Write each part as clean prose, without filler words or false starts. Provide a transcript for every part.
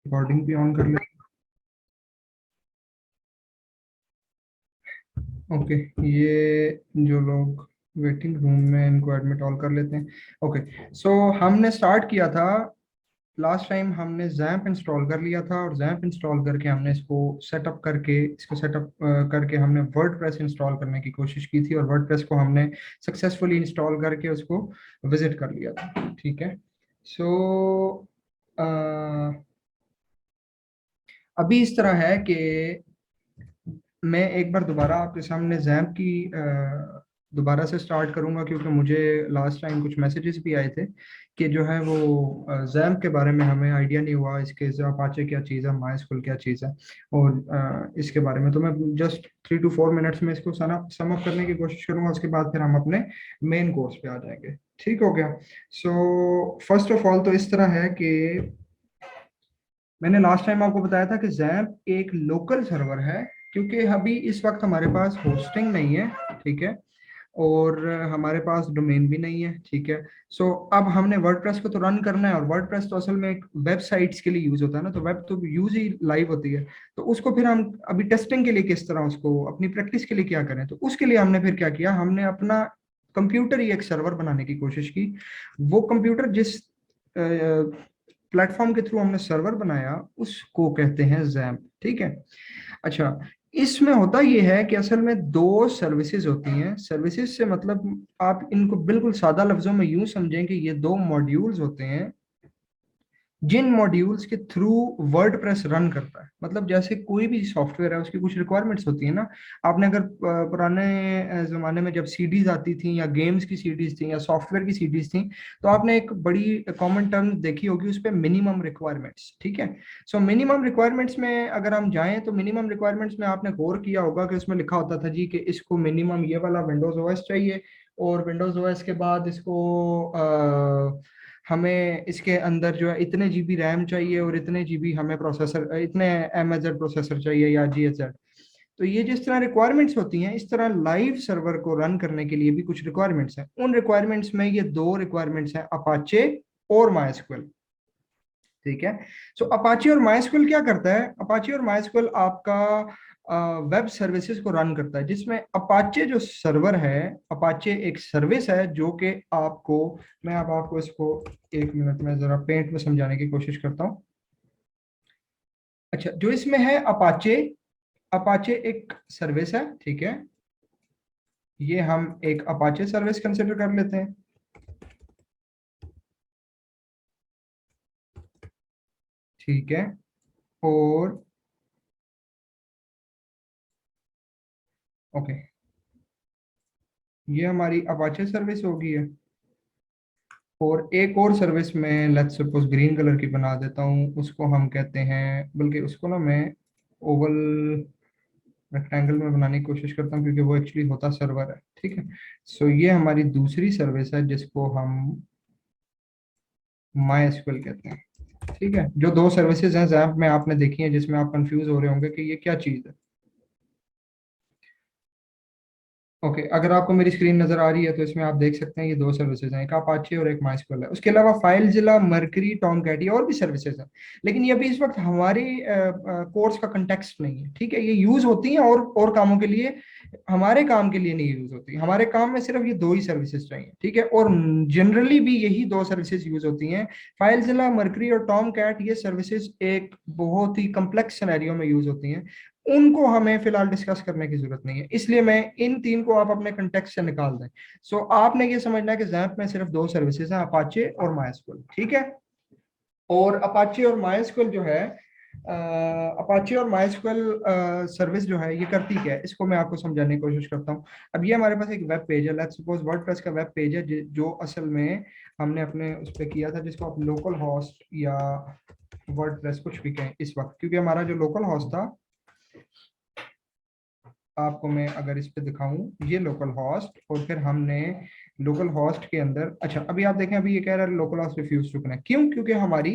Recording भी on कर ले। ओके, ये जो लोग वेटिंग रूम में, इनको एडमिट ऑल कर लेते हैं। ओके, सो हमने स्टार्ट किया था लास्ट टाइम, हमने जैम्प इंस्टॉल कर लिया था, और जैम्प इंस्टॉल करके हमने इसको सेटअप करके, करके हमने वर्डप्रेस इंस्टॉल करने की कोशिश की थी, और वर्डप्रेस को हमने सक्सेसफुली इंस्टॉल करके उसको विजिट कर लिया था। ठीक है, सो अभी इस तरह है कि मैं एक बार दोबारा आपके सामने जैम्प की दोबारा से स्टार्ट करूंगा, क्योंकि मुझे लास्ट टाइम कुछ मैसेजेस भी आए थे कि जो है वो जैम्प के बारे में हमें आइडिया नहीं हुआ, इसके अपाचे क्या चीज़ है, माइस्कुल क्या चीज़ है, और इसके बारे में तो मैं जस्ट 3 to 4 मिनट्स में इसको सम अप करने की कोशिश करूंगा। उसके बाद फिर हम अपने मेन कोर्स पे आ जाएंगे। ठीक हो गया। सो फर्स्ट ऑफ ऑल तो इस तरह है कि मैंने लास्ट टाइम आपको बताया था कि जैम्प एक लोकल सर्वर है, क्योंकि अभी इस वक्त हमारे पास होस्टिंग नहीं है। ठीक है, और हमारे पास डोमेन भी नहीं है। ठीक है, सो अब हमने वर्डप्रेस को तो रन करना है, और वर्डप्रेस तो असल में एक वेबसाइट्स के लिए यूज होता है ना, तो वेब तो यूज ही लाइव होती है। तो उसको फिर हम अभी टेस्टिंग के लिए किस तरह, उसको अपनी प्रैक्टिस के लिए क्या करें, तो उसके लिए हमने फिर क्या किया, हमने अपना कंप्यूटर ही एक सर्वर बनाने की कोशिश की। वो कंप्यूटर जिस प्लेटफॉर्म के थ्रू हमने सर्वर बनाया उसको कहते हैं जैम्प। ठीक है, अच्छा, इसमें होता यह है कि असल में दो सर्विसेज होती हैं। सर्विसेज से मतलब आप इनको बिल्कुल सादा लफ्जों में यूं समझें कि ये दो मॉड्यूल्स होते हैं, जिन मॉड्यूल्स के थ्रू वर्डप्रेस रन करता है। मतलब जैसे कोई भी सॉफ्टवेयर है, उसकी कुछ रिक्वायरमेंट्स होती है ना। आपने अगर पुराने जमाने में जब सीडीज आती थी, या गेम्स की सीडीज थी, या सॉफ्टवेयर की सीडीज थी, तो आपने एक बड़ी कॉमन टर्म देखी होगी उस पर, मिनिमम रिक्वायरमेंट्स। ठीक है, सो मिनिमम रिक्वायरमेंट्स में अगर हम जाएं, तो मिनिमम रिक्वायरमेंट्स में आपने गौर किया होगा कि उसमें लिखा होता था जी कि इसको मिनिमम ये वाला विंडोज ओएस चाहिए, और विंडोज ओएस के बाद इसको हमें इसके अंदर जो है इतने जीबी रैम चाहिए, और इतने जीबी हमें प्रोसेसर, इतने एमएचजेड प्रोसेसर चाहिए, या जीएचजेड। तो ये जिस तरह रिक्वायरमेंट्स होती हैं, इस तरह लाइव सर्वर को रन करने के लिए भी कुछ रिक्वायरमेंट्स हैं। उन रिक्वायरमेंट्स में ये दो रिक्वायरमेंट्स हैं, अपाचे और माइस्क्वेल। ठीक है, सो अपाचे और माइस्क्वेल क्या करता है, अपाचे और माइस्क्वेल आपका वेब सर्विसेज को रन करता है, जिसमें अपाचे जो सर्वर है, अपाचे एक सर्विस है जो कि आपको, मैं अब आपको इसको 1 मिनट में जरा पेंट में समझाने की कोशिश करता हूँ। अच्छा, जो इसमें है अपाचे, अपाचे एक सर्विस है। ठीक है, ये हम एक अपाचे सर्विस कंसिडर कर लेते हैं। ठीक है, और ओके, ये हमारी अपाचे सर्विस होगी है। और एक और सर्विस में लेट्स सपोज ग्रीन कलर की बना देता हूँ, उसको हम कहते हैं, बल्कि उसको ना मैं ओवल रेक्टेंगल में बनाने की कोशिश करता हूँ, क्योंकि वो एक्चुअली होता सर्वर है। ठीक है, सो ये हमारी दूसरी सर्विस है जिसको हम माई एसक्यूएल कहते हैं। ठीक है, जो दो सर्विसेज हैं जैप में आपने देखी हैं, जिसमें आप कंफ्यूज हो रहे होंगे कि ये क्या चीज़ है। ओके, अगर आपको मेरी स्क्रीन नजर आ रही है, तो इसमें आप देख सकते हैं ये दो सर्विसेज हैं, एक अपाचे और एक माइस्क्वेल है। उसके अलावा फाइलजिला, मर्करी, टॉमकैट, ये और भी सर्विसेज हैं, लेकिन ये अभी इस वक्त हमारे कोर्स का कंटेक्स्ट नहीं है। ठीक है, ये यूज होती हैं और कामों के लिए, हमारे काम के लिए नहीं यूज होती। हमारे काम में सिर्फ ये दो ही सर्विसेज चाहिए। ठीक है, और जनरली भी यही दो सर्विसेज यूज होती हैं, फाइलजिला, मर्करी और टॉमकैट। ये सर्विसेज एक बहुत ही कम्प्लेक्स सिनेरियो में यूज होती हैं, उनको हमें फिलहाल डिस्कस करने की जरूरत नहीं है, इसलिए मैं इन तीन को आप अपने कंटेक्स्ट से निकाल दें। सो आपने ये समझना है कि जैप में सिर्फ दो सर्विसेज हैं, अपाचे और माइस्क्वेल। ठीक है, और अपाचे और माइस्क्वेल जो है, अपाचे और माइस्क्वेल सर्विस जो है ये करती क्या है, इसको मैं आपको समझाने की कोशिश करता हूँ। अब ये हमारे पास एक वेब पेज है, लेट्स सपोज वर्डप्रेस का वेब पेज है, जो असल में हमने अपने उस पर किया था, जिसको आप लोकल होस्ट या वर्डप्रेस कुछ भी कहें इस वक्त, क्योंकि हमारा जो लोकल होस्ट था, आपको मैं अगर इस पे दिखाऊं, ये लोकल होस्ट, और फिर हमने लोकल होस्ट के अंदर, अच्छा अभी आप देखें, अभी ये कह रहा है local host refuse to connect, क्यों, क्योंकि हमारी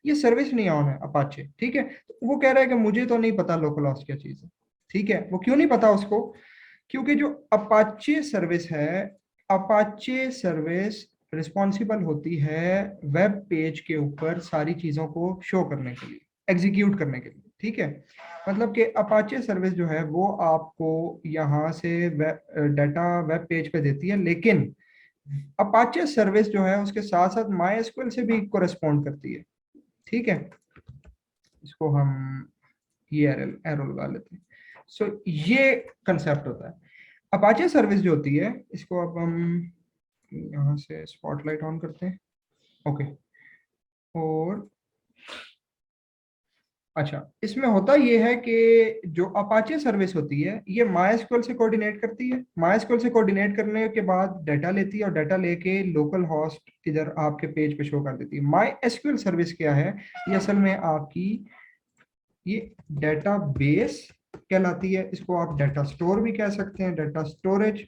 ये सर्विस नहीं ऑन है अपाचे। ठीक है, तो वो कह रहा है कि मुझे तो नहीं पता लोकल होस्ट क्या चीज है। ठीक है, वो क्यों नहीं पता उसको, क्योंकि जो अपाचे सर्विस है, अपाचे सर्विस रिस्पॉन्सिबल होती है वेब पेज के ऊपर सारी चीजों को शो करने के लिए। एग्जीक्यूट करने के लिए, ठीक है। मतलब कि अपाचे सर्विस जो है वो आपको यहाँ से डाटा वेब पेज पे देती है, लेकिन अपाचे सर्विस जो है उसके साथ साथ माई एसक्यूएल से भी कोरेस्पॉन्ड करती है, ठीक है। इसको हम ये एरो लगा लेते हैं। सो ये कंसेप्ट होता है अपाचे सर्विस जो होती है। इसको अब हम यहाँ से स्पॉटलाइट ऑन करते हैं, ओके। और अच्छा, इसमें होता ये है कि जो अपाचे सर्विस होती है ये माइस्क्यूएल से कोऑर्डिनेट करती है। माइस्क्यूएल से कोऑर्डिनेट करने के बाद डाटा लेती है, और डाटा लेके लोकल होस्ट इधर आपके पेज पे शो कर देती है। माई एसक्यूएल सर्विस क्या है, ये असल में आपकी ये डाटा बेस कहलाती है। इसको आप डाटा स्टोर भी कह सकते हैं, डाटा स्टोरेज,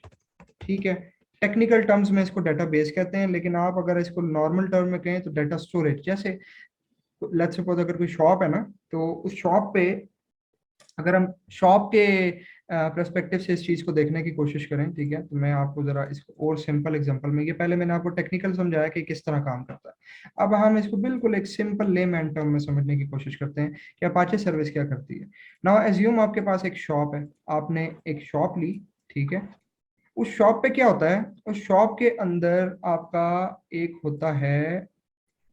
ठीक है। टेक्निकल टर्म्स में इसको डाटा बेस कहते हैं, लेकिन आप अगर इसको नॉर्मल टर्म में कहें तो डाटा स्टोरेज। जैसे लेट्स सपोज अगर कोई शॉप है ना, तो उस शॉप पे अगर हम शॉप के परस्पेक्टिव से इस चीज को देखने की कोशिश करें, ठीक है, तो मैं आपको जरा इसको और सिंपल एग्जांपल में, ये पहले मैंने आपको टेक्निकल समझाया कि किस तरह काम करता है, अब हम इसको बिल्कुल एक सिंपल लेमैन टर्म में समझने की कोशिश करते हैं कि अपाचे सर्विस क्या करती है। नाउ एज्यूम आपके पास एक शॉप है, आपने एक शॉप ली, ठीक है। उस शॉप पे क्या होता है, उस शॉप के अंदर आपका एक होता है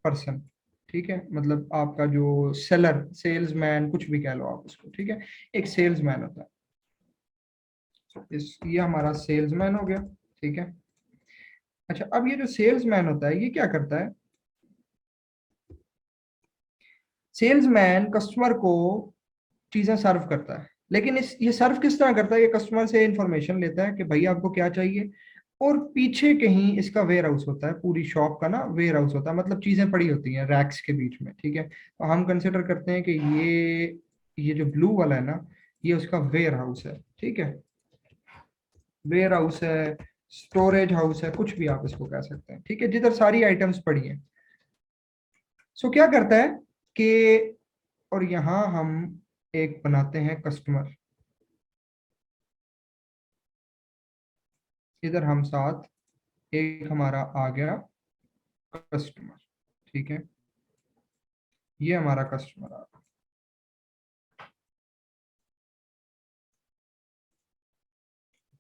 पर्सन, ठीक है। मतलब आपका जो सेलर, सेल्समैन, कुछ भी कह लो आप उसको, ठीक है। एक सेल्समैन होता है। ये हमारा सेल्समैन हो गया, ठीक है। अच्छा, अब ये जो सेल्समैन होता है ये क्या करता है, सेल्समैन कस्टमर को चीजें सर्व करता है। लेकिन इस ये सर्व किस तरह करता है, ये कस्टमर से इंफॉर्मेशन लेता है कि भाई आपको क्या चाहिए, और पीछे कहीं इसका वेयर हाउस होता है, पूरी शॉप का ना वेयर हाउस होता है, मतलब चीजें पड़ी होती हैं रैक्स के बीच में, ठीक है। तो हम कंसिडर करते हैं कि ये जो ब्लू वाला है ना, ये उसका वेयर हाउस है, ठीक है। वेयर हाउस है, स्टोरेज हाउस है, कुछ भी आप इसको कह सकते हैं, ठीक है, जिधर सारी आइटम्स पड़ी हैं। सो क्या करता है कि, और यहां हम एक बनाते हैं कस्टमर, इधर हम साथ एक हमारा आ गया कस्टमर, ठीक है। ये हमारा कस्टमर आ गया,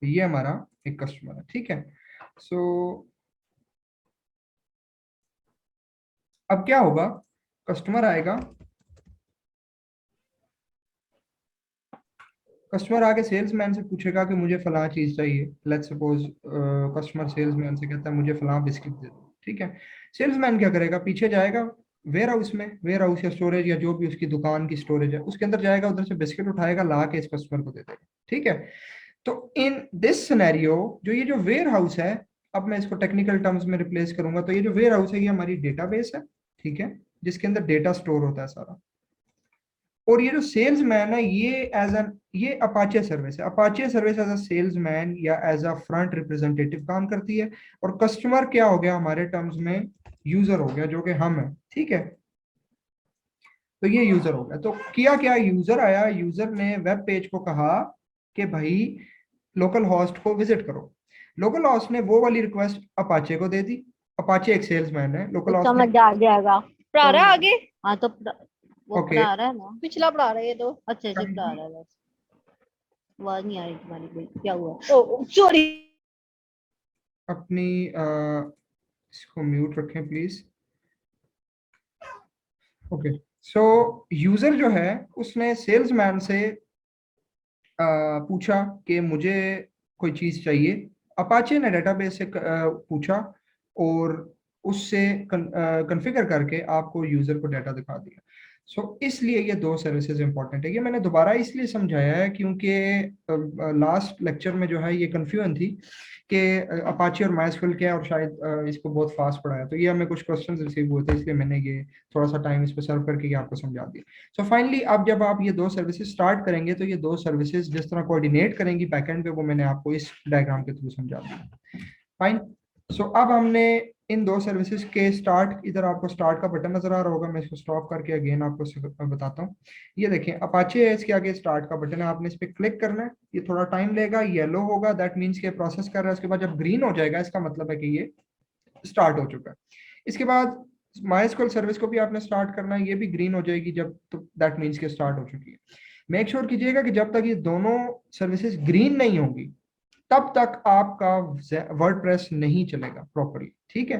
ये हमारा एक कस्टमर है, ठीक है। सो अब क्या होगा, कस्टमर आएगा, कस्टमर आके सेल्समैन से पूछेगा कि मुझे फलां चीज चाहिए। लेट्स सपोज कस्टमर सेल्समैन से कहता है मुझे फलां बिस्किट दे दो, ठीक है। सेल्समैन क्या करेगा, पीछे जाएगा वेयर हाउस में, वेयर हाउस या स्टोरेज या जो भी उसकी दुकान की स्टोरेज है उसके अंदर जाएगा, उधर से बिस्किट उठाएगा, ला के इस कस्टमर को दे देगा, ठीक है। तो इन दिस सिनेरियो जो ये जो वेयर हाउस है, अब मैं इसको टेक्निकल टर्म्स में रिप्लेस करूंगा, तो ये जो वेयर हाउस है ये हमारी डेटाबेस है, ठीक है, जिसके अंदर डेटा स्टोर होता है सारा। और ये जो सेल्स मैन है ये एज एन, ये अपाचे सर्विस है, Apache service as a sales man या एज अ फ्रंट रिप्रेजेंटेटिव काम करती है। और कस्टमर क्या हो गया हमारे टर्म्स में, यूजर हो गया, जो कि हम है, ठीक है। तो ये यूजर हो गया। तो किया क्या, यूजर आया, यूजर ने वेब पेज को कहा कि भाई लोकल होस्ट को विजिट करो। लोकल होस्ट ने वो वाली रिक्वेस्ट अपाचे को दे दी। अपाचे एक सेल्समैन है, लोकल तो होस्ट ने, समझ आ जाएगा। पढ़ा तो रहा है आगे। हाँ तो वो ओके, पढ़ा रहा है ना। पिछला पढ़ा रहा है ये तो। अच्छे से पढ़ा रहा है बस। आवाज नहीं आ रही तुम्हारी कोई, क्या हुआ? ओ सॉरी। अपनी इसको म्यूट रखें प्लीज, ओके। सो यूजर जो है उसने सेल्समैन से पूछा कि मुझे कोई चीज चाहिए। अपाचे ने डेटाबेस से पूछा, और उससे कॉन्फ़िगर करके आपको यूजर को डाटा दिखा दिया। सो इसलिए ये दो सर्विसेज इंपॉर्टेंट है। ये मैंने दोबारा इसलिए समझाया है क्योंकि लास्ट लेक्चर में जो है ये कंफ्यूजन थी कि अपाचे और माइस्क्यूएल क्या है, और शायद इसको बहुत फास्ट पढ़ाया, तो ये हमें कुछ क्वेश्चंस रिसीव हुए थे, इसलिए मैंने ये थोड़ा सा टाइम इस पर सर्व करके ये आपको समझा दिया। सो फाइनली अब जब आप ये दो सर्विसेज स्टार्ट करेंगे तो ये दो सर्विसेज जिस तरह कोऑर्डिनेट करेंगी बैकएंड पे, वो मैंने आपको इस डायग्राम के थ्रू समझा दिया। फाइन। सो अब हमने इन दो सर्विसेज के स्टार्ट, इधर आपको स्टार्ट का बटन नजर आ रहा होगा, मैं इसको स्टॉप करके अगेन आपको बताता हूँ। ये देखें अपाचे है, इसके आगे स्टार्ट का बटन है, आपने इस पर क्लिक करना है। ये थोड़ा टाइम लेगा, येलो होगा, दैट मीन्स के प्रोसेस कर रहा है। उसके बाद जब ग्रीन हो जाएगा इसका मतलब है कि ये स्टार्ट हो चुका है। इसके बाद MySQL सर्विस को भी आपने स्टार्ट करना है, ये भी ग्रीन हो जाएगी जब, तो दैट मीन्स के स्टार्ट हो चुकी है। मेक श्योर कीजिएगा कि जब तक ये दोनों सर्विसेज ग्रीन नहीं होंगी तब तक आपका वर्डप्रेस नहीं चलेगा प्रॉपरली, ठीक है।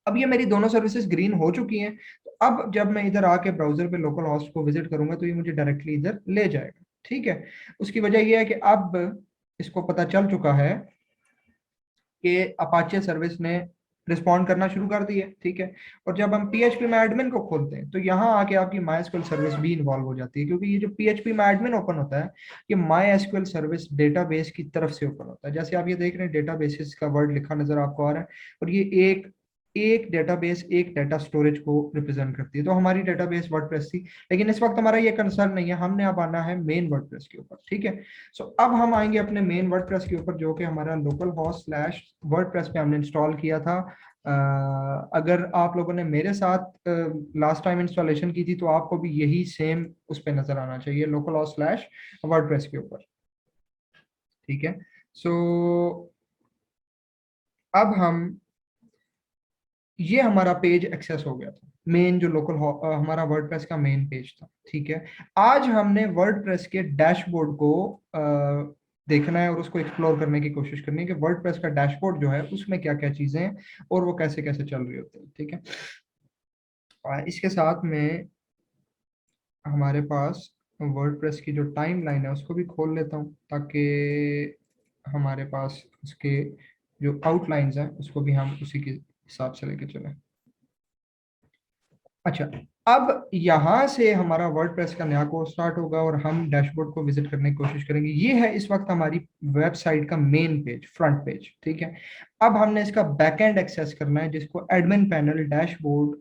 अब ये मेरी दोनों सर्विसेज ग्रीन हो चुकी हैं, तो अब जब मैं इधर आके ब्राउजर पे लोकल होस्ट को विजिट करूंगा तो ये मुझे डायरेक्टली इधर ले जाएगा, ठीक है। उसकी वजह ये है कि अब इसको पता चल चुका है कि अपाचे सर्विस ने रिस्पॉन्ड करना शुरू कर दिया, ठीक है। और जब हम PHP में एडमिन को खोलते हैं तो यहाँ आके आपकी MySQL सर्विस भी इन्वॉल्व हो जाती है, क्योंकि ये जो PHP में एडमिन ओपन होता है ये MySQL सर्विस डेटाबेस की तरफ से ओपन होता है। जैसे आप ये देख रहे हैं डेटाबेसेस का वर्ड लिखा नजर आपको आ रहा है, और ये एक एक डेटाबेस एक डेटा स्टोरेज को रिप्रेजेंट करती है। तो हमारी डेटाबेस वर्डप्रेस थी, लेकिन इस वक्त हमारा ये कंसर्न नहीं है, हमने अब आना है मेन वर्डप्रेस के ऊपर, ठीक है। सो अब हम आएंगे अपने मेन वर्डप्रेस के ऊपर, जो कि हमारा लोकल होस्ट स्लैश वर्डप्रेस पे हमने इंस्टॉल किया था। अगर आप लोगों ने मेरे साथ लास्ट टाइम इंस्टॉलेशन की थी तो आपको भी यही सेम उस पर नजर आना चाहिए, लोकल होस्ट स्लैश वर्डप्रेस के ऊपर, ठीक है। सो अब हम, ये हमारा पेज एक्सेस हो गया था, मेन जो लोकल हमारा वर्डप्रेस का मेन पेज था, ठीक है। आज हमने वर्डप्रेस के डैशबोर्ड को देखना है और उसको एक्सप्लोर करने की कोशिश करनी है कि वर्डप्रेस का डैशबोर्ड जो है उसमें क्या क्या चीजें हैं और वो कैसे कैसे चल रही होती है, ठीक है। इसके साथ में हमारे पास वर्डप्रेस की जो टाइम लाइन है उसको भी खोल लेता हूँ, ताकि हमारे पास उसके जो आउटलाइंस हैं उसको भी हम उसी के हिसाब से लेके चलें। अच्छा, अब यहाँ से हमारा वर्डप्रेस का नया कोर्स स्टार्ट होगा और हम डैशबोर्ड को विजिट करने की कोशिश करेंगे। ये है इस वक्त हमारी वेबसाइट का मेन पेज, फ्रंट पेज, ठीक है। अब हमने इसका बैकएंड एक्सेस करना है, जिसको admin panel, dashboard,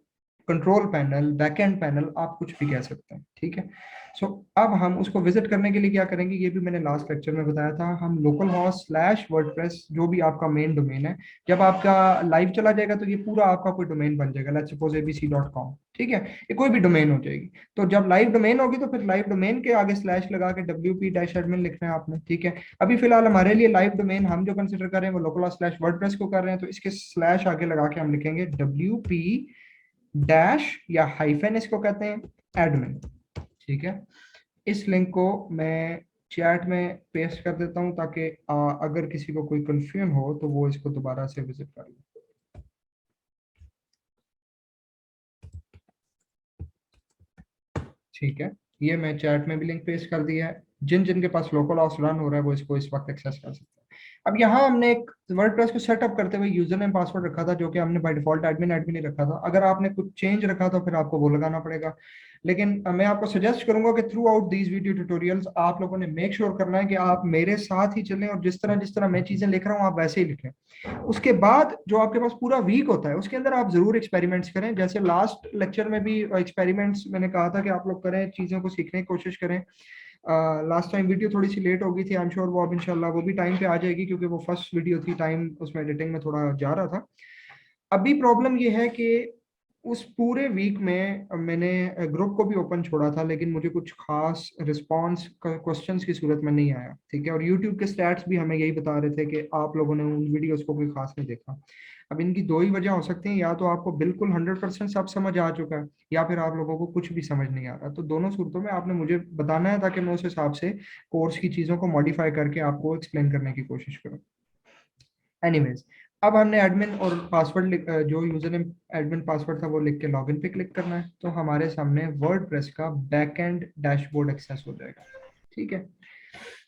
control panel, backend panel, आप कुछ भी कह सकते हैं, ठीक है। सो अब हम उसको विजिट करने के लिए क्या करेंगे, ये भी मैंने लास्ट लेक्चर में बताया था, हम लोकल होस्ट स्लैश वर्डप्रेस जो भी आपका मेन डोमेन है, जब आपका लाइव चला जाएगा तो ये पूरा आपका कोई डोमेन बन जाएगा, लेट्स सपोज abc.com, ठीक है। ये कोई भी डोमेन हो जाएगी। तो जब लाइव डोमेन होगी तो फिर लाइव डोमेन के आगे स्लैश लगा के wp-admin लिखना है आपने, ठीक है। अभी फिलहाल हमारे लिए लाइव डोमेन हम जो कंसिडर कर रहे हैं वो लोकल स्लैश वर्डप्रेस को कर रहे हैं, तो इसके स्लैश आगे लगा के हम लिखेंगे wp डैश या हाइफन इसको कहते हैं एडमिन, ठीक है। इस लिंक को मैं चैट में पेस्ट कर देता हूं ताकि अगर किसी को कोई कंफ्यूजन हो तो वो इसको दोबारा से विजिट कर ले, ठीक है। ये मैं चैट में भी लिंक पेस्ट कर दिया है, जिन जिन के पास लोकल हाउस रन हो रहा है वो इसको इस वक्त एक्सेस कर सकते हैं। अब यहाँ हमने एक वर्डप्रेस को सेटअप करते हुए यूजर नेम पासवर्ड रखा था, जो कि हमने बाय डिफॉल्ट एडमिन एडमिन ही रखा था। अगर आपने कुछ चेंज रखा तो फिर आपको वो लगाना पड़ेगा, लेकिन मैं आपको सजेस्ट करूंगा कि through out these video tutorials आप लोगों ने मेक श्योर करना है कि आप मेरे साथ ही चलें और जिस तरह मैं चीजें लिख रहा हूँ आप वैसे ही लिखें। उसके बाद जो आपके पास पूरा वीक होता है उसके अंदर आप जरूर एक्सपेरिमेंट्स करें, जैसे लास्ट लेक्चर में भी एक्सपेरिमेंट्स मैंने कहा था कि आप लोग करें, चीजों को सीखने की कोशिश करें। लास्ट टाइम वीडियो थोड़ी सी लेट हो गई थी, आई एम श्योर वो अब इंशाल्लाह वो भी टाइम पे आ जाएगी, क्योंकि वो फर्स्ट वीडियो थी, टाइम उसमें एडिटिंग में थोड़ा जा रहा था। अभी प्रॉब्लम ये है कि उस पूरे वीक में मैंने ग्रुप को भी ओपन छोड़ा था, लेकिन मुझे कुछ खास रिस्पांस क्वेश्चंस की सूरत में नहीं आया, ठीक है। और यूट्यूब के स्टैट्स भी हमें यही बता रहे थे कि आप लोगों ने उन वीडियोस को कोई खास नहीं देखा। अब इनकी दो ही वजह हो सकती हैं, या तो आपको बिल्कुल 100% सब समझ आ चुका है, या फिर आप लोगों को कुछ भी समझ नहीं आ रहा। तो दोनों सूरतों में आपने मुझे बताना है ताकि मैं उस हिसाब से कोर्स की चीज़ों को मॉडिफाई करके आपको एक्सप्लेन करने की कोशिश करूँ। एनीवेज, अब हमने एडमिन और पासवर्ड जो यूजर नेम एडमिन पासवर्ड था वो लिख के लॉगिन पे क्लिक करना है, तो हमारे सामने वर्डप्रेस का बैकएंड डैशबोर्ड एक्सेस हो जाएगा, ठीक है।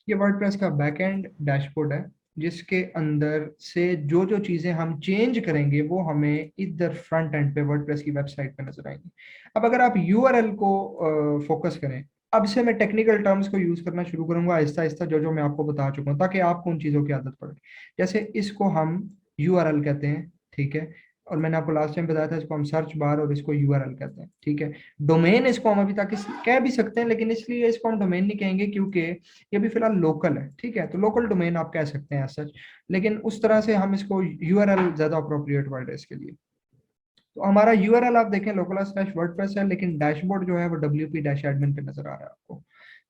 ये वर्डप्रेस का बैकएंड डैशबोर्ड है, जिसके अंदर से जो जो चीजें हम चेंज करेंगे वो हमें इधर फ्रंट एंड पे वर्डप्रेस की वेबसाइट पे नजर आएंगी। अब अगर आप यूआरएल को फोकस करें, अब से मैं टेक्निकल टर्म्स को यूज करना शुरू करूंगा आहिस्ता आहिस्ता, जो जो मैं आपको बता चुका हूँ, ताकि आपको उन चीजों की आदत पड़े। जैसे इसको हम यूआरएल कहते हैं, ठीक है। और मैंने आपको लास्ट टाइम बताया था इसको हम सर्च बार और इसको यूआरएल कहते हैं, ठीक है। डोमेन इसको हम अभी तक कह भी सकते हैं, लेकिन इसलिए इसको हम डोमेन नहीं कहेंगे क्योंकि ये भी फिलहाल लोकल है, ठीक है। तो लोकल डोमेन आप कह सकते हैं सच, लेकिन उस तरह से हम इसको यूआरएल ज्यादा अप्रोप्रिएट वर्ड है इसके लिए। तो हमारा यूआरएल आप देखें लोकल स्लैश वर्डप्रेस है, लेकिन डैशबोर्ड जो है वो wp डैश एडमिन पे नजर आ रहा है आपको।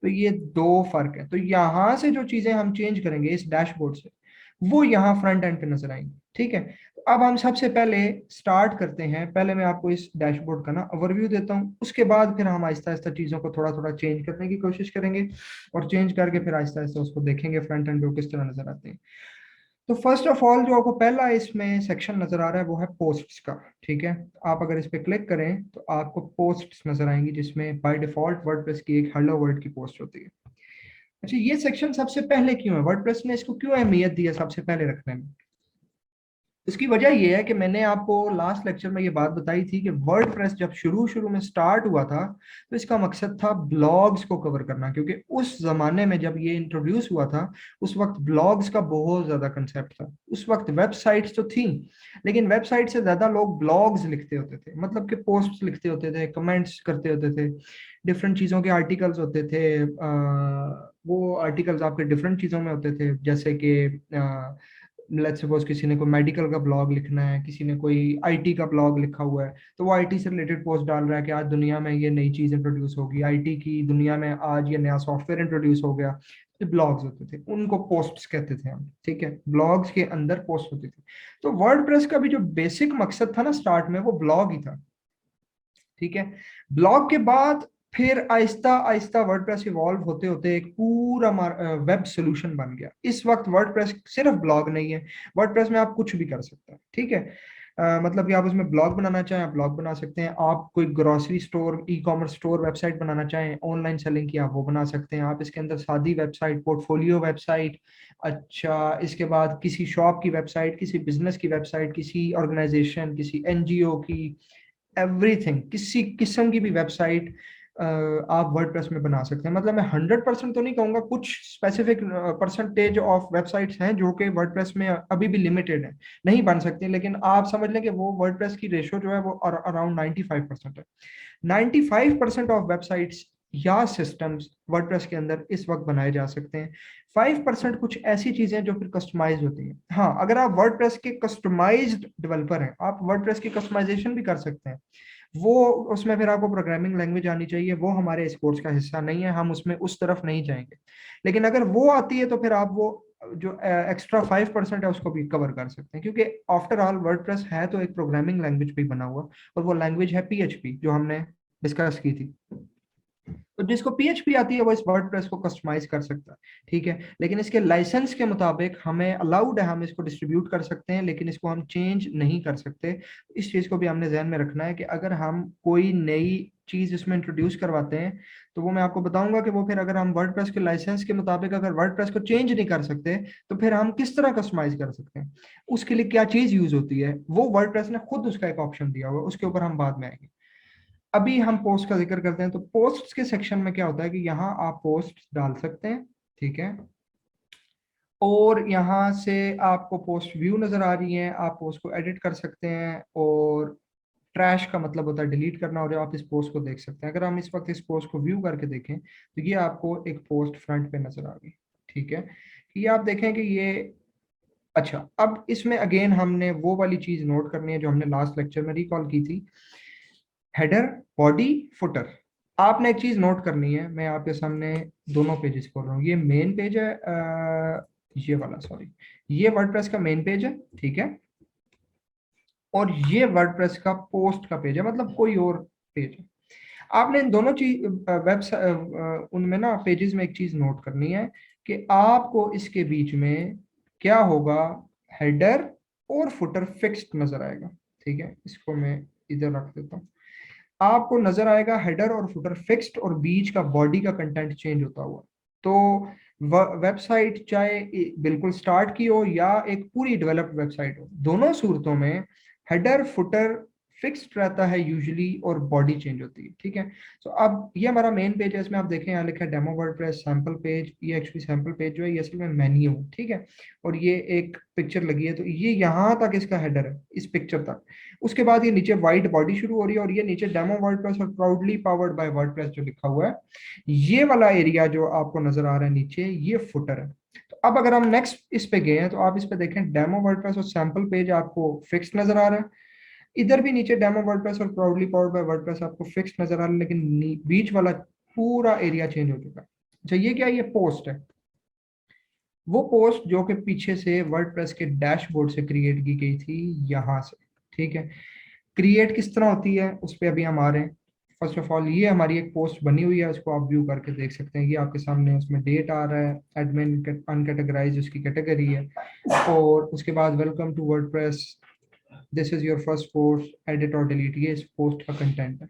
तो ये दो फर्क है। तो यहाँ से जो चीजें हम चेंज करेंगे इस डैशबोर्ड से, वो यहाँ फ्रंट एंड पे नजर आएंगी, ठीक है। तो अब हम सबसे पहले स्टार्ट करते हैं। पहले मैं आपको इस डैशबोर्ड का ना ओवरव्यू देता हूँ, उसके बाद फिर हम आहिस्ता आहिस्ता चीज़ों को थोड़ा थोड़ा चेंज करने की कोशिश करेंगे, और चेंज करके फिर आहिस्ता आहिस्ता उसको देखेंगे फ्रंट एंड व्यू किस तरह नजर आते हैं। तो फर्स्ट ऑफ ऑल जो आपको पहला इसमें सेक्शन नजर आ रहा है वो है पोस्ट्स का। ठीक है, आप अगर इस पे क्लिक करें तो आपको पोस्ट्स नजर आएंगी, जिसमें बाय डिफॉल्ट वर्डप्रेस की एक हेलो वर्ल्ड की पोस्ट होती है। अच्छा, ये सेक्शन सबसे पहले क्यों है, वर्डप्रेस ने इसको क्यों अहमियत दी है सबसे पहले रखने में? इसकी वजह यह है कि मैंने आपको लास्ट लेक्चर में ये बात बताई थी कि वर्डप्रेस जब शुरू शुरू में स्टार्ट हुआ था तो इसका मकसद था ब्लॉग्स को कवर करना, क्योंकि उस जमाने में जब ये इंट्रोड्यूस हुआ था उस वक्त ब्लॉग्स का बहुत ज्यादा कंसेप्ट था। उस वक्त वेबसाइट्स तो थी, लेकिन वेबसाइट से ज्यादा लोग ब्लॉग्स लिखते होते थे, मतलब कि पोस्ट्स लिखते होते थे, कमेंट्स करते होते थे, डिफरेंट चीज़ों के आर्टिकल्स होते थे। वो आर्टिकल्स आपके डिफरेंट चीज़ों में होते थे, जैसे कि लेट्स सपोज किसी ने कोई मेडिकल का ब्लॉग लिखना है, किसी ने कोई आईटी का ब्लॉग लिखा हुआ है, तो वो आईटी से रिलेटेड पोस्ट डाल रहा है कि आज दुनिया में ये नई चीज इंट्रोड्यूस होगी, आईटी की दुनिया में आज ये नया सॉफ्टवेयर इंट्रोड्यूस हो गया। तो ब्लॉग्स होते थे, उनको पोस्ट्स कहते थे हम। ठीक है, ब्लॉग्स के अंदर पोस्ट होती थी। तो वर्डप्रेस का भी जो बेसिक मकसद था ना स्टार्ट में, वो ब्लॉग ही था। ठीक है, ब्लॉग के बाद फिर आहिस्ता आहिस्ता वर्डप्रेस इवॉल्व होते होते एक पूरा वेब सोल्यूशन बन गया। इस वक्त वर्डप्रेस सिर्फ ब्लॉग नहीं है, वर्डप्रेस में आप कुछ भी कर सकते हैं। ठीक है, मतलब कि आप उसमें ब्लॉग बनाना चाहें आप ब्लॉग बना सकते हैं, आप कोई grocery store e commerce store website बनाना चाहें ऑनलाइन सेलिंग की, आप वो बना सकते हैं। आप इसके अंदर सादी वेबसाइट, पोर्टफोलियो वेबसाइट, अच्छा इसके बाद किसी शॉप की वेबसाइट, किसी बिजनेस की वेबसाइट, किसी ऑर्गेनाइजेशन, किसी एनजीओ की, एवरीथिंग, किसी किस्म की भी वेबसाइट आप वर्डप्रेस में बना सकते हैं। मतलब मैं 100% तो नहीं कहूंगा, कुछ स्पेसिफिक परसेंटेज ऑफ वेबसाइट्स हैं जो कि वर्डप्रेस में अभी भी लिमिटेड है, नहीं बन सकती, लेकिन आप समझ लें कि वो वर्डप्रेस की रेशो जो है वो अराउंड 95% है। 95% ऑफ वेबसाइट्स या सिस्टम्स वर्डप्रेस के अंदर इस वक्त बनाए जा सकते हैं। 5% कुछ ऐसी चीजें जो फिर कस्टमाइज होती हैं। हाँ, अगर आप वर्डप्रेस के कस्टमाइज्ड डेवलपर हैं, आप वर्डप्रेस की कस्टमाइजेशन भी कर सकते हैं। वो उसमें फिर आपको प्रोग्रामिंग लैंग्वेज आनी चाहिए, वो हमारे इस कोर्स का हिस्सा नहीं है, हम उसमें उस तरफ नहीं जाएंगे। लेकिन अगर वो आती है तो फिर आप वो जो एक्स्ट्रा 5% है उसको भी कवर कर सकते हैं, क्योंकि आफ्टर ऑल वर्डप्रेस है तो एक प्रोग्रामिंग लैंग्वेज पे बना हुआ, और वो लैंग्वेज है पीएचपी जो हमने डिस्कस की थी। तो जिसको पीएचपी आती है वो इस वर्डप्रेस को कस्टमाइज कर सकता है। ठीक है, लेकिन इसके लाइसेंस के मुताबिक हमें अलाउड है, हम इसको डिस्ट्रीब्यूट कर सकते हैं, लेकिन इसको हम चेंज नहीं कर सकते। इस चीज को भी हमने ध्यान में रखना है कि अगर हम कोई नई चीज इसमें इंट्रोड्यूस करवाते हैं तो वो मैं आपको बताऊंगा कि वो फिर अगर हम वर्डप्रेस के लाइसेंस के मुताबिक अगर वर्डप्रेस को चेंज नहीं कर सकते तो फिर हम किस तरह कस्टमाइज कर सकते हैं, उसके लिए क्या चीज यूज होती है, वो वर्डप्रेस ने खुद उसका एक ऑप्शन दिया हुआ है, उसके ऊपर हम बाद में आएंगे। अभी हम पोस्ट का जिक्र करते हैं। तो पोस्ट के सेक्शन में क्या होता है कि यहाँ आप पोस्ट डाल सकते हैं। ठीक है, और यहाँ से आपको पोस्ट व्यू नजर आ रही है, आप पोस्ट को एडिट कर सकते हैं, और ट्रैश का मतलब होता है डिलीट करना, और आप इस पोस्ट को देख सकते हैं। अगर हम इस वक्त इस पोस्ट को व्यू करके देखें तो ये आपको एक पोस्ट फ्रंट पे नजर आ गई। ठीक है, ये आप देखें कि ये, अच्छा अब इसमें अगेन हमने वो वाली चीज नोट करनी है जो हमने लास्ट लेक्चर में रिकॉल की थी, हेडर, बॉडी, फुटर। आपने एक चीज नोट करनी है, मैं आपके सामने दोनों पेजेस खोल रहा हूँ। ये मेन पेज है, ये वाला सॉरी, ये वर्डप्रेस का मेन पेज है। ठीक है, और ये वर्डप्रेस का पोस्ट का पेज है, मतलब कोई और पेज है। आपने इन दोनों चीज वेबसाइट उनमें ना पेजेस में एक चीज नोट करनी है कि आपको इसके बीच में क्या होगा, हेडर और फुटर फिक्स्ड नजर आएगा। ठीक है, इसको मैं इधर रख देता हूँ। आपको नजर आएगा हेडर और फुटर फिक्स्ड, और बीच का बॉडी का कंटेंट चेंज होता हुआ। तो वेबसाइट चाहे बिल्कुल स्टार्ट की हो या एक पूरी डेवलप्ड वेबसाइट हो, दोनों सूरतों में हेडर फुटर फिक्स्ड रहता है यूजुअली, और बॉडी चेंज होती है। ठीक है, तो अब ये हमारा मेन पेज है, इसमें आप देखें यहाँ लिखा है डेमो वर्डप्रेस सैंपल पेज। ये एक्चुअली सैंपल पेज जो है ये असल में मेन्यू है। ठीक है, और ये एक पिक्चर लगी है, तो ये यहाँ तक इसका हेडर है, इस पिक्चर तक। उसके बाद ये नीचे वाइट बॉडी शुरू हो रही है, और ये नीचे डेमो वर्डप्रेस और प्राउडली पावर्ड बाय वर्डप्रेस जो लिखा हुआ है, ये वाला एरिया जो आपको नजर आ रहा है नीचे, ये फुटर है। तो अब अगर हम नेक्स्ट इस पे गए हैं तो आप इस पे देखें डेमो वर्डप्रेस और सैंपल पेज आपको फिक्स नजर आ रहा है। इधर भी नीचे डेमो वर्डप्रेस और प्राउडली पावर्ड बाय वर्डप्रेस आपको फिक्स नजर आ रहा है, लेकिन बीच वाला पूरा एरिया चेंज हो चुका है। अच्छा, ये क्या है? ये पोस्ट है। वो पोस्ट जो कि पीछे से वर्डप्रेस के डैशबोर्ड से क्रिएट की गई थी यहाँ से, ठीक है। क्रिएट किस तरह होती है उस पर अभी हम आ रहे हैं। फर्स्ट ऑफ ऑल ये हमारी एक पोस्ट बनी हुई है, उसको आप व्यू करके देख सकते हैं। ये आपके सामने, उसमें डेट आ रहा है, एडमिन अनकैटेगराइज उसकी कैटेगरी है, और उसके बाद welcome to WordPress, this is your first post, edit और डिलीट, ये इस पोस्ट का कंटेंट है।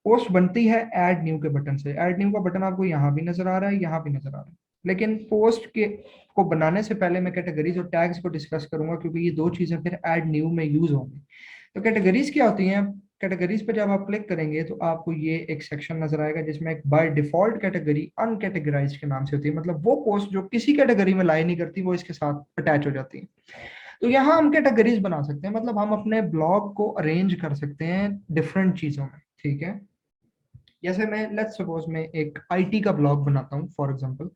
पोस्ट बनती है ऐड न्यू के बटन से। ऐड न्यू का बटन आपको यहाँ भी नजर आ रहा है, यहाँ भी नजर आ रहा है। लेकिन पोस्ट के को बनाने से पहले मैं कैटेगरीज और टैग्स को डिस्कस करूंगा, क्योंकि ये दो चीजें फिर ऐड न्यू में यूज होंगी। तो कैटेगरीज क्या होती हैं? कैटेगरीज पे जब आप क्लिक करेंगे तो आपको ये एक सेक्शन नजर आएगा जिसमें एक बाय डिफॉल्ट कैटेगरी अनकैटेगराइज के नाम से होती है। मतलब वो पोस्ट जो किसी कैटेगरी में लाई नहीं करती, वो इसके साथ अटैच हो जाती है। तो यहाँ हम कैटेगरीज बना सकते हैं, मतलब हम अपने ब्लॉग को अरेंज कर सकते हैं डिफरेंट चीजों में, ठीक है। जैसे मैं लेट्स सपोज मैं एक आईटी का ब्लॉग बनाता हूँ फॉर एग्जांपल,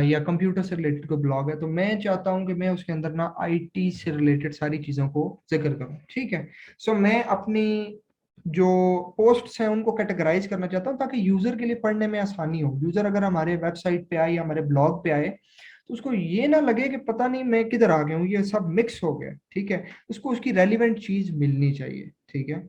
या कंप्यूटर से रिलेटेड कोई ब्लॉग है, तो मैं चाहता हूँ कि मैं उसके अंदर ना आईटी से रिलेटेड सारी चीजों को जिक्र करूँ, ठीक है। सो मैं अपनी जो पोस्ट्स हैं उनको कैटेगराइज करना चाहता हूँ ताकि यूजर के लिए पढ़ने में आसानी हो। यूजर अगर हमारे वेबसाइट पे आए या हमारे ब्लॉग पे आए तो उसको ये ना लगे कि पता नहीं मैं किधर आ गया हूँ, ये सब मिक्स हो गया, ठीक है। उसको उसकी रेलिवेंट चीज मिलनी चाहिए, ठीक है।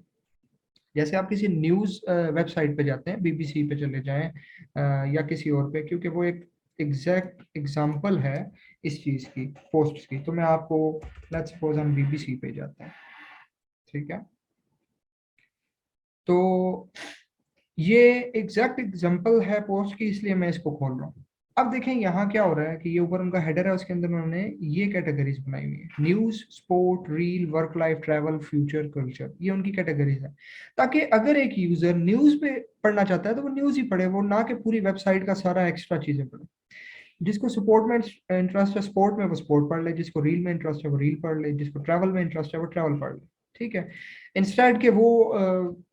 जैसे आप किसी न्यूज वेबसाइट पे जाते हैं, बीबीसी पे चले जाएं या किसी और पे, क्योंकि वो एक एग्जैक्ट एग्जांपल है इस चीज की, पोस्ट की। तो मैं आपको लेट्स सपोज हम बीबीसी पे जाते हैं, ठीक है। तो ये एग्जैक्ट एग्जांपल है पोस्ट की, इसलिए मैं इसको खोल रहा हूँ। अब देखें यहाँ क्या हो रहा है कि ये ऊपर उनका हेडर है, उसके अंदर उन्होंने ये कैटेगरीज बनाई हुई है, news, sport, reel, work life, travel, future, culture, ये उनकी कैटेगरीज है। ताकि अगर एक यूजर न्यूज पे पढ़ना चाहता है तो वो न्यूज ही पढ़े, वो ना कि पूरी वेबसाइट का सारा एक्स्ट्रा चीजें पढ़े। जिसको सपोर्ट में इंटरेस्ट है स्पोर्ट में, वो स्पोर्ट पढ़ ले, जिसको रील में इंटरेस्ट है वो रील पढ़ ले, जिसको ट्रैवल में इंटरेस्ट है वो ट्रैवल पढ़ ले, ठीक है। इंस्टेड के वो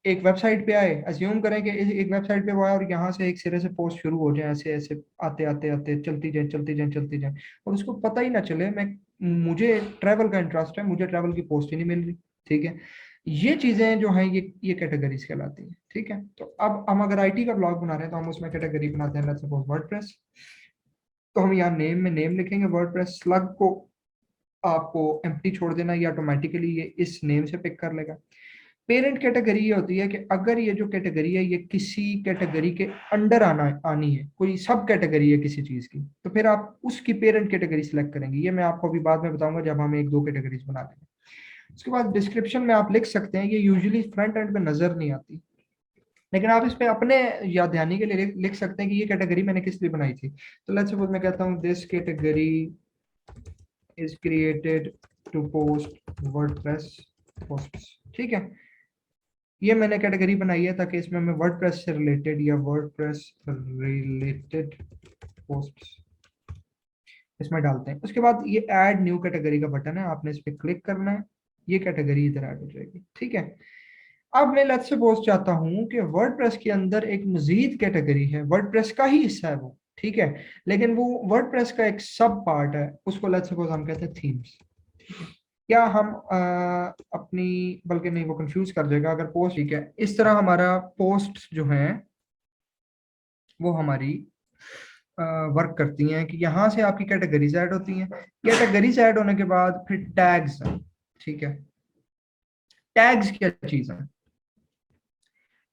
एक वेबसाइट पे आए, अज्यूम करें कि एक वेबसाइट पे वो आए और यहाँ से एक सिरे से पोस्ट शुरू हो जाए, ऐसे ऐसे आते आते आते चलती जाए चलती जाए चलती जाए, और उसको पता ही ना चले मैं, मुझे ट्रैवल का इंटरेस्ट है, मुझे ट्रैवल की पोस्ट ही नहीं मिल रही, ठीक है। ये चीजें जो हैं ये कैटेगरीज कहलाती हैं, ठीक है। तो अब हम अगर आईटी का ब्लॉग बना रहे हैं तो हम उसमें कैटेगरी बनाते हैं, लेट्स सपोज वर्डप्रेस। तो हम यहाँ नेम में नेम लिखेंगे वर्डप्रेस। स्लग को आपको एम्प्टी छोड़ देना, ये ऑटोमेटिकली ये इस नेम से पिक कर लेगा। पेरेंट कैटेगरी ये होती है कि अगर ये जो कैटेगरी है ये किसी कैटेगरी के अंडर आनी है, कोई सब कैटेगरी है किसी चीज की, तो फिर आप उसकी पेरेंट कैटेगरी सिलेक्ट करेंगे। ये मैं आपको अभी बाद में बताऊंगा जब हम एक दो कैटेगरीज बना लेंगे। उसके बाद डिस्क्रिप्शन में आप लिख सकते हैं, ये यूजुअली फ्रंट एंड में नजर नहीं आती, लेकिन आप इस पे अपने याद दहानी के लिए लिख सकते हैं कि ये कैटेगरी मैंने किस लिए बनाई थी। तो लेट्स सपोज मैं कहता हूँ this category is created to post WordPress posts, ठीक है। ये मैंने कैटेगरी बनाई है ताकि इसमें मैं वर्डप्रेस से रिलेटेड या वर्डप्रेस रिलेटेड पोस्ट्स इसमें डालते हैं। उसके बाद ये ऐड न्यू कैटेगरी का बटन है, आपने इस पर क्लिक करना है, ये कैटेगरी इधर ऐड हो जाएगी, ठीक है। अब मैं लेट्स सपोज चाहता हूं कि वर्डप्रेस के अंदर एक मजीद कैटेगरी है, वर्डप्रेस का ही हिस्सा है वो, ठीक है, लेकिन वो वर्डप्रेस का एक सब पार्ट है, उसको लेट्स सपोज हम कहते हैं थीम्स। क्या हम अपनी, बल्कि नहीं वो कंफ्यूज कर देगा अगर पोस्ट, ठीक है। इस तरह हमारा पोस्ट जो है वो हमारी वर्क करती हैं कि यहाँ से आपकी कैटेगरीज ऐड होती हैं। कैटेगरीज ऐड होने के बाद फिर टैग्स हैं, ठीक है। टैग्स क्या चीज है?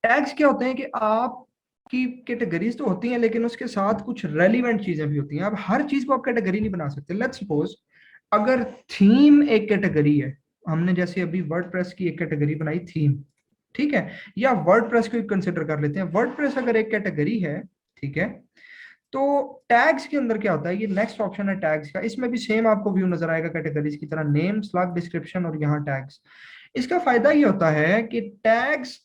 टैग्स क्या होते हैं कि आपकी कैटेगरीज तो होती हैं लेकिन उसके साथ कुछ रेलिवेंट चीजें भी होती हैं। अब हर चीज को आप कैटेगरी नहीं बना सकते। लेट्स सपोज अगर थीम एक कैटेगरी है, हमने जैसे अभी वर्डप्रेस की एक कैटेगरी बनाई थीम, ठीक है, या वर्डप्रेस को कंसिडर कर लेते हैं, वर्डप्रेस अगर एक कैटेगरी है, ठीक है। तो टैग्स के अंदर क्या होता है, ये नेक्स्ट ऑप्शन है टैग्स का, इसमें भी सेम आपको व्यू नजर आएगा कैटेगरीज की तरह, नेम, स्लग, डिस्क्रिप्शन और यहाँ टैग्स। इसका फायदा ये होता है कि टैग्स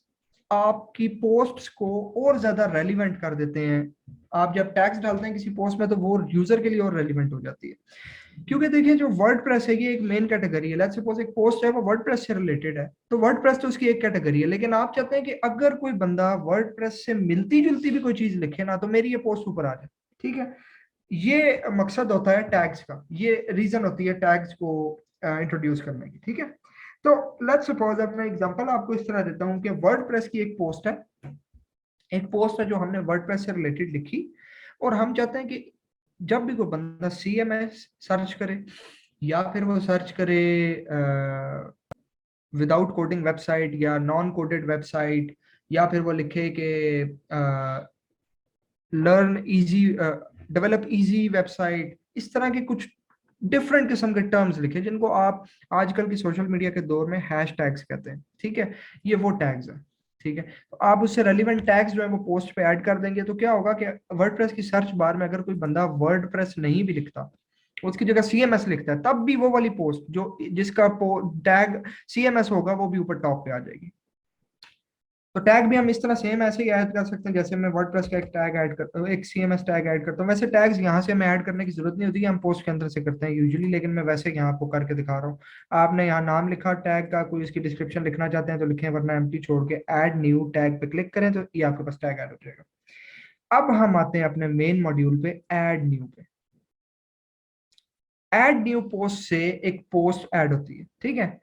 आपकी पोस्ट्स को और ज्यादा रेलिवेंट कर देते हैं। आप जब टैग्स डालते हैं किसी पोस्ट में तो वो यूजर के लिए और रेलिवेंट हो जाती है। क्योंकि देखिए जो वर्डप्रेस है ये एक मेन कैटेगरी है, लेट्स सपोज एक पोस्ट है वो वर्डप्रेस से रिलेटेड है, तो वर्डप्रेस तो उसकी एक कैटेगरी है, लेकिन आप चाहते हैं कि अगर कोई बंदा वर्डप्रेस से मिलती जुलती भी कोई चीज लिखे ना तो मेरी ये पोस्ट ऊपर आ जाए, ठीक है। ये मकसद होता है टैग्स का, ये रीजन होती है टैग्स को इंट्रोड्यूस करने की, ठीक है। तो लेट्स सपोज अब मैं एग्जांपल आपको इस तरह देता हूं कि वर्डप्रेस की एक पोस्ट है, एक पोस्ट है जो हमने वर्डप्रेस से रिलेटेड लिखी, और हम चाहते हैं कि जब भी कोई बंदा CMS सर्च करे या फिर वो सर्च करे विदाउट कोडिंग वेबसाइट या नॉन कोडेड वेबसाइट, या फिर वो लिखे कि learn easy, develop easy website, इस तरह के कुछ डिफरेंट किस्म के टर्म्स लिखे जिनको आप आजकल की सोशल मीडिया के दौर में हैश टैग्स कहते हैं, ठीक है। ये वो टैग्स हैं, ठीक है। तो आप उससे रेलिवेंट टैग्स जो है वो पोस्ट पे ऐड कर देंगे, तो क्या होगा कि वर्डप्रेस की सर्च बार में अगर कोई बंदा वर्डप्रेस नहीं भी लिखता, उसकी जगह CMS लिखता है, तब भी वो वाली पोस्ट जो जिसका टैग CMS होगा वो भी ऊपर टॉप पे आ जाएगी। तो टैग भी हम इस तरह सेम ऐसे ही ऐड कर सकते हैं जैसे मैं वर्डप्रेस का एक टैग ऐड करता हूँ, एक CMS टैग ऐड करता हूँ। वैसे टैग्स यहाँ से मैं ऐड करने की जरूरत नहीं होती, हम पोस्ट के अंदर से करते हैं यूजुअली, लेकिन मैं वैसे यहाँ आपको करके दिखा रहा हूँ। आपने यहाँ नाम लिखा टैग का, कोई इसकी डिस्क्रिप्शन लिखना चाहते हैं तो लिखें, वरना एम्प्टी छोड़ के ऐड न्यू टैग पे क्लिक करें तो ये आपके पास टैग ऐड हो जाएगा। अब हम आते हैं अपने मेन मॉड्यूल पे, ऐड न्यू पे। ऐड न्यू पोस्ट से एक पोस्ट ऐड होती है, ठीक है।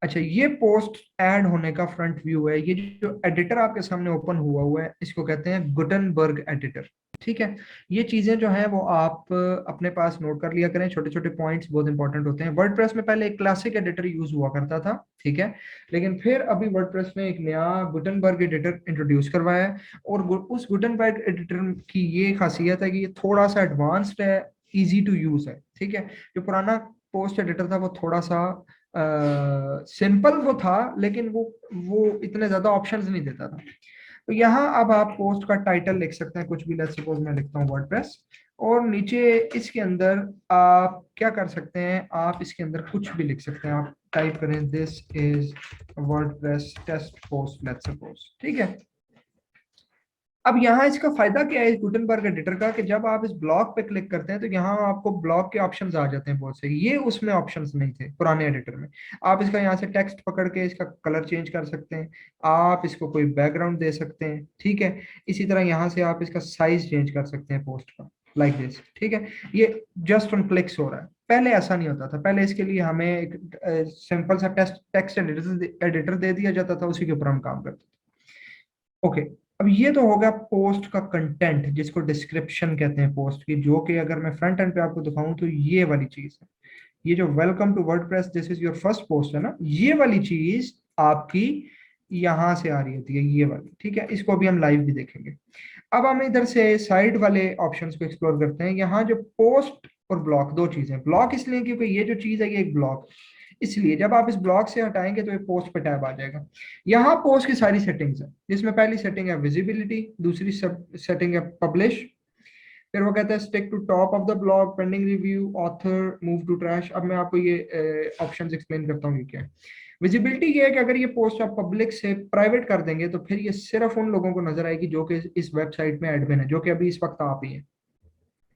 अच्छा, ये पोस्ट ऐड होने का फ्रंट व्यू है। ये जो एडिटर आपके सामने ओपन हुआ है इसको कहते हैं गुटनबर्ग एडिटर, ठीक है। ये चीजें जो हैं वो आप अपने पास नोट कर लिया करें, छोटे छोटे पॉइंट्स बहुत इंपॉर्टेंट होते हैं। वर्डप्रेस में पहले एक क्लासिक एडिटर यूज हुआ करता था, ठीक है, लेकिन फिर अभी वर्डप्रेस में एक नया गुटनबर्ग एडिटर इंट्रोड्यूस करवाया है। और उस गुटनबर्ग एडिटर की ये खासियत है कि ये थोड़ा सा एडवांस्ड है, इजी टू यूज है, ठीक है। जो पुराना पोस्ट एडिटर था वो थोड़ा सा सिंपल वो था, लेकिन वो इतने ज्यादा ऑप्शंस नहीं देता था। तो यहाँ अब आप पोस्ट का टाइटल लिख सकते हैं कुछ भी, लेट्स सपोज मैं लिखता हूँ वर्डप्रेस, और नीचे इसके अंदर आप क्या कर सकते हैं, आप इसके अंदर कुछ भी लिख सकते हैं। आप टाइप करें this is WordPress test post, let's suppose, ठीक है। अब यहाँ इसका फायदा क्या है इस गुटनबर्ग एडिटर का, कि जब आप इस ब्लॉक पे क्लिक करते हैं तो यहाँ आपको ब्लॉक के ऑप्शंस आ जाते हैं बहुत से, ये उसमें ऑप्शंस नहीं थे पुराने एडिटर में। आप इसका यहाँ से टेक्स्ट पकड़ के इसका कलर चेंज कर सकते हैं, आप इसको कोई बैकग्राउंड दे सकते हैं, ठीक है। इसी तरह यहाँ से आप इसका साइज चेंज कर सकते हैं पोस्ट का, लाइक दिस, ठीक है। ये जस्ट ऑन क्लिक्स हो रहा है, पहले ऐसा नहीं होता था। पहले इसके लिए हमें एक सिंपल सा टेक्स्ट एडिटर दे दिया जाता था, उसी के ऊपर हम काम करते थे। ओके, अब ये तो हो गया पोस्ट का कंटेंट, जिसको डिस्क्रिप्शन कहते हैं पोस्ट की, जो कि अगर मैं फ्रंट एंड पे आपको दिखाऊं तो ये वाली चीज है। ये जो welcome to WordPress this is your first post है ना, ये वाली चीज आपकी यहां से आ रही होती है, ये वाली, ठीक है। इसको अभी हम लाइव भी देखेंगे। अब हम इधर से साइड वाले ऑप्शंस को एक्सप्लोर करते हैं। यहाँ जो पोस्ट और ब्लॉक, दो चीजें, ब्लॉक इसलिए क्योंकि ये जो चीज है ये एक ब्लॉक, इसलिए जब आप इस ब्लॉक से हटाएंगे तो ये पोस्ट पे टैब आ जाएगा। यहाँ पोस्ट की सारी सेटिंग्स है, जिसमें पहली सेटिंग है विजिबिलिटी, दूसरी सेटिंग है पब्लिश, फिर वो कहता है stick to top of the blog, pending review, author, move to trash. अब मैं आपको ये ऑप्शंस एक्सप्लेन करता हूँ ये क्या है। विजिबिलिटी ये है कि अगर ये पोस्ट आप पब्लिक से प्राइवेट कर देंगे तो फिर ये सिर्फ उन लोगों को नजर आएगी जो कि इस वेबसाइट में एडमिन है, जो कि अभी इस वक्त आप ही हैं।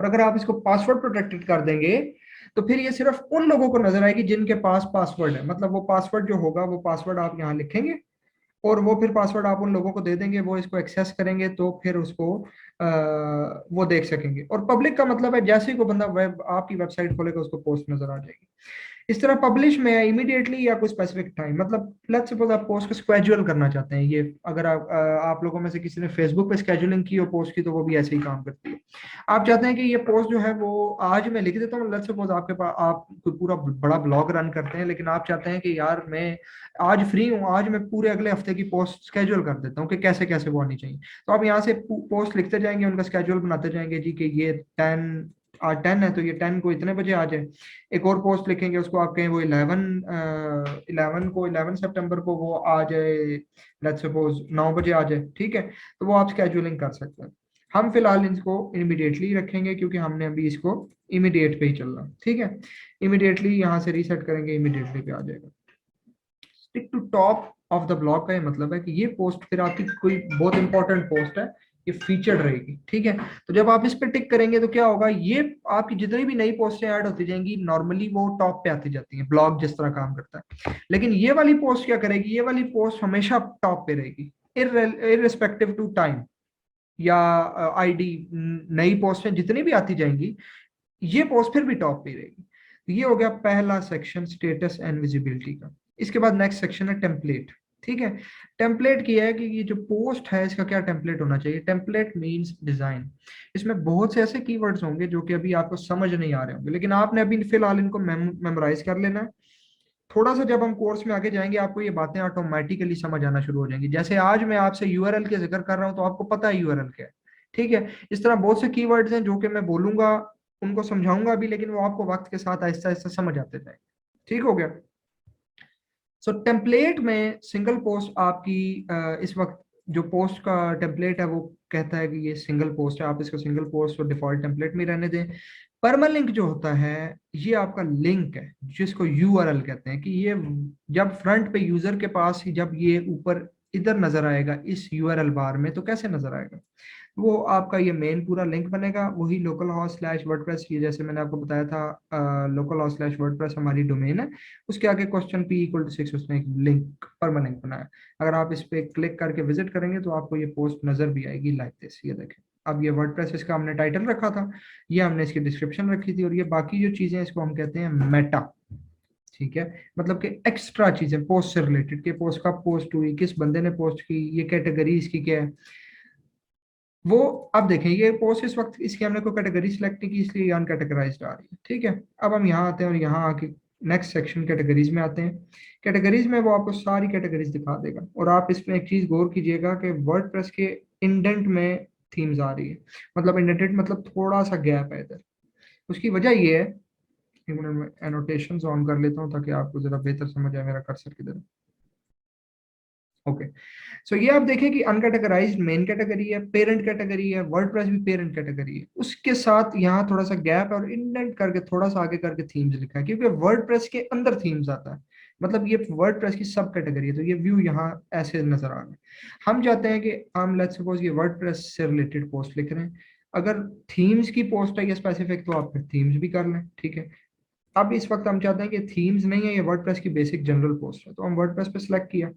और अगर आप इसको पासवर्ड प्रोटेक्टेड कर देंगे तो फिर ये सिर्फ उन लोगों को नजर आएगी जिनके पास पासवर्ड है। मतलब वो पासवर्ड जो होगा वो पासवर्ड आप यहाँ लिखेंगे और वो फिर पासवर्ड आप उन लोगों को दे देंगे, वो इसको एक्सेस करेंगे तो फिर उसको वो देख सकेंगे। और पब्लिक का मतलब है जैसे ही कोई बंदा वेब आपकी वेबसाइट खोलेगा उसको पोस्ट नजर आ जाएगी। इस तरह पब्लिश में इमीडिएटली या कोई स्पेसिफिक टाइम, मतलब लेट्स सपोज आप पोस्ट को स्केड्यूल करना चाहते हैं। ये अगर आप लोगों में से किसी ने फेसबुक पे स्केड्यूलिंग की हो पोस्ट की तो वो भी ऐसे ही काम करती है। आप चाहते हैं कि ये पोस्ट जो है वो आज मैं लिख देता हूँ, लेट्स सपोज आपके पास आप कोई पूरा बड़ा ब्लॉग रन करते हैं, लेकिन आप चाहते हैं कि यार मैं आज फ्री हूँ, आज मैं पूरे अगले हफ्ते की पोस्ट स्केड्यूल कर देता हूँ कि कैसे कैसे वो आनी चाहिए। तो आप यहाँ से पोस्ट लिखते जाएंगे, उनका स्केड्यूल बनाते जाएंगे जी कि ये 10 है तो ये 10 को इतने बजे आ जाए। एक और पोस्ट लिखेंगे उसको आप कहें वो 11 सितंबर को वो आ जाए, लेट्स सपोज 9 बजे आ जाए, ठीक है। तो वो आप स्केड्यूलिंग कर सकते हैं। हम फिलहाल इसको इमीडिएटली रखेंगे क्योंकि हमने अभी इसको इमीडिएट पे ही चलना, ठीक है। इमीडिएटली यहाँ से रीसेट करेंगे, इमीडिएटली पे आ जाएगा। Stick to top of the blog का ये मतलब है कि ये पोस्ट फिर आपकी कोई बहुत इंपॉर्टेंट पोस्ट है, ये फीचर्ड रहेगी, ठीक है। तो जब आप इस पे टिक करेंगे तो क्या होगा, ये आपकी जितनी भी नई पोस्टें ऐड होती जाएंगी नॉर्मली वो टॉप पे आती जाती हैं, ब्लॉग जिस तरह काम करता है। लेकिन ये वाली पोस्ट क्या करेगी, ये वाली पोस्ट हमेशा टॉप पे रहेगी इररिस्पेक्टिव टू टाइम या आईडी। नई पोस्टें जितनी भी आती जाएंगी ये पोस्ट फिर भी टॉप पे रहेगी। तो ये हो गया पहला सेक्शन स्टेटस एंड विजिबिलिटी का। इसके बाद नेक्स्ट सेक्शन है टेम्पलेट, ठीक है। टेम्पलेट की है कि ये जो पोस्ट है इसका क्या टेम्पलेट होना चाहिए। Template means design. इसमें बहुत से ऐसे कीवर्ड्स होंगे जो कि अभी आपको समझ नहीं आ रहे होंगे, लेकिन आपने अभी फिलहाल इनको मेमोराइज कर लेना है। थोड़ा सा जब हम कोर्स में आगे जाएंगे आपको ये बातें ऑटोमेटिकली समझ आना शुरू हो जाएंगी। जैसे आज मैं आपसे यूआरएल के जिक्र कर रहा हूं तो आपको पता है यूआरएल क्या है। ठीक है। इस तरह बहुत से कीवर्ड्स हैं जो कि मैं बोलूंगा, उनको समझाऊंगा भी, लेकिन वो आपको वक्त के साथ आहिस्ता आहिस्ता समझ आते जाएंगे। ठीक हो गया। सो टेम्पलेट में सिंगल पोस्ट आपकी इस वक्त जो पोस्ट का टेम्पलेट है वो कहता है कि ये सिंगल पोस्ट है, आप इसको सिंगल पोस्ट और डिफॉल्ट टेम्पलेट में रहने दें। परमालिंक जो होता है ये आपका लिंक है जिसको यूआरएल कहते हैं, कि ये जब फ्रंट पे यूजर के पास ही जब ये ऊपर इधर नजर आएगा इस यूआरएल बार में तो कैसे नजर आएगा, वो आपका ये मेन पूरा लिंक बनेगा। वही लोकल हॉस्ट स्लैश वर्डप्रेस, ये जैसे मैंने आपको बताया था लोकल हॉस्ट स्लैश वर्डप्रेस हमारी डोमेन है। उसके आगे क्वेश्चन P=6 उसने एक लिंक परमानेंट बनाया। अगर आप इस पे क्लिक करके विजिट करेंगे तो आपको ये पोस्ट नजर भी आएगी लाइक दिस। ये देखें, अब ये वर्डप्रेस इसका हमने टाइटल रखा था, ये हमने इसकी डिस्क्रिप्शन रखी थी, और ये बाकी जो चीजें इसको हम कहते हैं मेटा। ठीक है। मतलब कि एक्स्ट्रा चीजें पोस्ट से रिलेटेड, के पोस्ट कब पोस्ट हुई, किस बंदे ने पोस्ट की, ये कैटेगरी इसकी क्या है, वो अब देखें। ये पोस्ट इस वक्त इसकी हमने कोई कैटेगरी सिलेक्ट नहीं की इसलिए अनकैटेगराइज्ड आ रही है। ठीक है। अब हम यहाँ आते हैं और यहाँ आके नेक्स्ट सेक्शन कैटेगरीज में आते हैं। कैटेगरीज में वो आपको सारी कैटेगरीज दिखा देगा, और आप इसमें एक चीज गौर कीजिएगा कि वर्डप्रेस के इंडेंट में थीम्स आ रही है। मतलब इंडेंटेड मतलब थोड़ा सा गैप है इधर। उसकी वजह ये है, एक मिनट में एनोटेशन ऑन कर लेता हूँ ताकि आपको जरा बेहतर समझ आए मेरा कर्सर किधर है। ओके। सो ये आप देखें कि अनकैटेगराइज्ड मेन कैटेगरी है, पेरेंट कैटेगरी है, वर्डप्रेस भी पेरेंट कैटेगरी है, उसके साथ यहाँ थोड़ा सा गैप है और इंडेंट करके थोड़ा सा आगे करके थीम्स लिखा है, क्योंकि वर्डप्रेस के अंदर थीम्स आता है। मतलब ये वर्डप्रेस की सब कैटेगरी है, तो ये व्यू यहाँ ऐसे नजर आ रहा है। हम चाहते हैं कि हम लेट्स सपोज ये वर्डप्रेस से रिलेटेड पोस्ट लिख रहे हैं, अगर थीम्स की पोस्ट है ये स्पेसिफिक तो आप फिर थीम्स भी कर लें। ठीक है। अब इस वक्त हम चाहते हैं कि थीम्स नहीं है, ये वर्डप्रेस की बेसिक जनरल पोस्ट है, तो हम वर्डप्रेस पे सिलेक्ट किया।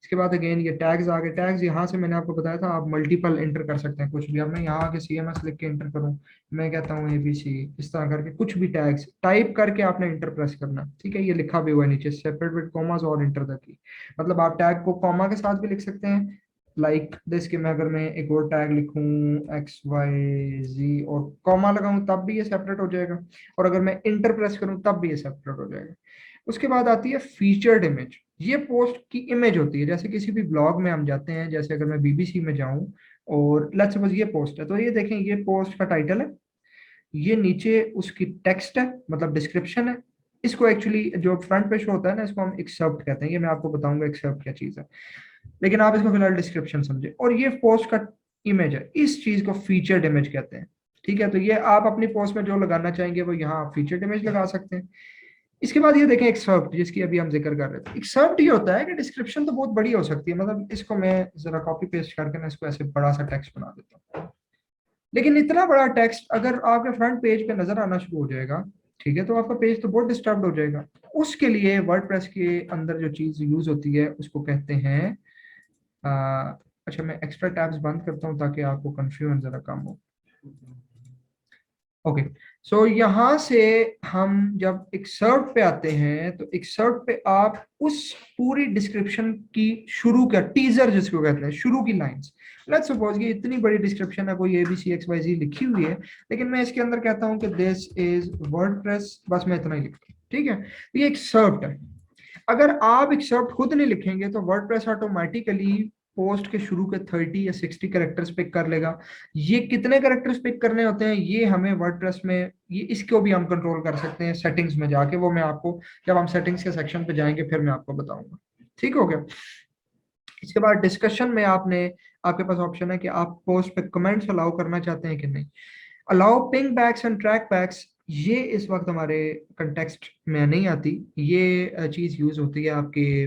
इसके बाद अगेन ये टैग्स आ गए। टैग्स यहाँ से मैंने आपको बताया था आप मल्टीपल इंटर कर सकते हैं कुछ भी। अब मैं यहाँ आके CMS लिख के इंटर करूँ, मैं कहता हूँ ABC, इस तरह करके कुछ भी टैग्स टाइप करके आपने इंटर प्रेस करना। ठीक है। ये लिखा भी हुआ है नीचे, सेपरेट विद कॉमास और इंटर द की। मतलब आप टैग को कॉमा के साथ भी लिख सकते हैं लाइक दिस, कि मैं अगर मैं एक और टैग लिखूं XYZ और कॉमा लगाऊं तब भी ये सेपरेट हो जाएगा, और अगर मैं इंटर प्रेस करूं तब भी ये सेपरेट हो जाएगा। उसके बाद आती है फीचर्ड इमेज। ये पोस्ट की इमेज होती है, जैसे किसी भी ब्लॉग में हम जाते हैं, जैसे अगर मैं BBC में जाऊं और लेट्स सपोज ये पोस्ट है, तो ये देखें ये पोस्ट का टाइटल है, ये नीचे उसकी टेक्स्ट है मतलब डिस्क्रिप्शन है। इसको एक्चुअली जो फ्रंट पे शो होता है ना इसको हम एक्सेप्ट कहते हैं, ये मैं आपको बताऊंगा एक्सेप्ट क्या चीज है, लेकिन आप इसको फिलहाल डिस्क्रिप्शन समझे। और ये पोस्ट का इमेज है, इस चीज को फीचर्ड इमेज कहते हैं। ठीक है। तो ये आप अपनी पोस्ट में जो लगाना चाहेंगे वो यहाँ आप फीचर्ड इमेज लगा सकते हैं। इसके बाद ये देखें एक्सर्प्ट, जिसकी अभी हम जिक्र कर रहे थे। एक्सर्प्ट ये होता है कि डिस्क्रिप्शन तो बहुत बड़ी हो सकती है, मतलब इसको मैं जरा कॉपी पेस्ट करके ना इसको ऐसे बड़ा सा टेक्स्ट बना देता हूँ, लेकिन इतना बड़ा टेक्स्ट अगर आपके फ्रंट पेज पे नजर आना शुरू हो जाएगा, ठीक है, तो आपका पेज तो बहुत डिस्टर्ब हो जाएगा। उसके लिए वर्डप्रेस के अंदर जो चीज यूज होती है उसको कहते हैं अच्छा मैं एक्स्ट्रा टैब्स बंद करता हूँ ताकि आपको कंफ्यूजन जरा कम हो। ओके। सो यहाँ से हम जब एक्सर्ट पे आते हैं तो एक्सर्ट पे आप उस पूरी डिस्क्रिप्शन की शुरू का टीजर जिसको कहते हैं शुरू की लाइंस, लेट्स सपोज ये इतनी बड़ी डिस्क्रिप्शन है, कोई ABCXYZ लिखी हुई है, लेकिन मैं इसके अंदर कहता हूँ कि दिस इज वर्डप्रेस, बस मैं इतना ही लिखता हूँ। ठीक है। तो ये एक्सर्ट है। अगर आप एक्सेप्ट खुद नहीं लिखेंगे तो वर्डप्रेस ऑटोमेटिकली पोस्ट के शुरू के 30 या 60 कैरेक्टर्स पिक कर लेगा। ये कितने कैरेक्टर्स पिक करने होते हैं ये हमें वर्डप्रेस में, ये इसको भी हम कंट्रोल कर सकते हैं सेटिंग्स में जाके, वो मैं आपको जब हम सेटिंग्स के सेक्शन पे जाएंगे फिर मैं आपको बताऊंगा। ठीक हो गया। इसके बाद डिस्कशन में आपके पास ऑप्शन है कि आप पोस्ट पे कमेंट्स अलाउ करना चाहते हैं कि नहीं। Allow pingbacks and trackbacks, ये इस वक्त हमारे कंटेक्स्ट में नहीं आती। ये चीज यूज होती है आपके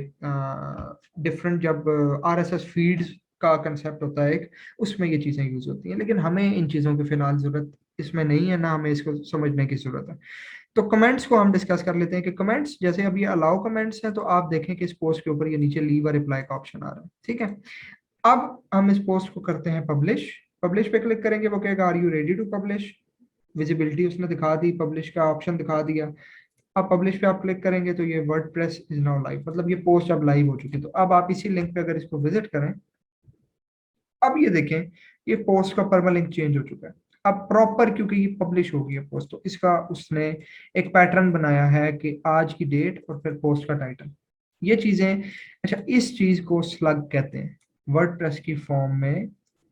डिफरेंट जब RSS फीड्स का कंसेप्ट होता है एक, उसमें ये चीजें यूज होती हैं, लेकिन हमें इन चीजों की फिलहाल जरूरत इसमें नहीं है, ना हमें इसको समझने की जरूरत है। तो कमेंट्स को हम डिस्कस कर लेते हैं कि कमेंट्स जैसे अभी अलाउ कमेंट्स हैं तो आप देखें कि इस पोस्ट के ऊपर ये नीचे लीव और रिप्लाई का ऑप्शन आ रहा है। ठीक है। अब हम इस पोस्ट को करते हैं पब्लिश। पब्लिश पे क्लिक करेंगे, वो कहेगा are you ready to publish. Visibility उसने दिखा दी, पब्लिश का ऑप्शन दिखा दिया। अब पब्लिश पे आप क्लिक करेंगे तो ये वर्डप्रेस इज नाउ लाइव, मतलब ये पोस्ट अब लाइव हो चुकी है। तो अब आप इसी लिंक पे अगर इसको विजिट करें, अब ये देखें ये पोस्ट का परमालिंक चेंज हो चुका है। अब प्रॉपर, क्योंकि ये पब्लिश हो गई है पोस्ट, तो इसका उसने एक पैटर्न बनाया है कि आज की डेट और फिर पोस्ट का टाइटल, ये चीजें। अच्छा, इस चीज को स्लग कहते हैं वर्डप्रेस की फॉर्म में।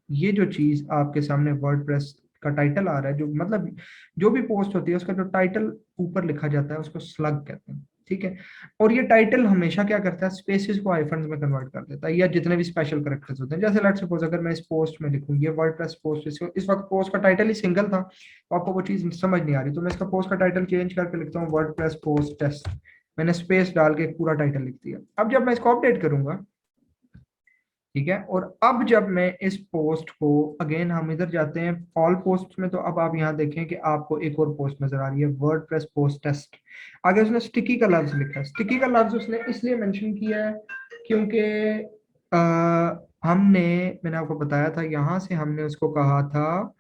ये जो चीज आपके सामने वर्डप्रेस का टाइटल आ रहा है, जो मतलब जो भी पोस्ट होती है उसका जो टाइटल ऊपर लिखा जाता है उसको स्लग कहते हैं, ठीक है। और ये टाइटल हमेशा क्या करता है, स्पेसेस को हाइफन्स में कन्वर्ट कर देता है, या जितने भी स्पेशल कैरेक्टर्स होते हैं। जैसे लेट्स सपोज अगर मैं इस पोस्ट में लिखूं ये वर्डप्रेस पोस्ट, इस वक्त पोस्ट का टाइटल ही सिंगल था, तो आपको वो चीज समझ नहीं आ रही, तो मैं इसका पोस्ट का टाइटल चेंज करके लिखता हूँ वर्डप्रेस पोस्ट टेस्ट। मैंने स्पेस डाल के एक पूरा टाइटल लिख दिया। अब जब मैं इसको अपडेट करूंगा, ठीक है, और अब जब मैं इस पोस्ट को, अगेन हम इधर जाते हैं ऑल पोस्ट में, तो अब आप यहाँ देखें कि आपको एक और पोस्ट नजर आ रही है वर्डप्रेस पोस्ट टेस्ट। आगे उसने स्टिकी का लफ्ज लिखा है। स्टिकी का लफ्ज उसने इसलिए मेंशन किया है क्योंकि हमने, मैंने आपको बताया था यहाँ से हमने उसको कहा था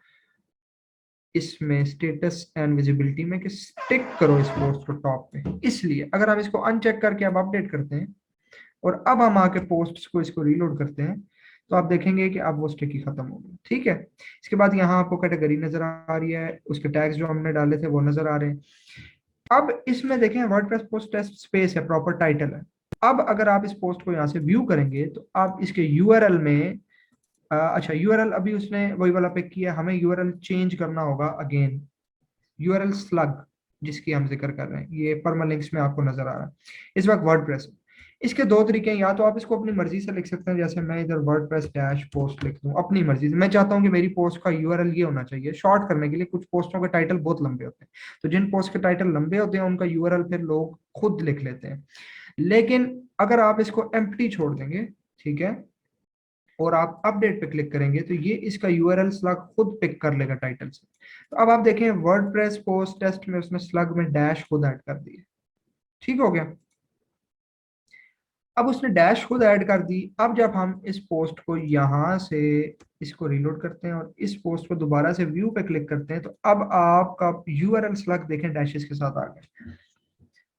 इसमें स्टेटस एंड विजिबिलिटी में कि स्टिक करो इस पोस्ट को टॉप पे। इसलिए अगर आप इसको अनचेक करके अब अपडेट करते हैं और अब हम आके पोस्ट्स को इसको रीलोड करते हैं, तो आप देखेंगे कि अब वो स्टिकी खत्म हो गई, ठीक है। इसके बाद यहाँ आपको कैटेगरी नजर आ रही है, उसके टैग्स जो हमने डाले थे वो नजर आ रहे हैं। अब इसमें देखें वर्डप्रेस पोस्ट टेस्ट स्पेस है, प्रॉपर टाइटल है। अब अगर आप इस पोस्ट को यहाँ से व्यू करेंगे तो आप इसके यूआरएल में, अच्छा यूआरएल अभी उसने वही वाला पिक किया, हमें यूआरएल चेंज करना होगा अगेन। यूआरएल स्लग जिसकी हम जिक्र कर रहे हैं, ये परमालिंक्स में आपको नजर आ रहा है इस वक्त वर्डप्रेस। इसके दो तरीके हैं, या तो आप इसको अपनी मर्जी से लिख सकते हैं, जैसे मैं इधर वर्डप्रेस डैश पोस्ट लिख दूं अपनी मर्जी से। मैं चाहता हूं कि मेरी पोस्ट का यूआरएल ये होना चाहिए, शॉर्ट करने के लिए कुछ पोस्टों के टाइटल बहुत लंबे होते हैं, तो जिन पोस्ट के टाइटल लंबे होते हैं उनका यूआरएल फिर लोग खुद लिख लेते हैं। लेकिन अगर आप इसको एम्प्टी छोड़ देंगे, ठीक है, और आप अपडेट पे क्लिक करेंगे तो ये इसका यूआरएल स्लग खुद पिक कर लेगा टाइटल से। तो अब आप देखें वर्डप्रेस पोस्ट टेस्ट में उसने स्लग में डैश खुद ऐड कर दिया, ठीक हो गया। अब उसने डैश खुद ऐड कर दी। अब जब हम इस पोस्ट को यहां से इसको रीलोड करते हैं और इस पोस्ट को दोबारा से व्यू पे क्लिक करते हैं, तो अब आपका यूआरएल स्लग देखें डैशेस के साथ आ गया।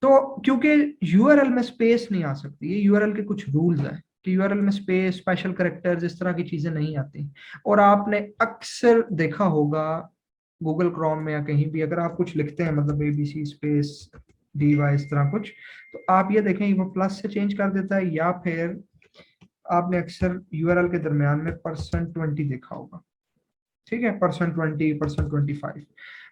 तो क्योंकि यूआरएल में स्पेस नहीं आ सकती, ये यूआरएल के कुछ रूल्स हैं कि यूआरएल में स्पेस, स्पेशल कैरेक्टर्स, इस तरह की चीजें नहीं आती। और आपने अक्सर देखा होगा गूगल क्रोम में या कहीं भी अगर आप कुछ लिखते हैं, मतलब ABC स्पेस DY इस तरह कुछ, तो आप ये देखें वो प्लस से चेंज कर देता है, या फिर आपने अक्सर यूआरएल के दरमियान में %20 देखा होगा, ठीक है, %20, %25,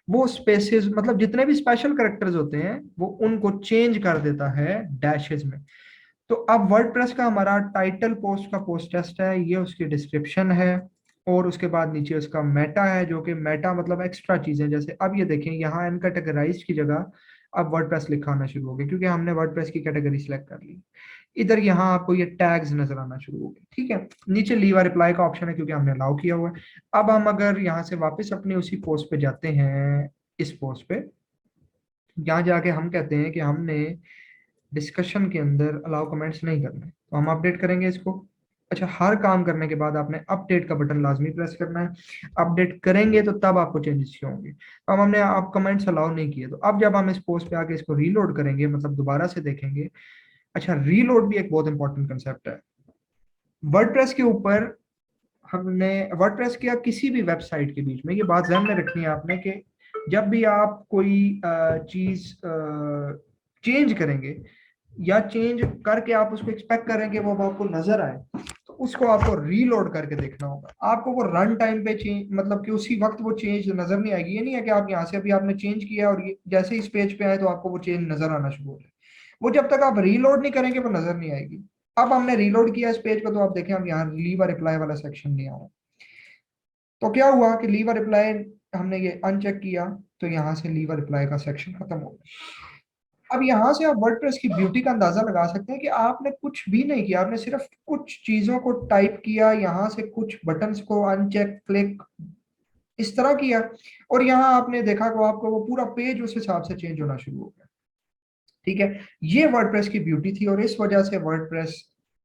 वो स्पेसेस, मतलब जितने भी स्पेशल कैरेक्टर्स होते हैं वो उनको चेंज कर देता है डैशेस में। तो अब वर्डप्रेस का हमारा टाइटल पोस्ट का पोस्ट टेस्ट है, ये उसकी डिस्क्रिप्शन है, और उसके बाद नीचे उसका मेटा है, जो कि मेटा मतलब एक्स्ट्रा चीजें। जैसे अब ये देखें यहाँ अनकैटेगराइज्ड की जगह अब वर्डप्रेस लिखा आना शुरू हो गया, क्योंकि हमने वर्डप्रेस की कैटेगरी सिलेक्ट कर ली। इधर यहाँ आपको ये टैग्स नजर आना शुरू हो गए, ठीक है। नीचे लीव अ रिप्लाई का ऑप्शन है क्योंकि हमने अलाउ किया हुआ है। अब हम अगर यहाँ से वापस अपने उसी पोस्ट पे जाते हैं, इस पोस्ट पे, यहाँ जाके हम कहते हैं कि हमने डिस्कशन के अंदर अलाउ कमेंट्स नहीं करने, तो हम अपडेट करेंगे इसको। अच्छा, हर काम करने के बाद आपने अपडेट का बटन लाजमी प्रेस करना है। अपडेट करेंगे तो तब आपको चेंजेस होंगे। तो अब हमने आप कमेंट्स अलाउ नहीं किए, तो अब जब हम इस पोस्ट पे आके इसको रीलोड करेंगे, मतलब दोबारा से देखेंगे। अच्छा, रीलोड भी एक बहुत इंपॉर्टेंट कंसेप्ट है वर्डप्रेस के ऊपर। हमने वर्डप्रेस के या किसी भी वेबसाइट के बीच में ये बात ध्यान में रखनी है आपने कि जब भी आप कोई चीज चेंज करेंगे या चेंज करके आप उसको एक्सपेक्ट करेंगे वो आपको नजर आए, तो उसको आपको रीलोड करके देखना होगा। आपको वो रन टाइम पे चेंज, मतलब कि उसी वक्त वो चेंज नजर नहीं आएगी। ये नहीं है कि आप यहाँ से अभी आपने चेंज किया और ये जैसे इस पेज पे आए तो आपको वो चेंज नजर आना शुरू हो जाए। वो जब तक आप रीलोड नहीं करेंगे वो नजर नहीं आएगी। अब हमने रीलोड किया इस पेज को, तो आप देखें हम यहाँ लीव अ रिप्लाई वाला सेक्शन नहीं आया। तो क्या हुआ कि लीव अ रिप्लाई हमने ये अनचेक किया, तो यहाँ से लीव अ रिप्लाई का सेक्शन खत्म हो गया। अब यहाँ से आप वर्डप्रेस की ब्यूटी का अंदाजा लगा सकते हैं कि आपने कुछ भी नहीं किया, आपने सिर्फ कुछ चीजों को टाइप किया, यहाँ से कुछ बटन्स को अनचेक क्लिक इस तरह किया, और यहाँ आपने देखा कि आपको वो पूरा पेज उस हिसाब से चेंज होना शुरू हो गया, ठीक है। ये वर्डप्रेस की ब्यूटी थी, और इस वजह से वर्डप्रेस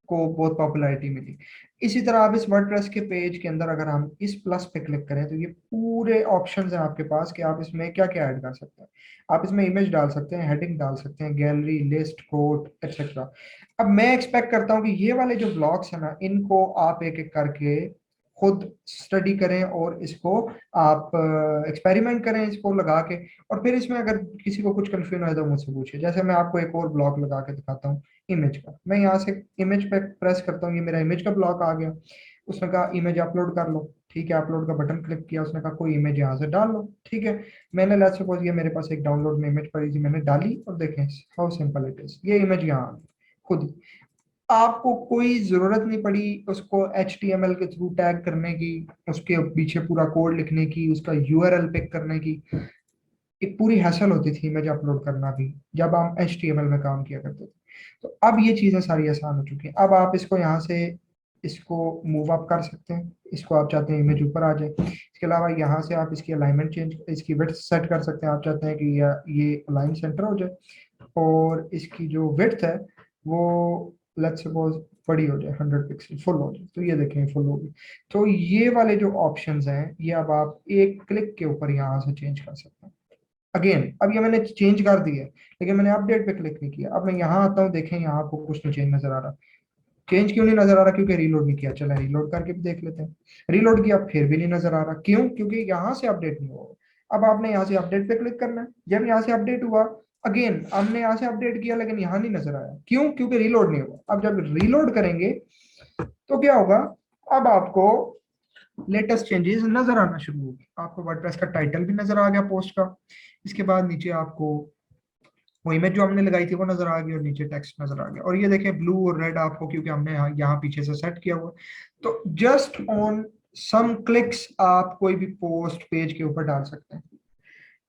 को बहुत पॉपुलैरिटी मिली। इसी तरह आप इस वर्डप्रेस के पेज के अंदर अगर हम इस प्लस पे क्लिक करें तो ये पूरे ऑप्शंस हैं आपके पास कि आप इसमें क्या क्या ऐड कर सकते हैं। आप इसमें इमेज डाल सकते हैं, हेडिंग डाल सकते हैं, गैलरी, लिस्ट, कोट, एक्सेट्रा। अब मैं एक्सपेक्ट करता हूँ कि ये वाले जो ब्लॉग्स है ना, इनको आप एक एक करके खुद स्टडी करें और इसको आप एक्सपेरिमेंट करें इसको लगा के। और फिर इसमें अगर किसी को कुछ कंफ्यूजन है तो मुझसे पूछिए। जैसे मैं आपको एक और ब्लॉग लगा के दिखाता हूँ इमेज का। मैं यहाँ से इमेज पे प्रेस करता हूँ, ये मेरा इमेज का ब्लॉक आ गया। उसने कहा इमेज अपलोड कर लो, ठीक है, अपलोड का बटन क्लिक किया, उसने कहा कोई इमेज यहाँ से डाल लो, ठीक है। मैंने लेट्स सपोज ये मेरे पास एक डाउनलोड में इमेज पड़ी थी, मैंने डाली और देखें हाउ सिंपल इट इज, ये इमेज यहाँ आ गई खुद ही। आपको कोई जरूरत नहीं पड़ी उसको HTML के थ्रू टैग करने की, उसके पीछे पूरा कोड लिखने की, उसका URL पिक करने की। एक पूरी हैसल होती थी इमेज अपलोड करना भी जब हम HTML में काम किया करते थे। तो अब ये चीजें सारी आसान हो चुकी हैं। अब आप इसको यहाँ से इसको मूव अप कर सकते हैं, इसको आप चाहते हैं इमेज ऊपर आ जाए। इसके अलावा यहाँ से आप इसकी अलाइनमेंट चेंज, इसकी विड्थ सेट कर सकते हैं। आप चाहते हैं कि ये अलाइन सेंटर हो जाए और इसकी जो विड्थ है वो लेट्स सपोज बड़ी हो जाए, 100 पिक्सल फुल हो जाए, तो ये देखें फुल होगी। तो ये वाले जो ऑप्शंस हैं ये अब आप एक क्लिक के ऊपर यहाँ से चेंज कर सकते हैं। अगेन अब ये मैंने चेंज कर दिया है, लेकिन मैंने अपडेट पे क्लिक नहीं किया। अब मैं यहाँ आता हूँ, देखें यहाँ आपको कुछ नहीं चेंज नजर आ रहा। चेंज क्यों नहीं नजर आ रहा? क्योंकि रीलोड नहीं किया। चला रीलोड करके भी देख लेते हैं। रीलोड किया फिर भी नहीं नजर आ रहा। क्यों? क्योंकि यहाँ से अपडेट नहीं हुआ। अब आपने यहाँ से अपडेट पे क्लिक करना है। जब यहाँ से अपडेट हुआ, अगेन हमने यहाँ से अपडेट किया लेकिन यहाँ नहीं नजर आया। क्यों? क्योंकि रीलोड नहीं हुआ। अब जब रीलोड करेंगे तो क्या होगा? अब आपको लेटेस्ट चेंजेस नजर आना शुरू होगी। आपको वर्डप्रेस का टाइटल भी नजर आ गया पोस्ट का। इसके बाद नीचे आपको वो इमेज जो हमने लगाई थी वो नजर आ गई और नीचे टेक्स्ट नजर आ गया। और ये देखें ब्लू और रेड आपको, क्योंकि हमने यहाँ पीछे से सेट किया हुआ। तो जस्ट ऑन सम क्लिक्स आप कोई भी पोस्ट पेज के ऊपर डाल सकते हैं।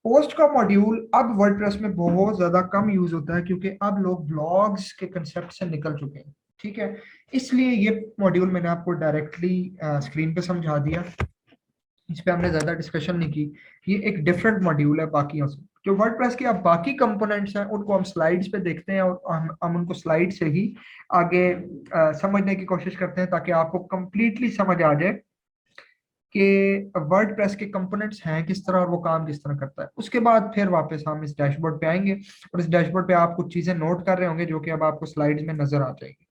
पोस्ट का मॉड्यूल अब वर्डप्रेस में बहुत ज्यादा कम यूज होता है क्योंकि अब लोग ब्लॉग्स के कंसेप्ट से निकल चुके हैं, ठीक है। इसलिए ये मॉड्यूल मैंने आपको डायरेक्टली स्क्रीन पे समझा दिया। इस पे हमने ज्यादा डिस्कशन नहीं की। ये एक डिफरेंट मॉड्यूल है बाकियों से। जो वर्डप्रेस के अब बाकी कंपोनेंट्स हैं उनको हम स्लाइड्स पे देखते हैं और हम उनको स्लाइड से ही आगे समझने की कोशिश करते हैं ताकि आपको कंप्लीटली समझ आ जाए कि वर्डप्रेस के कंपोनेंट्स हैं किस तरह और वो काम किस तरह करता है। उसके बाद फिर वापस हम इस डैशबोर्ड पे आएंगे और इस डैशबोर्ड पे आप कुछ चीजें नोट कर रहे होंगे जो कि अब आपको स्लाइड्स में नजर आ जाएगी।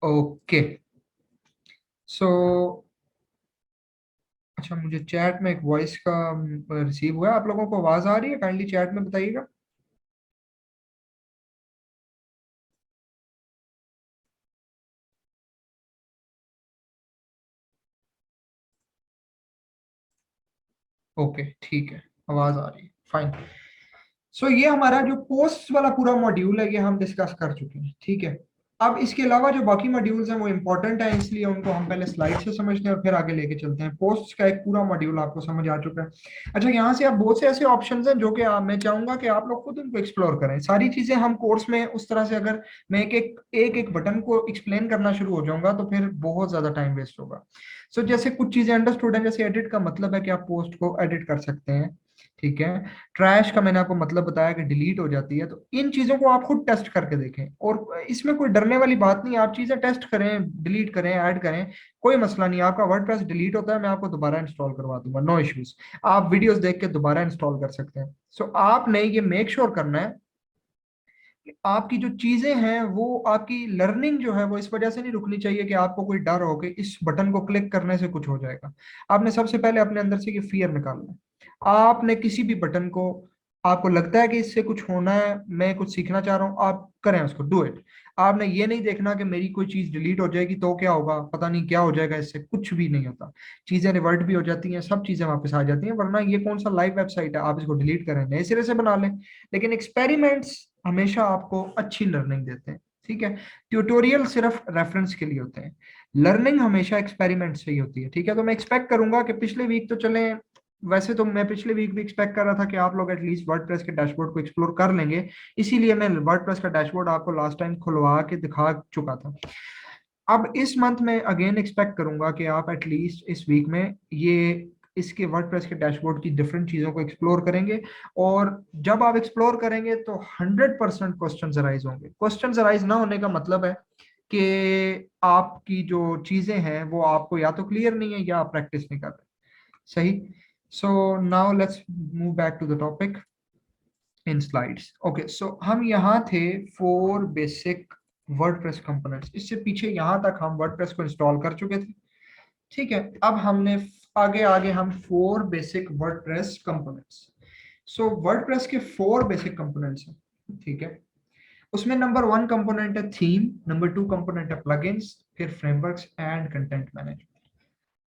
ओके, सो अच्छा, मुझे चैट में एक वॉइस का रिसीव हुआ है। आप लोगों को आवाज आ रही है? काइंडली चैट में बताइएगा। ओके ठीक है, आवाज आ रही है, फाइन। सो ये हमारा जो पोस्ट वाला पूरा मॉड्यूल है ये हम डिस्कस कर चुके हैं, ठीक है। अब इसके अलावा जो बाकी मॉड्यूल्स हैं वो इंपॉर्टेंट है, इसलिए उनको हम पहले स्लाइड से समझते हैं और फिर आगे लेके चलते हैं। पोस्ट का एक पूरा मॉड्यूल आपको समझ आ चुका है। अच्छा, यहाँ से आप बहुत से ऐसे ऑप्शंस हैं जो कि मैं चाहूंगा कि आप लोग खुद उनको एक्सप्लोर करें। सारी चीजें हम कोर्स में उस तरह से अगर मैं एक एक बटन को एक्सप्लेन करना शुरू हो जाऊंगा तो फिर बहुत ज्यादा टाइम वेस्ट होगा। सो जैसे कुछ चीजें अंडरस्टूड है, जैसे एडिट का मतलब है कि आप पोस्ट को एडिट कर सकते हैं, ठीक है। ट्रैश का मैंने आपको मतलब बताया कि डिलीट हो जाती है। तो इन चीजों को आप खुद टेस्ट करके देखें और इसमें कोई डरने वाली बात नहीं। आप चीजें टेस्ट करें, डिलीट करें, ऐड करें, कोई मसला नहीं। आपका वर्डप्रेस डिलीट होता है, मैं आपको दोबारा इंस्टॉल करवा दूंगा, नो इश्यूज। आप वीडियोस देख के दोबारा इंस्टॉल कर सकते हैं। सो आपने ये मेक श्योर करना है कि आपकी जो चीजें हैं वो आपकी लर्निंग जो है वो इस वजह से नहीं रुकनी चाहिए कि आपको कोई डर हो कि इस बटन को क्लिक करने से कुछ हो जाएगा। आपने सबसे पहले अपने अंदर से ये फियर निकालना है। आपने किसी भी बटन को, आपको लगता है कि इससे कुछ होना है, मैं कुछ सीखना चाह रहा हूँ, आप करें उसको, डू इट। आपने ये नहीं देखना कि मेरी कोई चीज डिलीट हो जाएगी तो क्या होगा, पता नहीं क्या हो जाएगा, इससे कुछ भी नहीं होता। चीजें रिवर्ट भी हो जाती हैं, सब चीजें वापस आ जाती हैं। वरना ये कौन सा लाइव वेबसाइट है, आप इसको डिलीट करें, नए सिरे से बना लें। लेकिन एक्सपेरिमेंट्स हमेशा आपको अच्छी लर्निंग देते हैं, ठीक है। ट्यूटोरियल सिर्फ रेफरेंस के लिए होते हैं, लर्निंग हमेशा एक्सपेरिमेंट से ही होती है, ठीक है। तो मैं एक्सपेक्ट करूंगा कि पिछले वीक तो चले, वैसे तो मैं पिछले वीक भी एक्सपेक्ट कर रहा था कि आप लोग एटलीस्ट वर्डप्रेस के डैशबोर्ड को एक्सप्लोर कर लेंगे, इसीलिए मैं वर्डप्रेस का डैशबोर्ड आपको लास्ट टाइम खुलवा के दिखा चुका था। अब इस मंथ में अगेन एक्सपेक्ट करूंगा कि आप एटलीस्ट इस वीक में ये इसके वर्डप्रेस के डैशबोर्ड की डिफरेंट चीजों को एक्सप्लोर करेंगे। और जब आप एक्सप्लोर करेंगे तो 100% क्वेश्चन अराइज होंगे। क्वेश्चन अराइज ना होने का मतलब है कि आपकी जो चीजें हैं वो आपको या तो क्लियर नहीं है या आप प्रैक्टिस नहीं कर रहे। सही। So now let's move back to the topic in slides. Okay, so हम यहाँ थे फोर बेसिक वर्डप्रेस कंपोनेंट्स। इससे पीछे यहाँ तक हम वर्डप्रेस को इंस्टॉल कर चुके थे। ठीक है, अब हमने आगे आगे हम फोर बेसिक वर्डप्रेस कंपोनेंट्स। सो वर्डप्रेस के फोर बेसिक कंपोनेंट्स हैं। ठीक है, उसमें नंबर वन कंपोनेंट है थीम, नंबर टू कंपोनेंट है प्लगइन्स, फिर फ्रेमवर्क्स एंड कंटेंट मैनेजमेंट।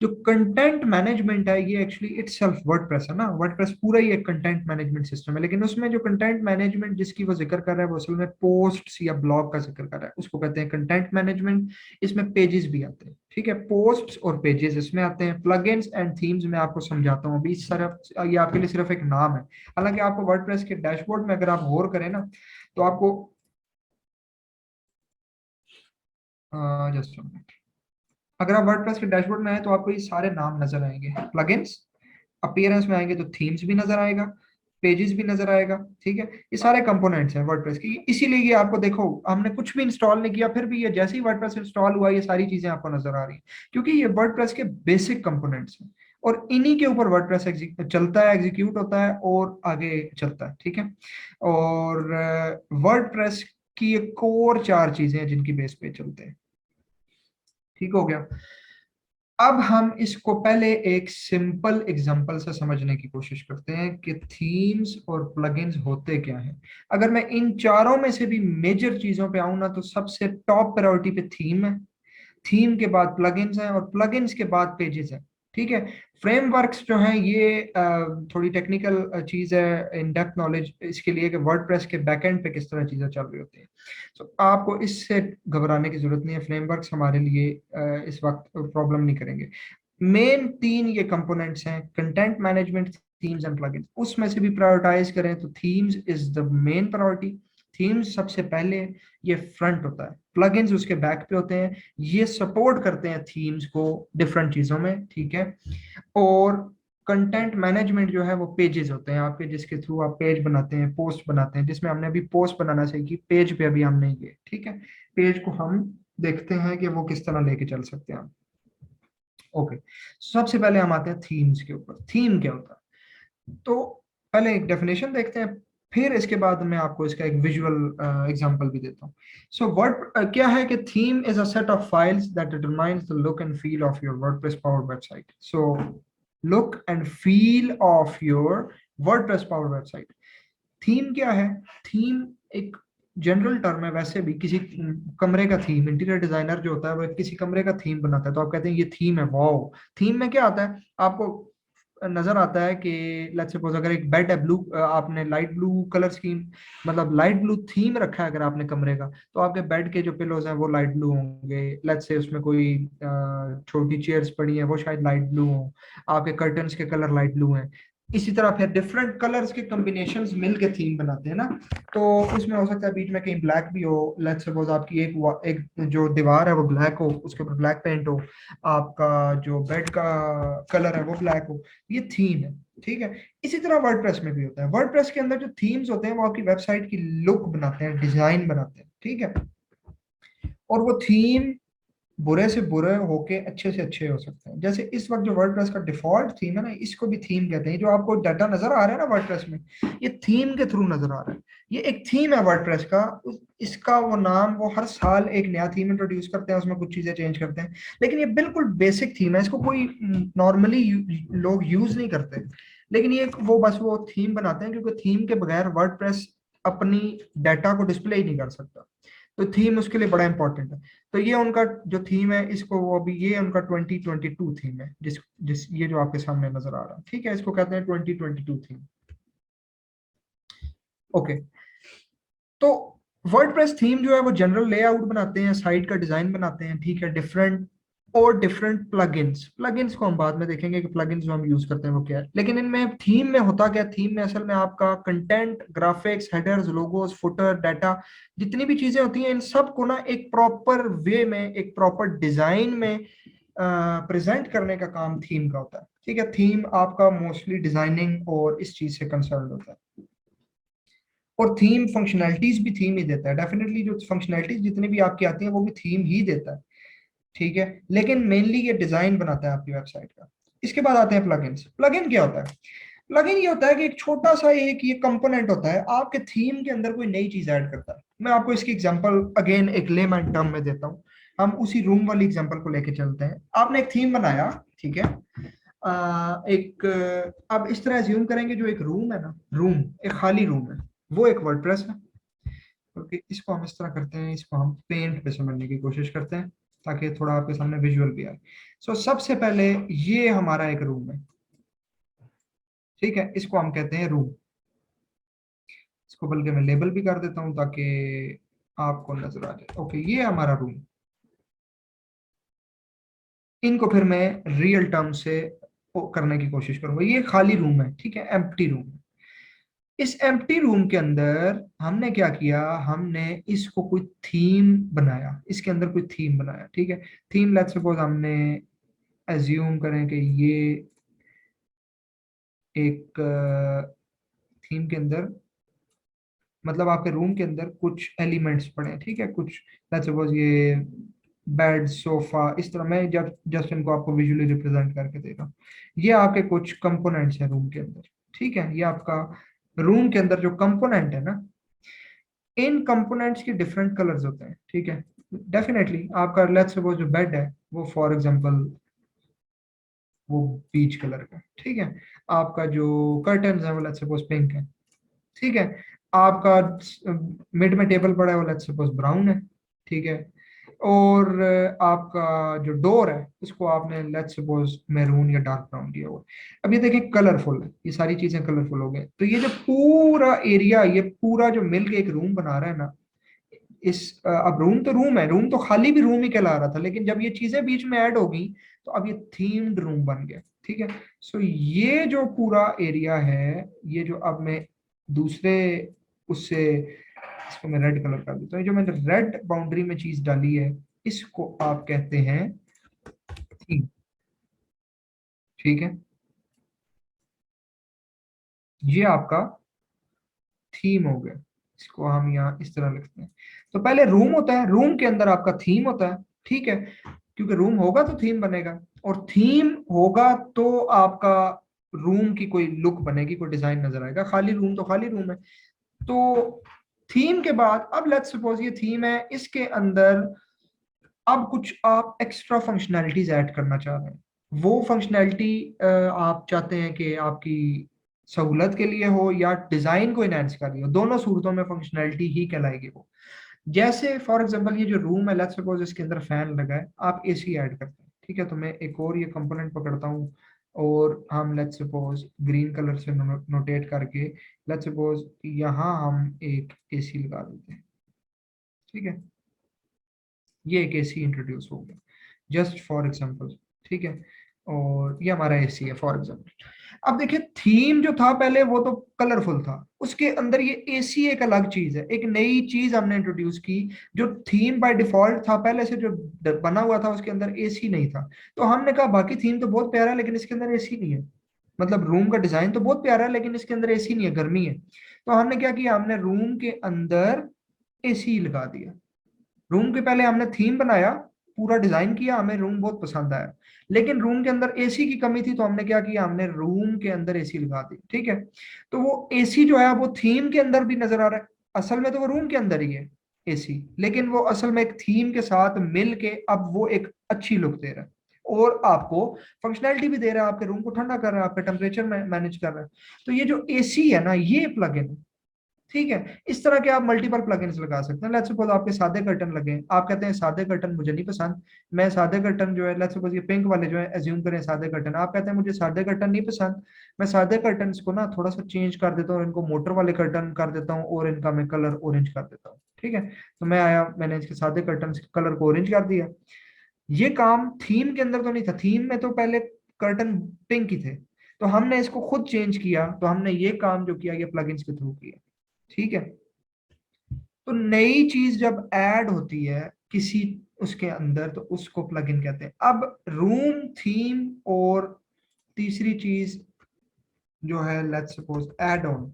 जो कंटेंट मैनेजमेंट है ये एक्चुअली इट सेल्फ वर्डप्रेस है ना, वर्डप्रेस पूरा ही एक कंटेंट मैनेजमेंट सिस्टम है, लेकिन उसमें जो कंटेंट मैनेजमेंट जिसकी वो जिक्र कर रहा है वो असल में पोस्ट्स या ब्लॉग का जिक्र कर रहा है, उसको कहते हैं कंटेंट मैनेजमेंट। इसमें पेजेस भी आते हैं। ठीक है, पोस्ट्स और पेजेस इसमें आते हैं। प्लगइन्स एंड थीम्स मैं आपको समझाता हूँ अभी। सिर्फ ये आपके लिए सिर्फ एक नाम है, हालांकि आपको वर्डप्रेस के डैशबोर्ड में अगर आप गौर करें ना तो आपको जस्ट अगर आप वर्डप्रेस के डैशबोर्ड में आए तो आपको ये सारे नाम नजर आएंगे। प्लगइन्स, अपीयरेंस में आएंगे तो थीम्स भी नजर आएगा, पेजेस भी नजर आएगा। ठीक है, ये सारे कंपोनेंट्स हैं वर्डप्रेस की। इसीलिए ये आपको देखो हमने कुछ भी इंस्टॉल नहीं किया फिर भी ये जैसे ही वर्डप्रेस इंस्टॉल हुआ ये सारी चीजें आपको नजर आ रही हैं, क्योंकि ये वर्डप्रेस के बेसिक कंपोनेंट्स हैं और इन्हीं के ऊपर वर्डप्रेस चलता है, एग्जीक्यूट होता है और आगे चलता है। ठीक है, और वर्डप्रेस की एक और चार चीजें हैं जिनकी बेस पे चलते हैं। ठीक हो गया। अब हम इसको पहले एक सिंपल एग्जांपल से समझने की कोशिश करते हैं कि थीम्स और प्लगइन्स होते क्या हैं। अगर मैं इन चारों में से भी मेजर चीजों पे आऊं ना तो सबसे टॉप प्रायोरिटी पे थीम है, थीम के बाद प्लगइन्स हैं और प्लगइन्स के बाद पेजेस हैं। ठीक है, फ्रेमवर्क्स जो हैं ये थोड़ी टेक्निकल चीज है, इन डेप्थ नॉलेज इसके लिए कि वर्डप्रेस के बैकएंड पे किस तरह चीजें चल रही होती हैं। तो आपको इससे घबराने की जरूरत नहीं है, फ्रेमवर्क्स हमारे लिए इस वक्त प्रॉब्लम नहीं करेंगे। मेन तीन ये कंपोनेंट्स हैं, content management, themes and plugins. उसमें से भी प्रायोरिटाइज करें तो themes is the main priority. Themes सबसे पहले, ये फ्रंट होता है, प्लगइन्स उसके बैक पे होते हैं, ये सपोर्ट करते हैं थीम्स को डिफरेंट चीजों में। ठीक है, और कंटेंट मैनेजमेंट जो है वो पेजेस होते हैं आपके, जिसके थ्रू आप पेज बनाते हैं, पोस्ट बनाते हैं, जिसमें हमने अभी पोस्ट बनाना सीखी, पेज पे अभी हम नहीं गए। ठीक है, पेज को हम देखते हैं कि वो किस तरह लेके चल सकते हैं। ओके, सबसे पहले हम आते हैं थीम्स के ऊपर। थीम क्या होता है तो पहले एक डेफिनेशन देखते हैं, फिर इसके बाद मैं आपको इसका एक विजुअल एग्जांपल भी देता हूँ। सो वर्ड क्या है कि theme is a set of files that determines the look and feel of your WordPress power website. So look and feel of your WordPress power website. Theme क्या है? Theme एक general term है, वैसे भी किसी कमरे का थीम, इंटीरियर डिजाइनर जो होता है वो किसी कमरे का थीम बनाता है तो आप कहते हैं ये थीम है। वाओ, थीम में क्या आता है आपको नजर आता है कि लेट्स सपोज अगर एक बेड है ब्लू, आपने लाइट ब्लू कलर स्कीम, मतलब लाइट ब्लू थीम रखा है अगर आपने कमरे का, तो आपके बेड के जो पिलोज हैं वो लाइट ब्लू होंगे। लेट्स से उसमें कोई छोटी चेयर्स पड़ी हैं वो शायद लाइट ब्लू हो, आपके कर्टन्स के कलर लाइट ब्लू हैं। इसी तरह फिर डिफरेंट कलर्स के कॉम्बिनेशंस मिलके थीम बनाते हैं ना, तो उसमें हो सकता है बीच में कहीं ब्लैक भी हो। लेट्स सपोज आपकी एक जो दीवार है वो ब्लैक हो, उसके ऊपर ब्लैक पेंट हो, आपका जो बेड का कलर है वो ब्लैक हो, ये थीम है। ठीक है, इसी तरह वर्डप्रेस में भी होता है। वर्डप्रेस के अंदर जो थीम्स होते हैं वो आपकी वेबसाइट की लुक बनाते हैं, डिजाइन बनाते हैं। ठीक है, और वो थीम बुरे से बुरे होके अच्छे से अच्छे हो सकते हैं। जैसे इस वक्त जो वर्डप्रेस का डिफॉल्ट थीम है ना, इसको भी थीम कहते हैं। जो आपको डाटा नजर आ रहा है ना वर्डप्रेस में, ये थीम के थ्रू नजर आ रहा है। ये एक थीम है वर्डप्रेस का, इसका वो नाम, वो हर साल एक नया थीम इंट्रोड्यूस करते हैं, उसमें कुछ चीजें चेंज करते हैं, लेकिन ये बिल्कुल बेसिक थीम है, इसको कोई नॉर्मली लोग यूज नहीं करते। लेकिन ये वो बस वो थीम बनाते हैं क्योंकि थीम के बगैर वर्डप्रेस अपनी डाटा को डिस्प्ले ही नहीं कर सकता, तो थीम उसके लिए बड़ा इंपॉर्टेंट है। तो ये उनका जो थीम है, इसको वो अभी ये उनका 2022 थीम है, जिस जिस ये जो आपके सामने नजर आ रहा है। ठीक है, इसको कहते हैं 2022 थीम। ओके, तो वर्डप्रेस थीम जो है वो जनरल लेआउट बनाते हैं, साइट का डिजाइन बनाते हैं। ठीक है, डिफरेंट और डिफरेंट प्लगइन्स, प्लगइन्स को हम बाद में देखेंगे कि प्लगइन्स जो हम यूज करते हैं वो क्या है, लेकिन इनमें थीम में होता क्या, थीम में असल में आपका content, graphics, headers, logos, footer, data, जितनी भी चीजें होती हैं इन सब को ना एक प्रॉपर वे में, एक प्रॉपर डिजाइन में प्रेजेंट करने का काम थीम का होता है। ठीक है, थीम आपका मोस्टली डिजाइनिंग और इस चीज से कंसर्न होता है, और थीम फंक्शनैलिटीज भी थीम ही देता है डेफिनेटली, जो फंक्शनैलिटीज जितनी भी आपकी आती हैं वो भी थीम ही देता है। ठीक है, लेकिन मेनली ये डिजाइन बनाता है आपकी वेबसाइट का। इसके बाद आते हैं प्लगइन्स। प्लगइन क्या होता है? प्लगइन ये होता है कि एक छोटा सा एक ये कंपोनेंट होता है, आपके थीम के अंदर कोई नई चीज ऐड करता है। मैं आपको इसकी एग्जांपल अगेन एक लेमैन टर्म में देता हूँ। हम उसी रूम वाली एग्जांपल को लेके चलते हैं। आपने एक थीम बनाया, ठीक है, एक अब इस तरह अज्यूम करेंगे जो एक रूम है ना, रूम एक खाली रूम है, वो एक वर्डप्रेस है। क्योंकि इसको हम इस तरह करते हैं, इसको हम पेंट पे समझने की कोशिश करते हैं ताकि थोड़ा आपके सामने विजुअल भी आए। सो सबसे पहले ये हमारा एक रूम है, ठीक है, इसको हम कहते हैं रूम। इसको बल्कि मैं लेबल भी कर देता हूं ताकि आपको नजर आ जाए। ओके, ये हमारा रूम। इनको फिर मैं रियल टर्म से करने की कोशिश करूंगा। ये खाली रूम है, ठीक है, एम्प्टी रूम है। इस एम्प्टी रूम के अंदर हमने क्या किया, हमने इसको कोई थीम बनाया, इसके अंदर कोई थीम बनाया, ठीक है। थीम लेट्स सपोज हमने एज्यूम करें कि ये एक थीम के अंदर, मतलब आपके रूम के अंदर कुछ एलिमेंट्स पड़े हैं, ठीक है, कुछ लेट्स सपोज ये बेड सोफा, इस तरह मैं जब जस्ट इनको आपको विजुअली रिप्रेजेंट करके दे रहा हूँ। ये आपके कुछ कंपोनेंट्स हैं रूम के अंदर, ठीक है। ये आपका रूम के अंदर जो कंपोनेंट है ना, इन कंपोनेंट्स के डिफरेंट कलर्स होते हैं, ठीक है। डेफिनेटली आपका लेट्स सपोज जो बेड है वो फॉर एग्जांपल वो पीच कलर का, ठीक है। आपका जो कर्टन है वो लेट्स सपोज पिंक है, ठीक है। आपका मिड में टेबल पड़ा है वो लेट्स सपोज ब्राउन है, ठीक है। और आपका जो डोर है उसको आपने लेट्स सपोज मैरून या डार्क ब्राउन किया हुआ है। अब ये देखें कलरफुल है, ये सारी चीजें कलरफुल हो गई। तो ये जो पूरा एरिया, ये पूरा जो मिलके एक रूम बना रहा है ना, इस अब रूम तो रूम है, रूम तो खाली भी रूम ही कहला रहा था, लेकिन जब ये चीजें बीच में ऐड होगी तो अब ये थीम्ड रूम बन गया, ठीक है। सो ये जो पूरा एरिया है, ये जो अब मैं दूसरे उससे, इसको मैं रेड कलर कर देता हूँ। ये जो मैंने रेड बाउंड्री में चीज डाली है, इसको आप कहते हैं थीम, ठीक है। ये आपका थीम हो गया। इसको हम यहाँ इस तरह लिखते हैं। तो पहले रूम होता है, रूम के अंदर आपका थीम होता है, ठीक है, क्योंकि रूम होगा तो थीम बनेगा, और थीम होगा तो आपका रूम की कोई लुक बनेगी, कोई डिजाइन नजर आएगा। खाली रूम तो खाली रूम है। तो थीम के बाद अब लेट्स सपोज ये थीम है, इसके अंदर अब कुछ आप एक्स्ट्रा फंक्शनैलिटीज ऐड करना चाह रहे हैं। वो फंक्शनैलिटी आप चाहते हैं कि आपकी सहूलत के लिए हो या डिजाइन को इनहेंस कर रही हो, दोनों सूरतों में फंक्शनैलिटी ही कहलाएगी वो। जैसे फॉर एग्जांपल ये जो रूम है लेट्स सपोज इसके अंदर फैन लगा है, आप एसी ऐड करते हैं, ठीक है। तो मैं एक और ये कंपोनेंट पकड़ता हूँ, और हम लेट्स सपोज ग्रीन कलर से नोटेट करके लेट्स सपोज यहाँ हम एक एसी लगा देते हैं, ठीक है। ये एक एसी इंट्रोड्यूस हो गया जस्ट फॉर एग्जांपल, ठीक है। और ये हमारा एसी है फॉर एग्जांपल। अब देखिए थीम जो था पहले वो तो कलरफुल था, उसके अंदर ये एसी एक अलग चीज है, एक नई चीज हमने इंट्रोड्यूस की। जो थीम बाय डिफॉल्ट था पहले से जो बना हुआ था उसके अंदर एसी नहीं था। तो हमने कहा बाकी थीम तो बहुत प्यारा है लेकिन इसके अंदर एसी नहीं है। मतलब रूम का डिजाइन तो बहुत प्यारा है लेकिन इसके अंदर एसी नहीं है, गर्मी है। तो हमने क्या किया, हमने रूम के अंदर एसी लगा दिया। रूम के पहले हमने थीम बनाया, पूरा डिजाइन किया, हमें रूम बहुत पसंद आया, लेकिन रूम के अंदर एसी की कमी थी। तो हमने क्या किया, हमने रूम के अंदर एसी लगा दी, ठीक है। तो वो एसी जो है वो थीम के अंदर भी नजर आ रहा है, असल में तो वो रूम के अंदर ही है एसी, लेकिन वो असल में एक थीम के साथ मिल के अब वो एक अच्छी लुक दे रहा है, और आपको फंक्शनैलिटी भी दे रहा है, आपके रूम को ठंडा कर रहा है, आपका टेम्परेचर मैनेज कर रहा है। तो ये जो एसी है ना, ये प्लगइन है, ठीक है। इस तरह के आप मल्टीपल प्लगइन्स लगा सकते हैं। लेट्स सपोज आपके सादे कर्टन लगे, आप कहते हैं सादे कर्टन मुझे नहीं पसंद, मैं सादे कर्टन जो है लेट्स सपोज ये पिंक वाले जो है एज्यूम करें सादे कर्टन, आप कहते हैं मुझे सादे कर्टन नहीं पसंद, मैं सादे कर्टन को ना थोड़ा सा चेंज कर देता हूँ, इनको मोटर वाले कर्टन कर देता हूँ और इनका मैं कलर ऑरेंज कर देता हूँ, ठीक है। तो मैं आया, मैंने इसके सादे कर्टन कलर को ऑरेंज कर दिया। ये काम थीम के अंदर तो नहीं था, थीम में तो पहले कर्टन पिंक ही थे, तो हमने इसको खुद चेंज किया। तो हमने ये काम जो किया ये प्लगइन्स के थ्रू किया, ठीक है। तो नई चीज जब ऐड होती है किसी उसके अंदर तो उसको प्लगइन कहते हैं। अब रूम थीम और तीसरी चीज जो है लेट्स सपोज ऐड ऑन,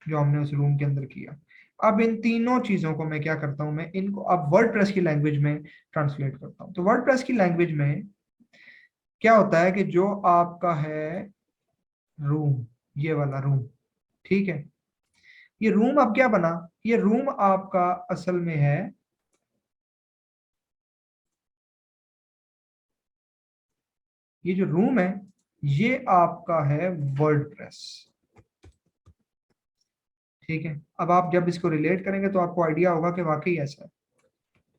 जो हमने उस रूम के अंदर किया। अब इन तीनों चीजों को मैं क्या करता हूं, मैं इनको अब वर्डप्रेस की लैंग्वेज में ट्रांसलेट करता हूं। तो वर्डप्रेस की लैंग्वेज में क्या होता है कि जो आपका है रूम, ये वाला रूम, ठीक है, ये रूम अब क्या बना, ये रूम आपका असल में है, ये जो रूम है ये आपका है वर्डप्रेस, ठीक है। अब आप जब इसको रिलेट करेंगे तो आपको आइडिया होगा कि वाकई ऐसा है,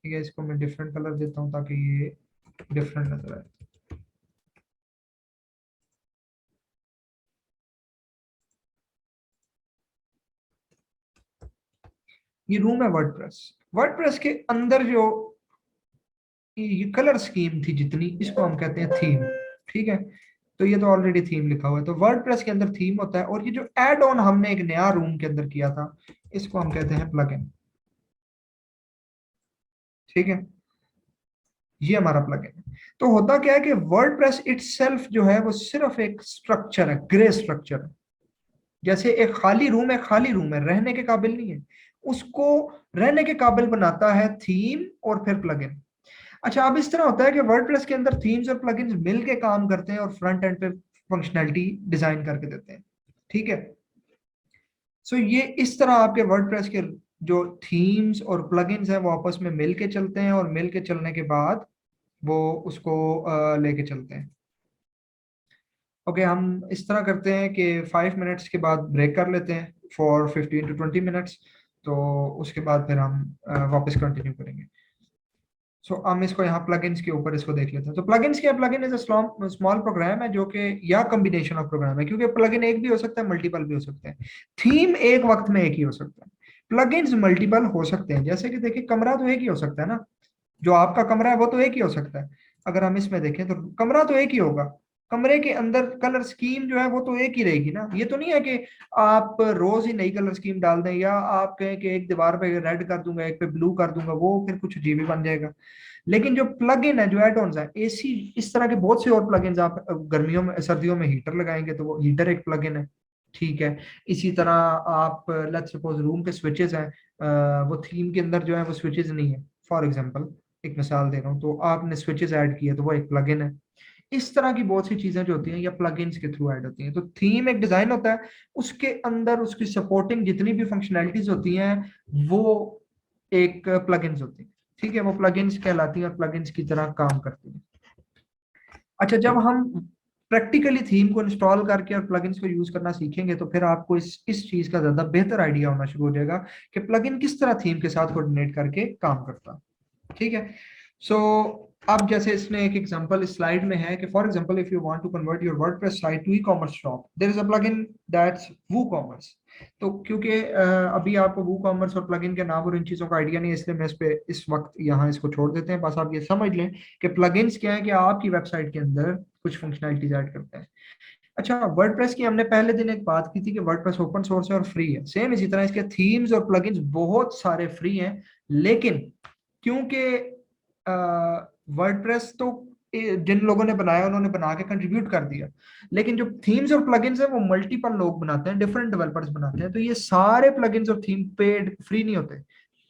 ठीक है। इसको मैं डिफरेंट कलर देता हूं ताकि ये डिफरेंट नजर आए। ये रूम है वर्डप्रेस। वर्डप्रेस के अंदर जो ये कलर स्कीम थी जितनी, इसको हम कहते हैं थीम, ठीक है। तो ये तो ऑलरेडी थीम लिखा हुआ है, तो वर्डप्रेस के अंदर थीम होता है। और ये जो एड ऑन हमने एक नया रूम के अंदर किया था, इसको हम कहते हैं प्लगइन, ठीक है। ये हमारा प्लगइन है। तो होता क्या है कि वर्डप्रेस इटसेल्फ जो है वो सिर्फ एक स्ट्रक्चर है, ग्रे स्ट्रक्चर है। जैसे एक खाली रूम है, खाली रूम है, रहने के काबिल नहीं है, उसको रहने के काबिल बनाता है थीम और फिर प्लगइन। अच्छा, अब इस तरह होता है कि वर्डप्रेस के अंदर थीम्स और प्लगइन्स मिलके काम करते हैं और फ्रंट एंड पे फंक्शनैलिटी डिजाइन करके देते हैं, ठीक है। सो ये इस तरह आपके वर्डप्रेस के जो थीम्स और प्लगइन्स हैं वो आपस में मिलके चलते हैं, और मिलके चलने के बाद वो उसको लेके चलते हैं। ओके, हम इस तरह करते हैं कि 5 मिनट्स के बाद ब्रेक कर लेते हैं फॉर 15 to 20 मिनट्स। तो उसके बाद फिर हम वापस कंटिन्यू करेंगे। सो हम इसको यहाँ प्लगइन्स के ऊपर इसको देख लेते हैं। तो प्लगइन्स क्या है, plugin is a small program है जो कि या कॉम्बिनेशन ऑफ प्रोग्राम है, क्योंकि प्लगइन एक भी हो सकता है, मल्टीपल भी हो सकते हैं। थीम एक वक्त में एक ही हो सकता है, प्लगइन्स मल्टीपल हो सकते हैं। जैसे कि देखिए, कमरा तो एक ही हो सकता है ना, जो आपका कमरा है वो तो एक ही हो सकता है। अगर हम इसमें देखें तो कमरा तो एक ही होगा, कमरे के अंदर कलर स्कीम जो है वो तो एक ही रहेगी ना। ये तो नहीं है कि आप रोज ही नई कलर स्कीम डाल दें, या आप कहें कि एक दीवार पे रेड कर दूंगा, एक पे ब्लू कर दूंगा, वो फिर कुछ अजीब ही बन जाएगा। लेकिन जो प्लग इन है, जो एड ऑन्स है, एसी, इस तरह के बहुत से और प्लग इन, आप गर्मियों में सर्दियों में हीटर लगाएंगे तो वो हीटर एक प्लग इन है, ठीक है। इसी तरह आप लेट्स सपोज रूम के स्विचेस हैं, वो थीम के अंदर जो है वो स्विचेस नहीं है, फॉर एग्जांपल एक मिसाल दे रहा हूँ, तो आपने स्विचेस ऐड किए तो वो एक प्लगइन है। इस तरह की बहुत सी चीजें जो होती हैं या प्लगइन्स के थ्रू ऐड होती हैं। तो थीम एक डिजाइन होता है, उसके अंदर उसकी सपोर्टिंग जितनी भी फंक्शनैलिटीज होती हैं वो एक प्लगइन्स होती हैं, ठीक है। वो प्लगइन्स कहलाती हैं और प्लगइन्स की तरह काम करती हैं। अच्छा, जब हम प्रैक्टिकली थीम को इंस्टॉल करके और प्लगइन्स को यूज करना सीखेंगे तो फिर आपको इस चीज का ज्यादा बेहतर आइडिया होना शुरू हो जाएगा कि प्लगइन किस तरह थीम के साथ कोऑर्डिनेट करके काम करता है, ठीक है। सो अब जैसे इसमें एक एग्जांपल इस स्लाइड में है कि for example if you want to convert your WordPress site to ecommerce shop, there is a plugin that's WooCommerce. तो क्योंकि अभी आपको वूकॉमर्स और प्लगइन के नाम और इन चीजों का आइडिया नहीं है, इसलिए मैं इस पे इस वक्त यहाँ इसको छोड़ देते हैं। बस आप ये समझ लें कि प्लगइन्स क्या है कि आपकी वेबसाइट के अंदर कुछ फंक्शनैलिटीज ऐड करते हैं। अच्छा, वर्डप्रेस की हमने पहले दिन एक बात की थी कि वर्डप्रेस ओपन सोर्स है और फ्री है। सेम इसी तरह इसके थीम्स और प्लगइन्स बहुत सारे फ्री हैं, लेकिन क्योंकि वर्डप्रेस तो जिन लोगों ने बनाया उन्होंने बना के कंट्रीब्यूट कर दिया, लेकिन जो थीम्स और प्लगइन्स हैं वो मल्टीपल लोग बनाते हैं, डिफरेंट डेवलपर्स बनाते हैं। तो ये सारे प्लगइन्स और थीम पेड फ्री नहीं होते,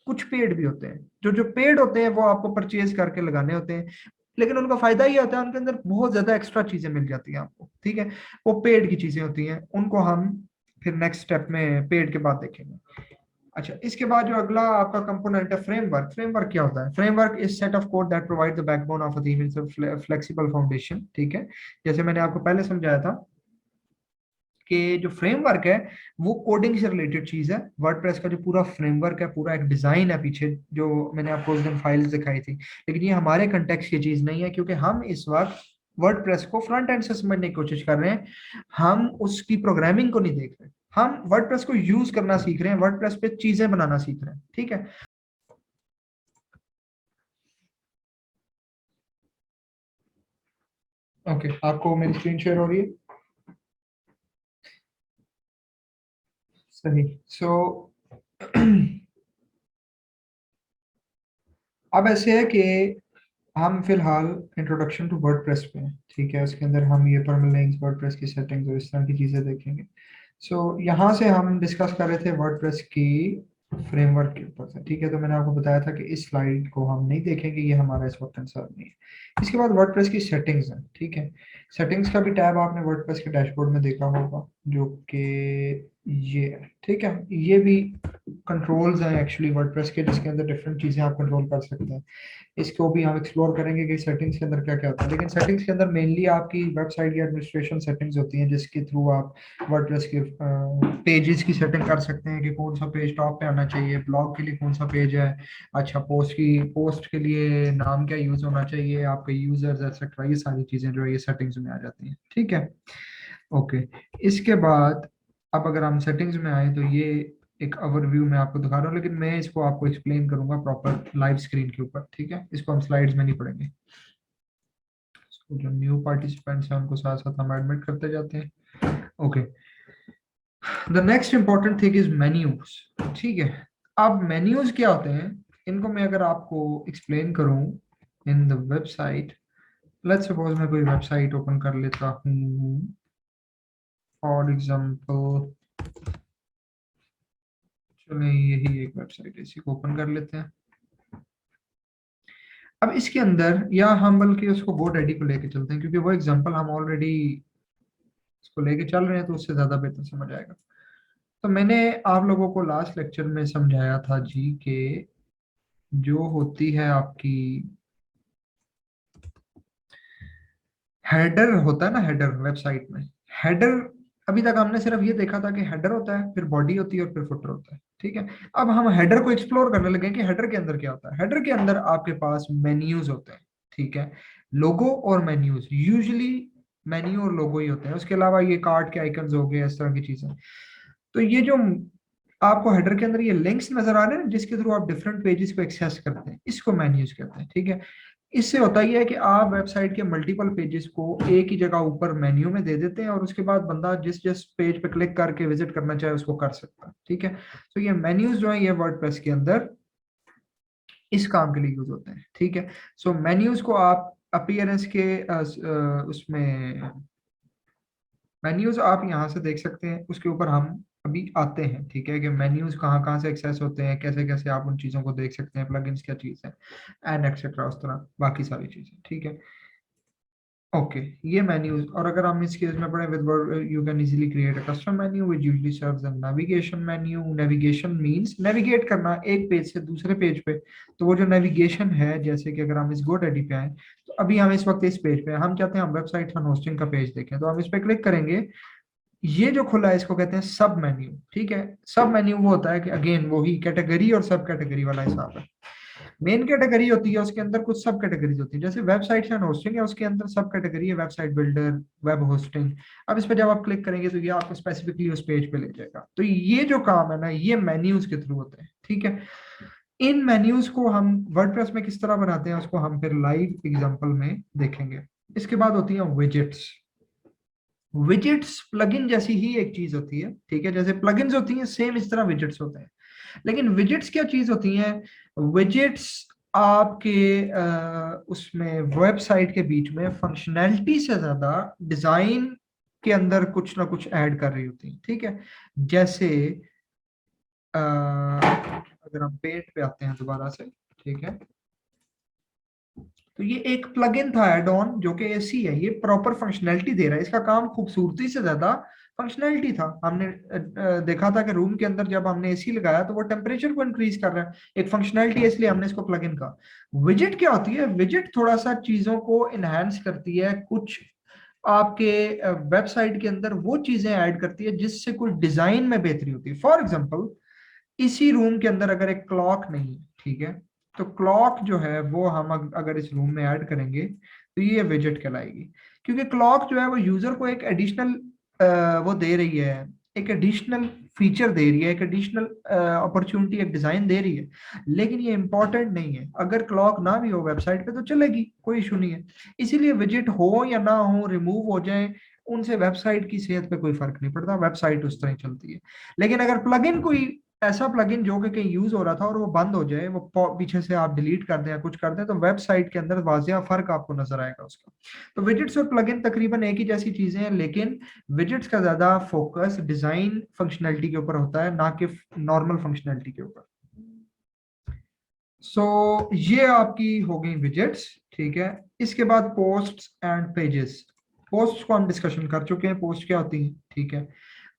कुछ पेड भी होते हैं। जो जो पेड होते हैं वो आपको परचेज करके लगाने होते हैं, लेकिन उनका फायदा ये होता है उनके अंदर बहुत ज्यादा एक्स्ट्रा चीजें मिल जाती हैं आपको, ठीक है। वो पेड की चीजें होती हैं, उनको हम फिर नेक्स्ट स्टेप में पेड के बाद देखेंगे। अच्छा, इसके बाद जो अगला आपका कंपोनेंट है फ्रेमवर्क। फ्रेमवर्क क्या होता है? Framework is set of code that provide the backbone of a theme in flexible foundation, ठीक है। जैसे मैंने आपको पहले समझाया था कि जो फ्रेमवर्क है वो कोडिंग से रिलेटेड चीज है। वर्डप्रेस का जो पूरा फ्रेमवर्क है, पूरा एक डिजाइन है पीछे, जो मैंने आपको उस दिन फाइल्स दिखाई थी। लेकिन ये हमारे कंटेक्स्ट की चीज नहीं है, क्योंकि हम इस वक्त वर्डप्रेस को फ्रंट एंड से समझने की कोशिश कर रहे हैं, हम उसकी प्रोग्रामिंग को नहीं देख रहे। हम वर्डप्रेस को यूज करना सीख रहे हैं, वर्डप्रेस पे चीजें बनाना सीख रहे हैं, ठीक है। ओके, आपको मेरी स्क्रीन शेयर हो रही है? सही। सो अब ऐसे है कि हम फिलहाल इंट्रोडक्शन टू वर्डप्रेस पे हैं, ठीक है। उसके अंदर हम ये परमालिंक्स, वर्डप्रेस की सेटिंग्स और इस तरह की चीज़ें देखेंगे। सो यहाँ से हम डिस्कस कर रहे थे वर्डप्रेस की फ्रेमवर्क के ऊपर से, ठीक है। तो मैंने आपको बताया था कि इस स्लाइड को हम नहीं देखेंगे, ये हमारा इस वक्त कंसर्न नहीं है। इसके बाद वर्डप्रेस की सेटिंग्स हैं, ठीक है। सेटिंग्स का भी टैब आपने वर्डप्रेस के डैशबोर्ड में देखा होगा, जो कि ये है, ठीक है। ये भी कंट्रोल्स हैं एक्चुअली वर्डप्रेस के, जिसके अंदर डिफरेंट चीज़ें आप कंट्रोल कर सकते हैं। इसको भी हम एक्सप्लोर करेंगे कि सेटिंग्स के अंदर क्या क्या होता है। लेकिन सेटिंग्स के अंदर मेनली आपकी वेबसाइट की एडमिनिस्ट्रेशन सेटिंग्स होती हैं, जिसके थ्रू आप वर्डप्रेस के पेजेस की सेटिंग कर सकते हैं कि कौन सा पेज टॉप पे आना चाहिए, ब्लॉग के लिए कौन सा पेज है, अच्छा पोस्ट के लिए नाम क्या यूज होना चाहिए, आपके यूजर्स एक्सेट्रा, ये सारी चीजें जो है ये सेटिंग्स में आ जाती हैं, ठीक है। ओके, इसके बाद अब अगर हम सेटिंग्स में आए तो ये एक ओवरव्यू मैं आपको दिखा रहा हूँ, लेकिन मैं इसको आपको एक्सप्लेन करूंगा प्रॉपर लाइव स्क्रीन के ऊपर, ठीक है। इसको हम स्लाइड्स में नहीं पढ़ेंगे। इसको जो न्यू पार्टिसिपेंट्स हैं उनको साथ साथ हम एडमिट करते जाते हैं। Okay, the next important thing is menus, ठीक है। अब मेन्यूज क्या होते हैं, इनको मैं अगर आपको एक्सप्लेन करूं in the website, let's suppose मैं कोई वेबसाइट ओपन कर लेता हूँ, फॉर एग्जांपल चलिए यही एक वेबसाइट है, इसी को ओपन कर लेते हैं। अब इसके अंदर या हम बल्कि उसको GoDaddy को लेके चलते हैं, क्योंकि वो एग्जांपल हम ऑलरेडी इसको लेके चल रहे हैं, तो उससे ज्यादा बेहतर समझ आएगा। तो मैंने आप लोगों को लास्ट लेक्चर में समझाया था जी कि जो होती है आपकी हेडर होता है ना, हेडर वेबसाइट में हेडर, अभी तक हमने सिर्फ ये देखा था कि हेडर होता है, फिर बॉडी होती है और फिर फुटर होता है, ठीक है। अब हम हेडर को एक्सप्लोर करने लगे कि हेडर के अंदर क्या होता है। हेडर के अंदर आपके पास मेन्यूज होते हैं, ठीक है। लोगो और मेन्यूज, यूजुअली मेन्यू और लोगो ही होते हैं, उसके अलावा ये कार्ड के आइकन्स हो गए, इस तरह की चीजें। तो ये जो आपको हेडर के अंदर ये लिंक्स नजर आ रहे हैं ना, जिसके थ्रू आप डिफरेंट पेजेस को एक्सेस करते हैं, इसको मेन्यूज कहते हैं, ठीक है। इससे होता ही है कि आप वेबसाइट के मल्टीपल पेजेस को एक ही जगह ऊपर मेन्यू में दे देते हैं, और उसके बाद बंदा जिस जिस पेज पे क्लिक करके विजिट करना चाहे उसको कर सकता है, ठीक है। तो ये मेन्यूज जो है ये वर्डप्रेस के अंदर इस काम के लिए यूज होते हैं, ठीक है। सो मेन्यूज को आप अपीयरेंस के उसमें मेन्यूज आप यहाँ से देख सकते हैं, उसके ऊपर हम अभी आते हैं, ठीक है, कि मेन्यूज कहाँ कहाँ से एक्सेस होते हैं, कैसे कैसे आप उन चीज़ों को देख सकते हैं, प्लगइन्स क्या चीज़ है, एंड एक्सेट्रा, उस तरह बाकी सारी चीज़ें, ठीक है। ओके, ये मेन्यूज, और अगर हम इस केस में पढ़ें with word you can easily create a custom menu which usually serves as navigation menu. Navigation means navigate करना एक पेज से दूसरे पेज पे। तो वो जो नेविगेशन है, जैसे कि अगर हम इस GoDaddy पे आए, तो अभी हम इस वक्त इस पेज पे हैं, हम चाहते हैं हम वेबसाइट और होस्टिंग का पेज देखें, तो हम इस पे क्लिक करेंगे। ये जो खुला है इसको कहते हैं सब मेन्यू, ठीक है। सब मेन्यू वो होता है कि अगेन वो ही कैटेगरी और सब कैटेगरी वाला हिसाब है। मेन कैटेगरी होती है, उसके अंदर कुछ सब कैटेगरीज होती है, जैसे वेबसाइट एंड होस्टिंग है, उसके अंदर सब कैटेगरी है वेबसाइट बिल्डर, वेब होस्टिंग। अब इस पर जब आप क्लिक करेंगे तो ये आपको स्पेसिफिकली उस पेज पे ले जाएगा। तो ये जो काम है ना, ये मेन्यूज के थ्रू होते हैं, ठीक है। इन मेन्यूज को हम वर्डप्रेस में किस तरह बनाते हैं, उसको हम फिर लाइव एग्जांपल में देखेंगे। इसके बाद होती है विजेट्स। विजेट्स प्लगइन जैसी ही एक चीज होती है, ठीक है। जैसे प्लगइन्स होती हैं सेम इस तरह विजेट्स होते हैं। लेकिन विजेट्स क्या चीज होती हैं, विजेट्स आपके उसमें वेबसाइट के बीच में फंक्शनैलिटी से ज्यादा डिजाइन के अंदर कुछ ना कुछ ऐड कर रही होती है, ठीक है। जैसे अगर हम पेज पे आते हैं दोबारा से, ठीक है। तो ये एक प्लगइन था एड ऑन, जो कि एसी है, ये प्रॉपर फंक्शनैलिटी दे रहा है, इसका काम खूबसूरती से ज्यादा फंक्शनैलिटी था। हमने देखा था कि रूम के अंदर जब हमने एसी लगाया तो वो टेम्परेचर को इंक्रीज कर रहा है, एक फंक्शनैलिटी है, इसलिए हमने इसको प्लगइन कहा। विजेट क्या होती है, विजेट थोड़ा सा चीजों को इनहेंस करती है, कुछ आपके वेबसाइट के अंदर वो चीजें ऐड करती है जिससे कोई डिजाइन में बेहतरी होती है। फॉर एग्जाम्पल, इसी रूम के अंदर अगर एक क्लॉक नहीं है, ठीक है, तो क्लॉक जो है वो हम अगर इस रूम में ऐड करेंगे तो ये विजेट कहलाएगी, क्योंकि क्लॉक जो है वो यूजर को एक एडिशनल वो दे रही है, एक एडिशनल फीचर दे रही है, एक एडिशनल अपॉर्चुनिटी, एक डिजाइन दे रही है। लेकिन ये इंपॉर्टेंट नहीं है, अगर क्लॉक ना भी हो वेबसाइट पे तो चलेगी, कोई इशू नहीं है। इसीलिए विजेट हो या ना हो, रिमूव हो जाए, उनसे वेबसाइट की सेहत पे कोई फर्क नहीं पड़ता, वेबसाइट उस तरह ही चलती है। लेकिन अगर प्लगइन कोई ऐसा प्लगइन जो कि कहीं यूज हो रहा था और वो बंद हो जाए, वो पीछे से आप डिलीट कर दें या कुछ कर दें, तो वेबसाइट के अंदर वाजिया फर्क आपको नजर आएगा उसका। तो विजेट्स और प्लगइन तकरीबन एक ही जैसी चीजें हैं, लेकिन विजेट्स का ज्यादा फोकस डिजाइन फंक्शनैलिटी के ऊपर होता है, ना कि नॉर्मल फंक्शनैलिटी के ऊपर। सो ये आपकी हो गई विजेट्स, ठीक है। इसके बाद पोस्ट एंड पेजेस। पोस्ट को हम डिस्कशन कर चुके हैं, पोस्ट क्या होती है, ठीक है।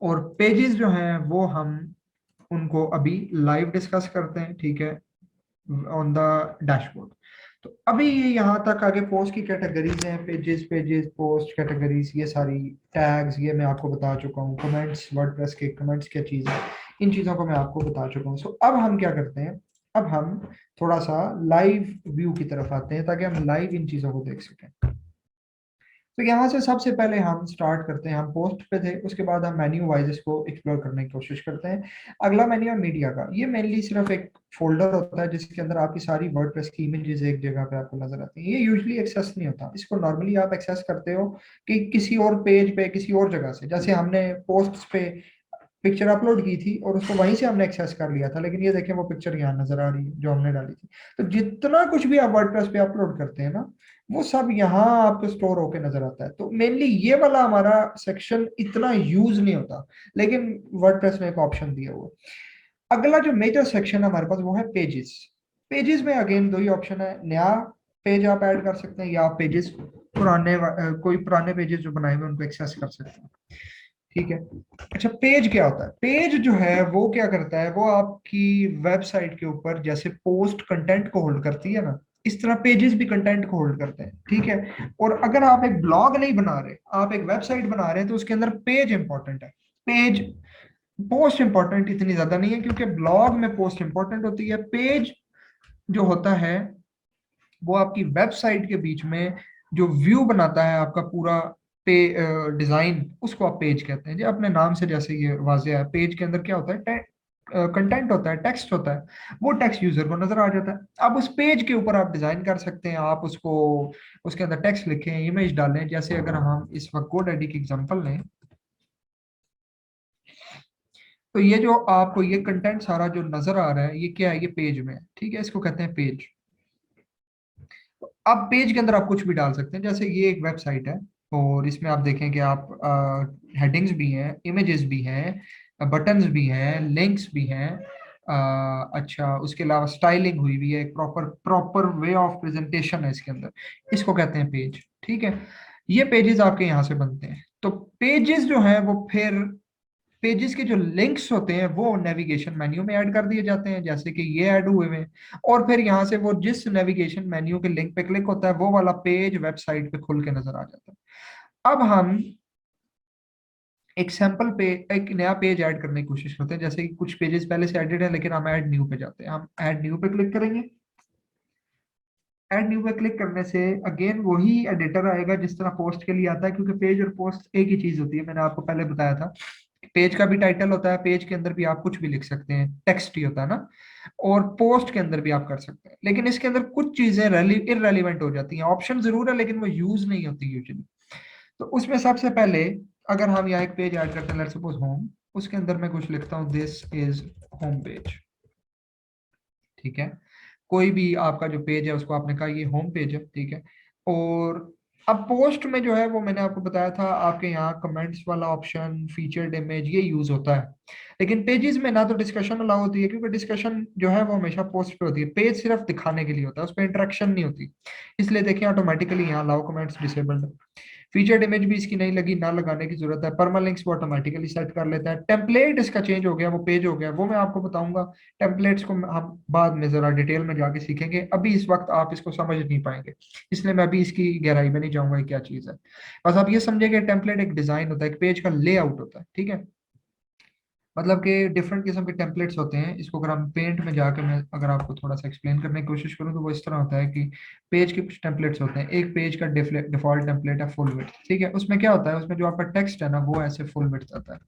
और पेजेस जो हैं वो हम उनको अभी लाइव डिस्कस करते हैं, ठीक है, ऑन द डैशबोर्ड। तो अभी ये यहाँ तक आगे पोस्ट की कैटेगरीज हैं, पेजेस, पेजेस, पोस्ट कैटेगरीज, ये सारी टैग्स, ये मैं आपको बता चुका हूँ। कमेंट्स, वर्डप्रेस के कमेंट्स क्या चीज़ है, इन चीज़ों को मैं आपको बता चुका हूँ। सो अब हम क्या करते हैं, अब हम थोड़ा सा लाइव व्यू की तरफ आते हैं, ताकि हम लाइव इन चीज़ों को देख सकें। तो यहाँ से सबसे पहले हम स्टार्ट करते हैं, हम पोस्ट पे थे, उसके बाद हम मेन्यू वाइज इसको एक्सप्लोर करने की कोशिश करते हैं। अगला मेन्यू है मीडिया का। ये मेनली सिर्फ एक फोल्डर होता है जिसके अंदर आपकी सारी वर्डप्रेस की इमेजेस एक जगह पे आपको नजर आती हैं। ये यूजुअली एक्सेस नहीं होता, इसको नॉर्मली आप एक्सेस करते हो कि किसी और पेज पे, किसी और जगह से। जैसे हमने पोस्ट पे पिक्चर अपलोड की थी और उसको वहीं से हमने एक्सेस कर लिया था, लेकिन ये देखें वो पिक्चर यहाँ नजर आ रही है जो हमने डाली थी। तो जितना कुछ भी आप वर्डप्रेस पे अपलोड करते हैं ना, वो सब यहाँ आपको स्टोर होके नजर आता है। तो मेनली ये वाला हमारा सेक्शन इतना यूज नहीं होता, लेकिन वर्डप्रेस ने एक ऑप्शन दिया हुआ। अगला जो मेजर सेक्शन है हमारे पास वो है पेजेस। पेजेस में अगेन दो ही ऑप्शन है, नया पेज आप ऐड कर सकते हैं, या आप पेजेस कोई पुराने पेजेस जो बनाए हुए उनको एक्सेस कर सकते हैं, ठीक है। अच्छा, पेज क्या होता है? पेज जो है वो क्या करता है, वो आपकी वेबसाइट के ऊपर जैसे पोस्ट कंटेंट को होल्ड करती है ना, इस तरह पेजेस भी कंटेंट को होल्ड करते हैं, ठीक है। और अगर आप एक ब्लॉग नहीं बना रहे, आप एक वेबसाइट बना रहे हैं, तो उसके अंदर पेज इंपॉर्टेंट है। पेज, पोस्ट इंपॉर्टेंट इतनी ज्यादा नहीं है, क्योंकि ब्लॉग में पोस्ट इंपॉर्टेंट होती है। पेज जो होता है वो आपकी वेबसाइट के बीच में जो व्यू बनाता है आपका पूरा पे डिजाइन, उसको आप पेज कहते हैं। जी अपने नाम से जैसे ये वाजिया है, पेज के अंदर क्या होता है, कंटेंट होता है, टेक्स्ट होता है, वो टेक्स्ट यूजर को नजर आ जाता है। अब उस पेज के ऊपर आप डिजाइन कर सकते हैं, आप उसको, उसके अंदर टेक्स्ट लिखें, इमेज डालें। जैसे अगर हम इस वक्त GoDaddy की एग्जांपल लें, तो ये जो आपको ये कंटेंट सारा जो नजर आ रहा है, ये क्या है, ये पेज में है, ठीक है, इसको कहते हैं पेज। अब पेज के अंदर आप कुछ भी डाल सकते हैं। जैसे ये एक वेबसाइट है और इसमें आप देखें कि आप हेडिंग्स भी हैं, इमेजेस भी हैं, बटन्स भी हैं, लिंक्स भी हैं। अच्छा, उसके अलावा स्टाइलिंग हुई हुई है, एक proper proper way of presentation है इसके अंदर, इसको कहते हैं पेज, ठीक है। ये पेजेस आपके यहाँ से बनते हैं। तो पेजेस जो है वो फिर, पेजेस के जो लिंक्स होते हैं वो नेविगेशन मेन्यू में ऐड कर दिए जाते हैं, जैसे कि ये ऐड हुए हैं। और फिर यहाँ से वो जिस नेविगेशन मेन्यू के लिंक पे क्लिक होता है, वो वाला पेज वेबसाइट पे खुल के नजर आ जाता है। अब हम एक सैंपल पे एक नया पेज ऐड करने की कोशिश करते हैं। जैसे कि कुछ पेजेस पहले से एडिट है, लेकिन हम ऐड न्यू पे जाते हैं, हम ऐड न्यू पे क्लिक करेंगे। ऐड न्यू पे क्लिक करने से अगेन वही एडिटर आएगा जिस तरह पोस्ट के लिए आता है, क्योंकि पेज और पोस्ट एक ही चीज होती है। मैंने आपको पहले बताया था, पेज का भी टाइटल होता है, पेज के अंदर भी आप कुछ भी लिख सकते हैं, टेक्स्ट ही होता है ना। और पोस्ट के अंदर भी आप कर सकते हैं, लेकिन इसके अंदर कुछ चीजें इररेलीवेंट हो जाती हैं। ऑप्शन जरूर है, लेकिन वो यूज नहीं होती यूजुअली। तो उसमें सबसे पहले अगर हम यहाँ एक पेज ऐड करते हैं, लेट्स सपोज होम, उसके अंदर मैं कुछ लिखता हूँ, दिस इज होम पेज, ठीक है। कोई भी आपका जो पेज है उसको आपने कहा ये होम पेज है, ठीक है। और अब पोस्ट में जो है वो मैंने आपको बताया था, आपके यहाँ कमेंट्स वाला ऑप्शन, फीचर्ड इमेज, ये यूज होता है। लेकिन पेजेस में ना तो डिस्कशन अलाउ होती है, क्योंकि डिस्कशन जो है वो हमेशा पोस्ट पे होती है, पेज सिर्फ दिखाने के लिए होता है, उस पर इंटरेक्शन नहीं होती। इसलिए देखिए ऑटोमेटिकली यहाँ अलाउ कमेंट्स डिसेबल्ड है। फीचर्ड इमेज भी इसकी नहीं लगी, ना लगाने की जरूरत है। परमालिंक्स वो ऑटोमेटिकली सेट कर लेता है। टेम्पलेट इसका चेंज हो गया, वो पेज हो गया, वो मैं आपको बताऊंगा। टेम्पलेट्स को हम बाद में जरा डिटेल में जाके सीखेंगे, अभी इस वक्त आप इसको समझ नहीं पाएंगे, इसलिए मैं अभी इसकी गहराई में नहीं जाऊंगा क्या चीज है। बस आप ये समझे कि टेम्पलेट एक डिजाइन होता है, एक पेज का लेआउट होता है, ठीक है। मतलब कि डिफरेंट किस्म के टेम्पलेट्स होते हैं। इसको अगर हम पेंट में जाकर मैं अगर आपको थोड़ा सा एक्सप्लेन करने की कोशिश करूँ, तो वो इस तरह होता है कि पेज के कुछ टेम्पलेट्स होते हैं। एक पेज का डिफॉल्ट टेम्पलेट है फुल विड्थ, ठीक है। उसमें क्या होता है, उसमें जो आपका टेक्स्ट है ना वो ऐसे फुल विड्थ आता है,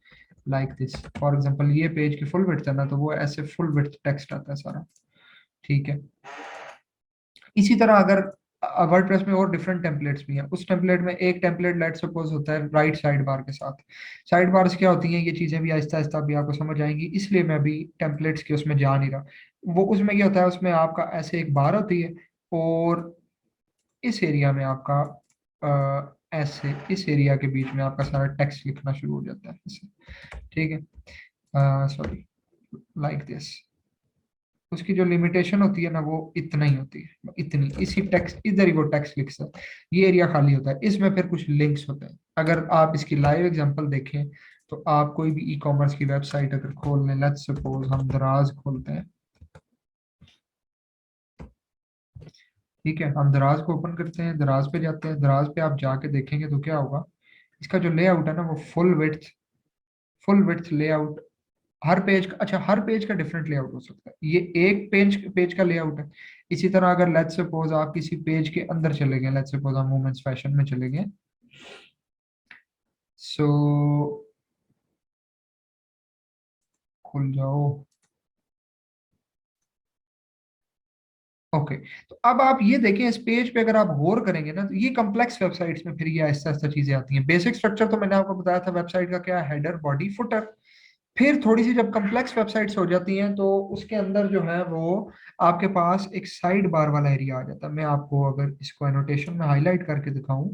लाइक दिस। फॉर एग्जाम्पल ये पेज की फुल विड्थ है ना, तो वो ऐसे फुल विड्थ टेक्स्ट आता है सारा, ठीक है। इसी तरह अगर वर्डप्रेस में और डिफरेंट टेम्पलेट्स भी हैं। उस टेम्पलेट में एक टेम्पलेट लेट सपोज होता है राइट साइड बार के साथ। साइड बार्स क्या होती हैं, ये चीजें भी आहिस्ता आहिस्ता भी आपको समझ आएंगी, इसलिए मैं भी टेम्पलेट्स के उसमें जा नहीं रहा। वो उसमें क्या होता है, उसमें आपका ऐसे एक बार होती है, और इस एरिया में आपका ऐसे इस एरिया के बीच में आपका सारा टेक्स्ट लिखना शुरू हो जाता है ऐसे। ठीक है, सॉरी, लाइक दिस। उसकी जो लिमिटेशन होती है ना, वो इतना ही होती है, इतनी, इसी टेक्स्ट इधर ही वो टेक्स्ट लिख सकता है। ये एरिया खाली होता है, इसमें फिर कुछ लिंक्स होते हैं। अगर आप इसकी लाइव एग्जांपल देखें, तो आप कोई भी ई कॉमर्स की वेबसाइट अगर खोल लें, लेट्स सपोज हम दराज खोलते हैं, ठीक है, हम दराज को ओपन करते हैं, दराज पे जाते हैं, दराज पे आप जाके देखेंगे तो क्या होगा, इसका जो लेआउट है ना, वो फुल विड्थ लेआउट। हर पेज का, अच्छा, हर पेज का डिफरेंट लेआउट हो सकता है, ये एक पेज पेज का लेआउट है। इसी तरह अगर लेट्स सपोज आप किसी पेज के अंदर चले गए, लेट्स सपोज हम वुमेन्स फैशन में चले गए, सो खुल जाओ। ओके, तो अब आप ये देखें, इस पेज पे अगर आप गौर करेंगे ना, तो ये कॉम्प्लेक्स वेबसाइट्स में फिर ये आहिस्ता आहिस्ता चीजें आती हैं। बेसिक स्ट्रक्चर तो मैंने आपको बताया था वेबसाइट का, क्या, हेडर, बॉडी, फुटर। फिर थोड़ी सी जब कम्प्लेक्स वेबसाइट्स हो जाती हैं, तो उसके अंदर जो है वो आपके पास एक साइड बार वाला एरिया आ जाता है। मैं आपको अगर इसको एनोटेशन में हाईलाइट करके दिखाऊं,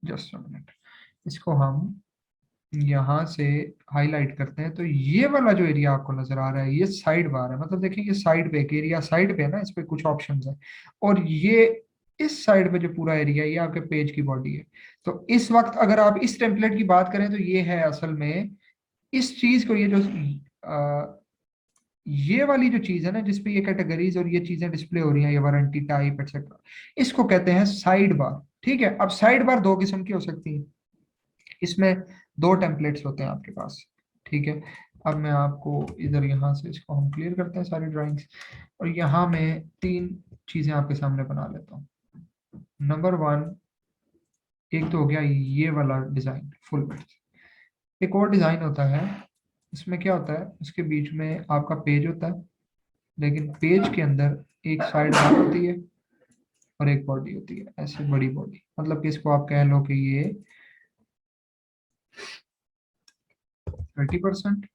जस्ट मिनट, इसको हम यहाँ से हाईलाइट करते हैं, तो ये वाला जो एरिया आपको नजर आ रहा है, ये साइड बार है। मतलब देखिए, ये साइड पे एक एरिया साइड पे है ना, इस पे कुछ ऑप्शंस है, और ये इस साइड पे जो पूरा एरिया है, ये आपके पेज की बॉडी है। तो इस वक्त अगर आप इस टेम्पलेट की बात करें, तो ये है असल में इस चीज को, ये जो ये वाली जो चीज है ना, जिसपे ये कैटेगरीज और ये चीजें डिस्प्ले हो रही हैं, ये वारंटी टाइप एक्सेट्रा, इसको कहते हैं साइड बार। ठीक है, अब साइड बार दो किस्म की हो सकती है, इसमें दो टेम्पलेट्स होते हैं आपके पास। ठीक है, अब मैं आपको इधर, यहाँ से इसको हम क्लियर करते हैं सारी ड्राइंग्स, और यहाँ मैं तीन चीजें आपके सामने बना लेता हूँ। नंबर वन, एक तो हो गया ये वाला डिजाइन फुल विड्थ। एक और डिजाइन होता है, इसमें क्या होता है, उसके बीच में आपका पेज होता है, लेकिन पेज के अंदर एक साइड बार होती है और एक बॉडी होती है, ऐसे बड़ी बॉडी। मतलब कि इसको आप कह लो कि ये 30%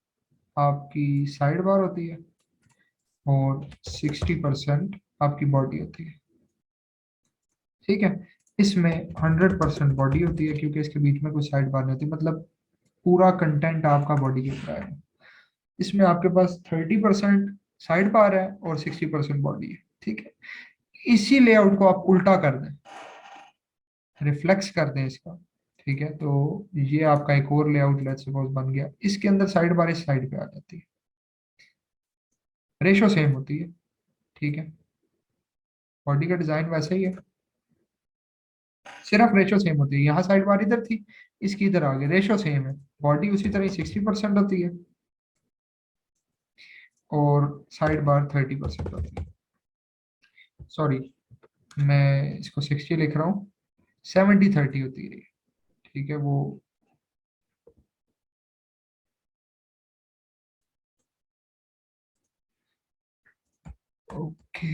आपकी साइड बार होती है, और 60% आपकी बॉडी होती है। ठीक है, इसमें 100% बॉडी होती है, क्योंकि इसके बीच में कोई साइड बार नहीं होती, मतलब पूरा कंटेंट आपका बॉडी के ऊपर आएगा। इसमें आपके पास 30% साइड बार है और 60% बॉडी है। ठीक है, इसी लेआउट को आप उल्टा कर दें, रिफ्लेक्स कर दें इसका, ठीक है, तो ये आपका एक और लेआउट लेट्स सपोज बन गया। इसके अंदर साइड बार इस साइड पे आ जाती है, रेशो सेम होती है। ठीक है, बॉडी का डिजाइन वैसे ही है, सिर्फ रेशो सेम होती है। यहाँ साइड बार इधर थी, इसकी इधर आ गई, रेशो सेम है। बॉडी उसी तरह 60% होती है, और साइड बार 30% होती है। सॉरी, मैं इसको 60 लिख रहा हूँ, 70-30 होती है। ठीक है, वो ओके,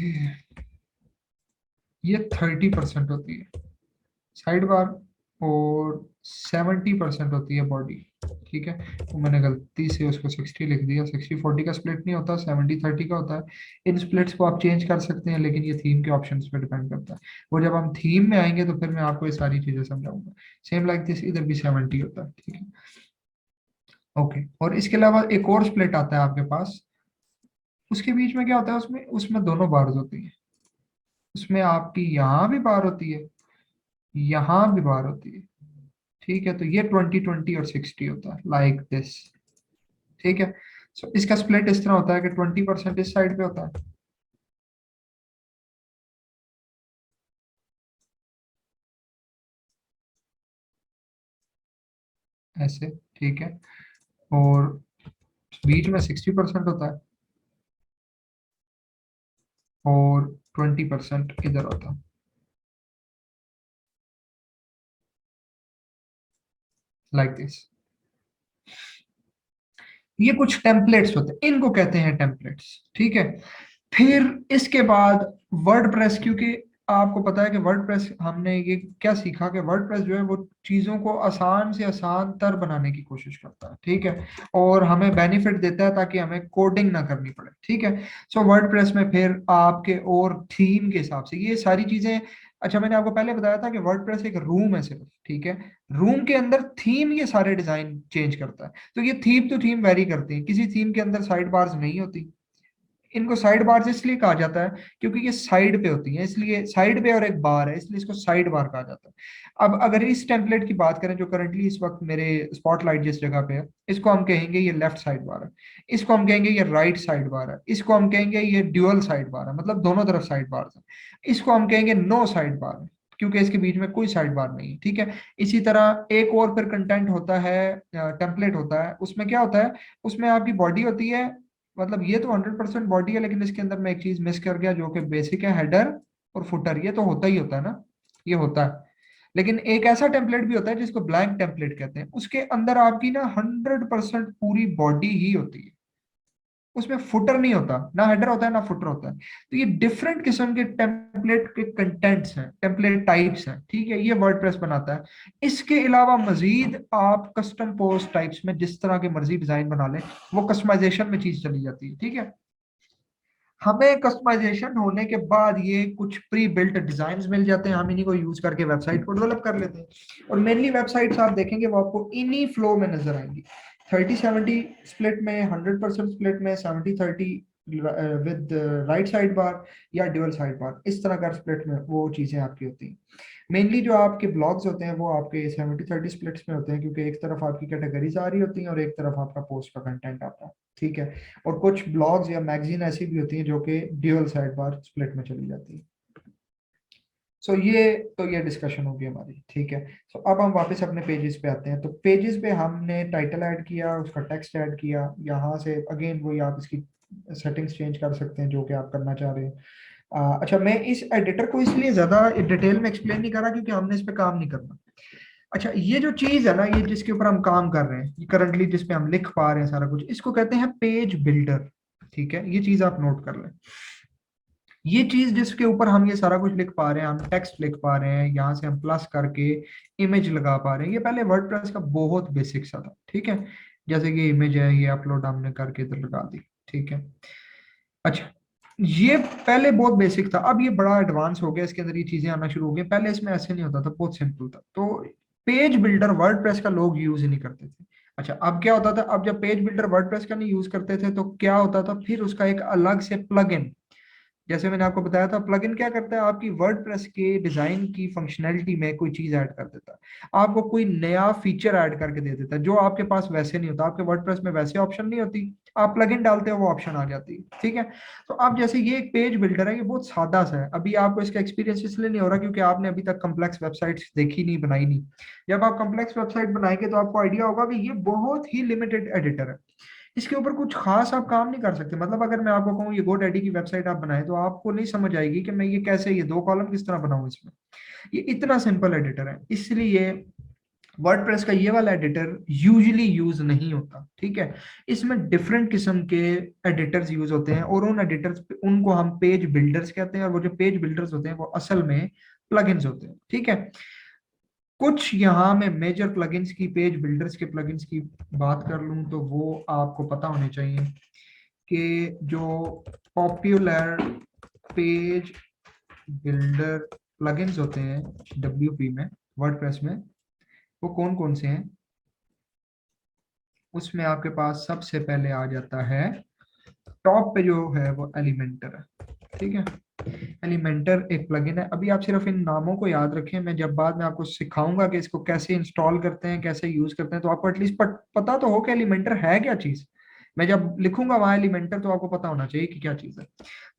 ये 30% होती है साइड बार, और 70% होती है बॉडी। ठीक है, तो मैंने गलती से उसको 60 लिख दिया। 60-40 का स्प्लिट नहीं होता, 70-30 का होता है। इन स्प्लिट्स को आप चेंज कर सकते हैं, लेकिन ये थीम के ऑप्शंस पे डिपेंड करता है। वो जब हम थीम में आएंगे, तो फिर मैं आपको ये सारी चीजें समझाऊंगा। सेम लाइक दिस, इधर भी 70 होता है। ठीक है, ओके, और इसके अलावा एक और स्प्लिट आता है आपके पास, उसके बीच में क्या होता है, उसमें उसमें दोनों बार्स होती हैं। उसमें आपकी यहाँ भी बार होती है, यहाँ भी बार होती है। ठीक है, तो ये 20-20 और 60 होता है, लाइक दिस। ठीक है, सो इसका स्प्लिट इस तरह होता है कि 20% इस साइड पे होता है, ऐसे। ठीक है, और बीच में 60% होता है, और 20% इधर होता है, लाइक दिस। ये कुछ टेम्पलेट्स होते हैं, इनको कहते हैं टेम्पलेट्स। ठीक है, फिर इसके बाद वर्डप्रेस, क्योंकि आपको पता है कि वर्डप्रेस हमने ये क्या सीखा कि वर्डप्रेस जो है वो चीज़ों को आसान से आसान तर बनाने की कोशिश करता है, ठीक है, और हमें बेनिफिट देता है ताकि हमें कोडिंग ना करनी पड़े, ठीक है। सो वर्डप्रेस में फिर आपके और थीम के हिसाब से ये सारी चीज़ें, अच्छा मैंने आपको पहले बताया था कि वर्डप्रेस एक रूम है सिर्फ, ठीक है, रूम के अंदर थीम ये सारे डिजाइन चेंज करता है। तो ये थीम टू थीम वेरी करती है, किसी थीम के अंदर साइड बार्स नहीं होती। इनको साइड बार इसलिए कहा जाता है क्योंकि ये साइड पे होती है, इसलिए साइड पे और एक बार है इसलिए इसको साइड बार कहा जाता है। अब अगर इस टेम्पलेट की बात करें जो करंटली इस वक्त मेरे स्पॉटलाइट जिस जगह पे है, इसको हम कहेंगे ये लेफ्ट साइड बार है, इसको हम कहेंगे ये राइट साइड बार है, इसको हम कहेंगे ये ड्यूअल साइड बार है, मतलब दोनों तरफ साइड बार है, इसको हम कहेंगे नो साइड बार है क्योंकि इसके बीच में कोई साइड बार नहीं है, ठीक है। इसी तरह एक और फिर कंटेंट होता है, टेम्पलेट होता है, उसमें क्या होता है, उसमें आपकी बॉडी होती है, मतलब ये तो 100% बॉडी है लेकिन इसके अंदर मैं एक चीज मिस कर गया जो कि बेसिक है, हेडर और फुटर, ये तो होता ही होता है ना, ये होता है। लेकिन एक ऐसा टेम्पलेट भी होता है जिसको ब्लैंक टेम्पलेट कहते हैं, उसके अंदर आपकी ना 100% पूरी बॉडी ही होती है, उसमें फुटर नहीं होता, ना हेडर होता है ना फुटर होता है। तो ये डिफरेंट किस्म के टेम्पलेट के कंटेंट्स हैं, टेम्पलेट टाइप्स हैं, ठीक है, ये वर्डप्रेस बनाता है। इसके अलावा मजीद आप कस्टम पोस्ट टाइप्स में जिस तरह के मर्जी डिजाइन बना लें, वो कस्टमाइजेशन में चीज चली जाती है, ठीक है। हमें कस्टमाइजेशन होने के बाद ये कुछ प्री बिल्ट डिजाइन मिल जाते हैं, हम इन्हीं को यूज करके वेबसाइट को डेवलप कर लेते हैं। और मेनली वेबसाइट्स आप देखेंगे वो आपको इन्हीं फ्लो में नजर आएंगी, 30-70 स्प्लिट में, 100% स्प्लिट में, 70-30 विद राइट साइड बार या ड्यूअल साइड बार, इस तरह का स्प्लिट में वो चीजें आपकी होती हैं। मेनली जो आपके ब्लॉग्स होते हैं वो आपके 70-30 स्प्लिट्स में होते हैं क्योंकि एक तरफ आपकी कैटेगरीज आ रही होती हैं और एक तरफ आपका पोस्ट का कंटेंट आता है, ठीक है। और कुछ ब्लॉग्स या मैगजीन ऐसी भी होती हैं जो कि ड्यूअल साइड बार स्प्लिट में चली जाती है। सो ये डिस्कशन होगी हमारी, ठीक है। सो अब हम वापस अपने पेजेस पे आते हैं। तो पेजेस पे हमने टाइटल ऐड किया, उसका टेक्स्ट ऐड किया, यहाँ से अगेन वही आप इसकी सेटिंग्स चेंज कर सकते हैं जो कि आप करना चाह रहे हैं। अच्छा, मैं इस एडिटर को इसलिए ज्यादा डिटेल में एक्सप्लेन नहीं कर रहा क्योंकि हमने इस पे काम नहीं करना। अच्छा, ये जो चीज है ना, ये जिसके ऊपर हम काम कर रहे हैं, ये करंटली जिसपे हम लिख पा रहे हैं सारा कुछ, इसको कहते हैं पेज बिल्डर, ठीक है, ये चीज आप नोट कर लें। ये चीज जिसके ऊपर हम ये सारा कुछ लिख पा रहे हैं, हम टेक्स्ट लिख पा रहे हैं, यहाँ से हम प्लस करके इमेज लगा पा रहे हैं, ये पहले वर्डप्रेस का बहुत बेसिक सा था, ठीक है। जैसे कि इमेज है, ये अपलोड हमने करके इधर लगा दी, ठीक है। अच्छा, ये पहले बहुत बेसिक था, अब ये बड़ा एडवांस हो गया, इसके अंदर ये चीजें आना शुरू हो गई, पहले इसमें ऐसे नहीं होता था, बहुत सिंपल था। तो पेज बिल्डर वर्डप्रेस का लोग यूज ही नहीं करते थे। अच्छा, अब क्या होता था, अब जब पेज बिल्डर वर्डप्रेस का नहीं यूज करते थे तो क्या होता था, फिर उसका एक अलग से प्लगइन, जैसे मैंने आपको बताया था, प्लगइन क्या करता है, आपकी वर्डप्रेस के डिजाइन की फंक्शनैलिटी में कोई चीज ऐड कर देता है, आपको कोई नया फीचर ऐड करके दे देता है जो आपके पास वैसे नहीं होता, आपके वर्डप्रेस में वैसे ऑप्शन नहीं होती, आप प्लगइन डालते हो वो ऑप्शन आ जाती है, ठीक है। तो अब जैसे ये एक पेज बिल्डर है, ये बहुत सादा सा है, अभी आपको इसका एक्सपीरियंस इसलिए नहीं हो रहा क्योंकि आपने अभी तक कम्प्लेक्स वेबसाइट्स देखी नहीं, बनाई नहीं। जब आप कम्प्लेक्स वेबसाइट बनाएंगे तो आपको आइडिया होगा कि ये बहुत ही लिमिटेड एडिटर है, इसके ऊपर कुछ खास आप काम नहीं कर सकते। मतलब अगर मैं आपको कहूँ ये GoDaddy की वेबसाइट आप बनाए तो आपको नहीं समझ आएगी कि मैं ये कैसे, ये दो कॉलम किस तरह बनाऊं इसमें, ये इतना सिंपल एडिटर है, इसलिए वर्डप्रेस का ये वाला एडिटर यूजुअली यूज नहीं होता, ठीक है। इसमें डिफरेंट किस्म के एडिटर्स यूज होते हैं और उन एडिटर्स उनको हम पेज बिल्डर्स कहते हैं, और वो जो पेज बिल्डर्स होते हैं वो असल में प्लगइन्स होते हैं, ठीक है। कुछ यहाँ में मेजर प्लगइन्स की, पेज बिल्डर्स के प्लगइन्स की बात कर लूँ तो वो आपको पता होने चाहिए कि जो पॉपुलर पेज बिल्डर प्लगइन्स होते हैं WP में, वर्डप्रेस में, वो कौन कौन से हैं। उसमें आपके पास सबसे पहले आ जाता है, टॉप पे जो है वो एलिमेंटर है, ठीक है। एलिमेंटर एक प्लगइन है, अभी आप सिर्फ इन नामों को याद रखें, मैं जब बाद में आपको सिखाऊंगा कि इसको कैसे इंस्टॉल करते हैं, कैसे यूज करते हैं, तो आपको एटलीस्ट पता तो हो कि एलिमेंटर है क्या चीज। मैं जब लिखूंगा वहां एलिमेंटर तो आपको पता होना चाहिए कि क्या चीज है।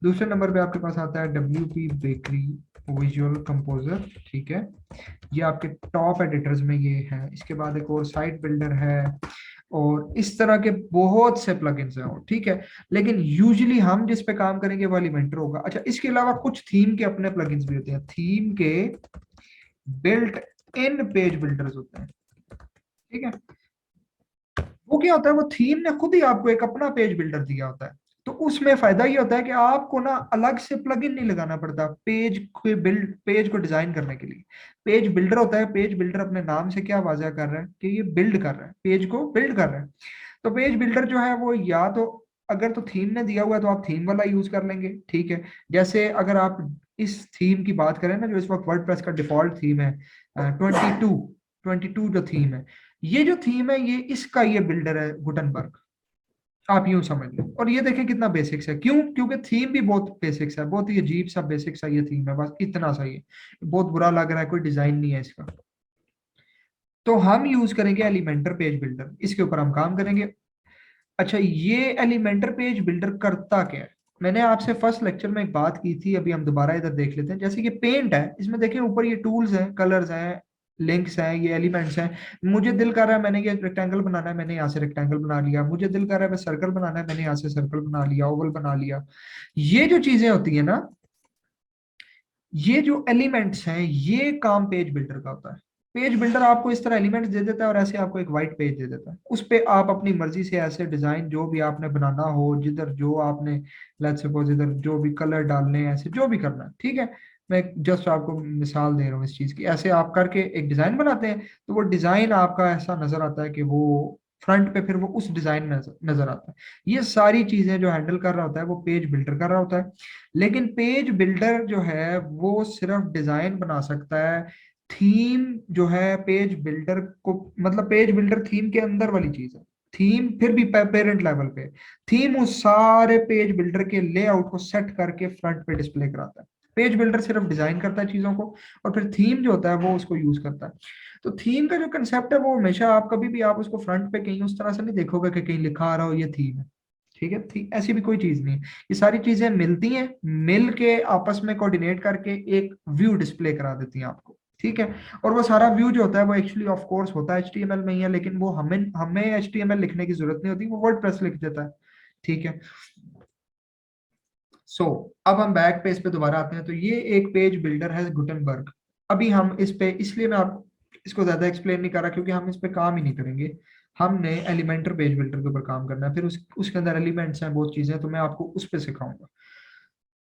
दूसरे नंबर पे आपके पास आता है WP बेकरी विजुअल कंपोजर, ठीक है, ये आपके टॉप एडिटर्स में ये है। इसके बाद एक और साइट बिल्डर है, और इस तरह के बहुत से प्लगइन्स हैं, और ठीक है, लेकिन यूजुअली हम जिस पे काम करेंगे वो एलिमेंटर होगा। अच्छा, इसके अलावा कुछ थीम के अपने प्लगइन्स भी होते हैं, थीम के बिल्ट इन पेज बिल्डर्स होते हैं, ठीक है। वो क्या होता है, वो थीम ने खुद ही आपको एक अपना पेज बिल्डर दिया होता है, तो उसमें फायदा ये होता है कि आपको ना अलग से प्लगइन नहीं लगाना पड़ता पेज को डिजाइन करने के लिए। पेज बिल्डर होता है, पेज बिल्डर अपने नाम से क्या वाजह कर रहा है कि ये बिल्ड कर रहा है, पेज को बिल्ड कर रहा है। तो पेज बिल्डर जो है वो या तो, अगर तो थीम ने दिया हुआ है तो आप थीम वाला यूज कर लेंगे, ठीक है। जैसे अगर आप इस थीम की बात करें ना, जो इस वक्त वर्डप्रेस का डिफॉल्ट थीम है 22 जो थीम है, ये जो थीम है ये इसका ये बिल्डर है गुटनबर्ग, आप यूं समझ लें। और ये देखें कितना बेसिक्स है, क्यों? क्योंकि थीम भी बहुत बेसिक्स है, बहुत ही अजीब सा बेसिक सा ये थीम है, बस इतना सा ही है, बहुत बुरा लग रहा है, कोई डिजाइन नहीं है इसका। तो हम यूज करेंगे एलिमेंटर पेज बिल्डर, इसके ऊपर हम काम करेंगे। अच्छा, ये एलिमेंटर पेज बिल्डर करता क्या है? मैंने आपसे फर्स्ट लेक्चर में एक बात की थी, अभी हम दोबारा इधर देख लेते हैं। जैसे कि पेंट है, इसमें देखिए ऊपर ये टूल्स हैं, कलर्स हैं, लिंक्स हैं, ये एलिमेंट्स हैं। मुझे दिल कर रहा है मैंने ये रेक्टेंगल बनाना है, मैंने यहाँ से रेक्टेंगल बना लिया। मुझे दिल कर रहा है मैं सर्कल बनाना है, मैंने यहाँ से सर्कल बना लिया, ओवल बना लिया। ये जो चीजें होती है ना, ये जो एलिमेंट्स हैं, ये काम पेज बिल्डर का होता है। पेज बिल्डर आपको इस तरह एलिमेंट्स दे देता है और ऐसे आपको एक वाइट पेज दे देता है, उस पे आप अपनी मर्जी से ऐसे डिजाइन जो भी आपने बनाना हो, जिधर जो आपने, लेट्स सपोज इधर जो भी कलर डालने हैं, ऐसे जो भी करना है, ठीक है। मैं जस्ट आपको मिसाल दे रहा हूँ इस चीज की। ऐसे आप करके एक डिजाइन बनाते हैं, तो वो डिजाइन आपका ऐसा नजर आता है कि वो फ्रंट पे फिर वो उस डिजाइन में नजर आता है। ये सारी चीजें जो हैंडल कर रहा होता है वो पेज बिल्डर कर रहा होता है। लेकिन पेज बिल्डर जो है वो सिर्फ डिजाइन बना सकता है। थीम जो है पेज बिल्डर को, मतलब पेज बिल्डर थीम के अंदर वाली चीज है, थीम फिर भी पेरेंट लेवल पे। थीम उस सारे पेज बिल्डर के लेआउट को सेट करके फ्रंट पे डिस्प्ले कराता है। पेज बिल्डर सिर्फ डिजाइन करता है चीजों को, और फिर थीम जो होता है वो उसको यूज करता है। तो थीम का जो कंसेप्ट है वो हमेशा, आप कभी भी आप उसको फ्रंट पे कहीं उस तरह से नहीं देखोगे कि कहीं लिखा आ रहा हो ये थीम है, ठीक है। ऐसी भी कोई चीज नहीं है। ये सारी चीजें मिलती हैं, मिल के आपस में कोऑर्डिनेट करके एक व्यू डिस्प्ले करा देती हैं आपको, ठीक है। और वो सारा व्यू जो होता है वो एक्चुअली ऑफ कोर्स होता है एचटीएमएल में ही है, लेकिन वो हमें हमें एचटीएमएल लिखने की जरूरत नहीं होती, वो वर्डप्रेस लिख देता है, ठीक है। सो अब हम बैक पेज पे दोबारा आते हैं। तो ये एक पेज बिल्डर है गुटनबर्ग। अभी हम इस पे, इसलिए मैं आप इसको ज्यादा एक्सप्लेन नहीं कर रहा क्योंकि हम इस पे काम ही नहीं करेंगे। हमने एलिमेंटर पेज बिल्डर के ऊपर काम करना है, फिर उसके अंदर एलिमेंट्स हैं, बहुत चीजें हैं, तो मैं आपको उस पे सिखाऊंगा।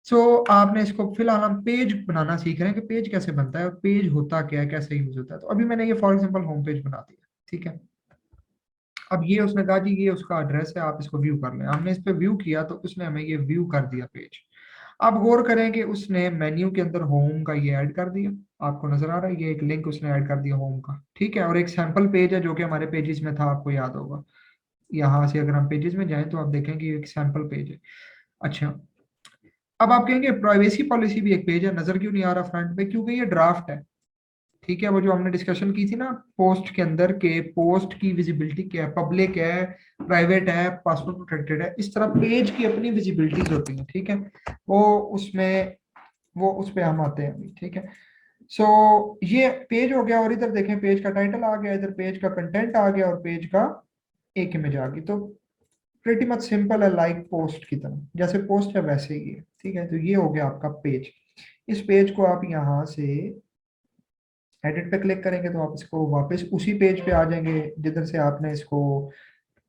सो आपने इसको, फिलहाल हम पेज बनाना सीख रहे हैं कि पेज कैसे बनता है और पेज होता क्या है, कैसे यूज होता है। तो अभी मैंने ये फॉर एग्जांपल होम पेज बना दिया, ठीक है। अब ये उसने कहा जी ये उसका एड्रेस है, आप इसको व्यू कर लें। हमने इस पे व्यू किया तो उसने हमें ये व्यू कर दिया पेज। आप गौर करें कि उसने मेन्यू के अंदर होम का ये ऐड कर दिया, आपको नजर आ रहा है, ये एक लिंक उसने ऐड कर दिया होम का, ठीक है। और एक सैंपल पेज है जो कि हमारे पेजेस में था, आपको याद होगा। यहाँ से अगर हम पेजेस में जाएं तो आप देखेंगे ये एक सैंपल पेज है। अच्छा, अब आप कहेंगे प्राइवेसी पॉलिसी भी एक पेज है, नजर क्यों नहीं आ रहा फ्रंट पे? क्योंकि ये ड्राफ्ट है, ठीक है। वो जो हमने डिस्कशन की थी ना पोस्ट के अंदर, के पोस्ट की विजिबिलिटी क्या है, पब्लिक है, प्राइवेट है, पासवर्ड प्रोटेक्टेड है, इस तरह पेज की अपनी विजिबिलिटीज होती हैं, ठीक है। वो उसमें, वो उस पे हम आते हैं अभी, ठीक है। सो ये पेज हो गया, और इधर देखें पेज का टाइटल आ गया, इधर पेज का कंटेंट आ गया, और पेज का एक इमेज आ गई। तो प्रिटी मच सिंपल है, लाइक पोस्ट की तरह, जैसे पोस्ट है वैसे ही है, ठीक है। तो ये हो गया आपका पेज। इस पेज को आप यहाँ से एडिट पे क्लिक करेंगे तो आप इसको वापस उसी पेज पे आ जाएंगे जिधर से आपने इसको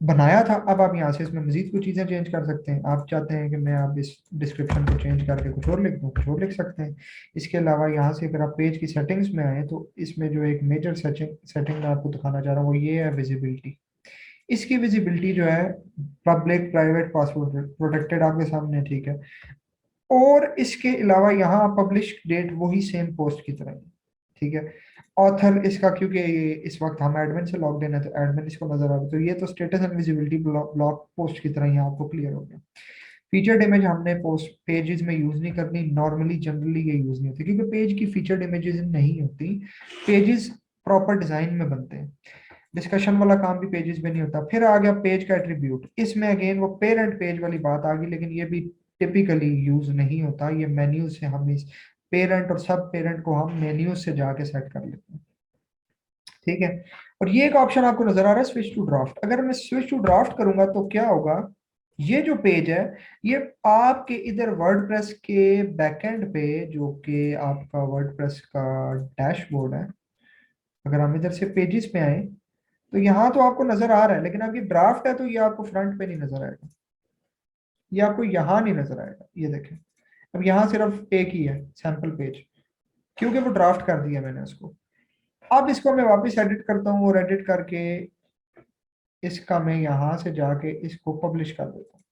बनाया था। अब आप यहाँ से इसमें मजीद कुछ चीज़ें चेंज कर सकते हैं। आप चाहते हैं कि मैं आप इस डिस्क्रिप्शन को चेंज करके कुछ और लिख दूँ, कुछ और लिख सकते हैं। इसके अलावा यहाँ से अगर आप पेज की सेटिंग्स में आए तो इसमें जो एक मेजर सेटिंग मैं आपको दिखाना चाह रहा हूँ वो ये है विजिबिलिटी। इसकी विजिबिलिटी जो है पब्लिक, प्राइवेट, पासवर्ड प्रोटेक्टेड आपके सामने, ठीक है। और इसके अलावा यहाँ पब्लिश डेट वही सेम पोस्ट की तरह है, ठीक है। ऑथर इसका, क्योंकि ये इस वक्त हम एडमिन से लॉग इन है तो एडमिन इसको नजर आ रहा है, तो ये तो status and visibility blog post की तरह यहाँ आपको क्लियर हो गया। फीचर्ड इमेज हमने पोस्ट पेजेस में यूज नहीं करनी, नॉर्मली जनरली ये यूज नहीं होती क्योंकि पेज की फीचर्ड इमेजेस नहीं होती। पेजेस प्रॉपर डिजाइन में बनते हैं, डिस्कशन वाला काम भी पेजेस में नहीं होता। फिर आ गया पेज का एट्रीब्यूट, इसमें अगेन वो पेरेंट पेज वाली बात आ गई, लेकिन ये भी टिपिकली यूज नहीं होता। ये मेन्यू से हम इस पेरेंट और सब पेरेंट को हम मेन्यू से जाके सेट कर लेते हैं, ठीक है। और ये एक ऑप्शन आपको नजर आ रहा है स्विच टू ड्राफ्ट। अगर मैं स्विच टू ड्राफ्ट करूंगा तो क्या होगा, ये जो पेज है ये आपके इधर वर्डप्रेस के बैकएंड पे, जो कि आपका वर्डप्रेस का डैशबोर्ड है, अगर हम इधर से पेजेस पे आए तो यहाँ तो आपको नजर आ रहा है, लेकिन अब ये ड्राफ्ट है तो ये आपको फ्रंट पे नहीं नजर आएगा। ये आपको यहाँ नहीं नजर आएगा, ये देखें। अब यहाँ सिर्फ एक ही है सैंपल पेज, क्योंकि वो ड्राफ्ट कर दिया मैंने उसको। अब इसको मैं वापस एडिट करता हूँ, और एडिट करके इसका मैं यहाँ से जाके इसको पब्लिश कर देता हूँ।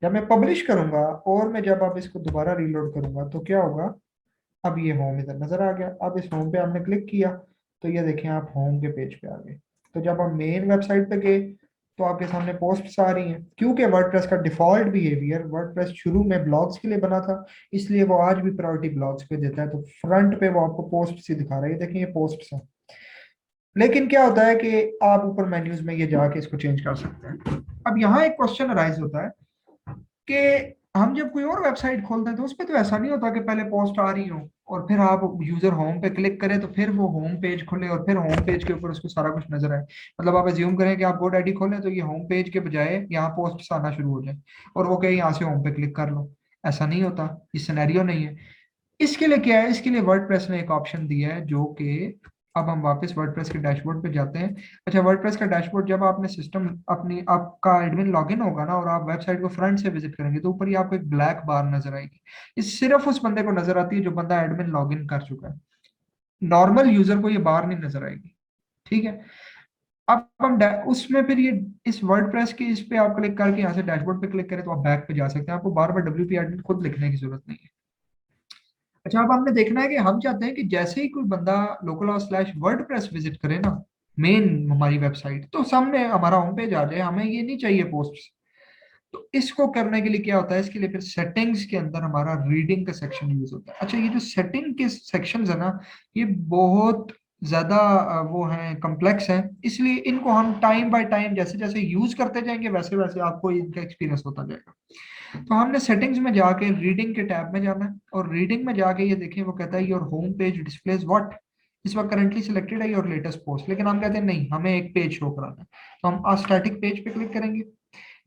जब मैं पब्लिश करूंगा और मैं जब अब इसको दोबारा रीलोड करूंगा तो क्या होगा, अब ये होम इधर नजर आ गया। अब इस होम पे आपने क्लिक किया तो ये देखें आप होम के पेज पे आ गए। तो जब आप मेन वेबसाइट पे गए तो आपके सामने पोस्ट्स आ रही हैं, क्योंकि वर्डप्रेस का डिफॉल्ट बिहेवियर, वर्डप्रेस शुरू में ब्लॉग्स के लिए बना था, इसलिए वो आज भी प्रायोरिटी ब्लॉग्स पे देता है। तो फ्रंट पे वो आपको पोस्ट ही दिखा रहा है, ये देखें ये पोस्ट्स हैं। लेकिन क्या होता है कि आप ऊपर मेन्यूज में ये जाके इसको चेंज कर सकते हैं। अब यहाँ एक क्वेश्चन अराइज होता है कि हम जब कोई और वेबसाइट खोलते हैं तो उस पर तो ऐसा नहीं होता कि पहले पोस्ट आ रही हो और फिर आप यूजर होम पे क्लिक करें तो फिर वो होम पेज खुले और फिर होम पेज के ऊपर उसको सारा कुछ नजर आए। मतलब आप अज्यूम करें कि आप GoDaddy खोलें तो ये होम पेज के बजाय यहाँ पोस्ट आना शुरू हो जाए और वो कहे यहाँ से होम पे क्लिक कर लो। ऐसा नहीं होता, ये सिनेरियो नहीं है। इसके लिए क्या है, इसके लिए वर्डप्रेस ने एक ऑप्शन दिया है, जो कि अब हम वापस वर्डप्रेस के डैशबोर्ड पे जाते हैं। अच्छा, वर्डप्रेस का डैशबोर्ड जब आपने सिस्टम अपनी आपका एडमिन लॉगिन होगा ना और आप वेबसाइट को फ्रंट से विजिट करेंगे तो ऊपर ही आपको एक ब्लैक बार नजर आएगी। ये सिर्फ उस बंदे को नजर आती है जो बंदा एडमिन लॉगिन कर चुका है। नॉर्मल यूजर को ये बार नहीं नजर आएगी। ठीक है। अब हम उसमें फिर ये इस वर्डप्रेस के इस पे आप क्लिक करके यहाँ से डैशबोर्ड पे क्लिक करें तो आप बैक पे जा सकते हैं। आपको बार बार WP एडमिन खुद लिखने की जरूरत नहीं है। अच्छा, अब हमने देखना है कि हम चाहते हैं कि जैसे ही कोई बंदा localhost/wordpress विजिट करे ना मेन हमारी वेबसाइट, तो सामने हमारा होम पेज आ जाए, हमें ये नहीं चाहिए पोस्ट्स। तो इसको करने के लिए क्या होता है, इसके लिए फिर सेटिंग्स के अंदर हमारा रीडिंग का सेक्शन यूज होता है। अच्छा, ये जो सेटिंग के सेक्शन है ना, ये बहुत ज्यादा वो हैं, कॉम्प्लेक्स हैं, इसलिए इनको हम टाइम बाय टाइम जैसे जैसे यूज करते जाएंगे वैसे वैसे आपको इनका एक्सपीरियंस होता जाएगा। तो हमने सेटिंग्स में जाके रीडिंग के टैब में जाना है, और रीडिंग में जाके ये देखिए वो कहता है your home page displays what. इस वक्त करंटली सिलेक्टेड है योर लेटेस्ट पोस्ट, लेकिन हम कहते हैं नहीं, हमें एक पेज शो कराना है। तो हम स्टैटिक पेज पे क्लिक करेंगे,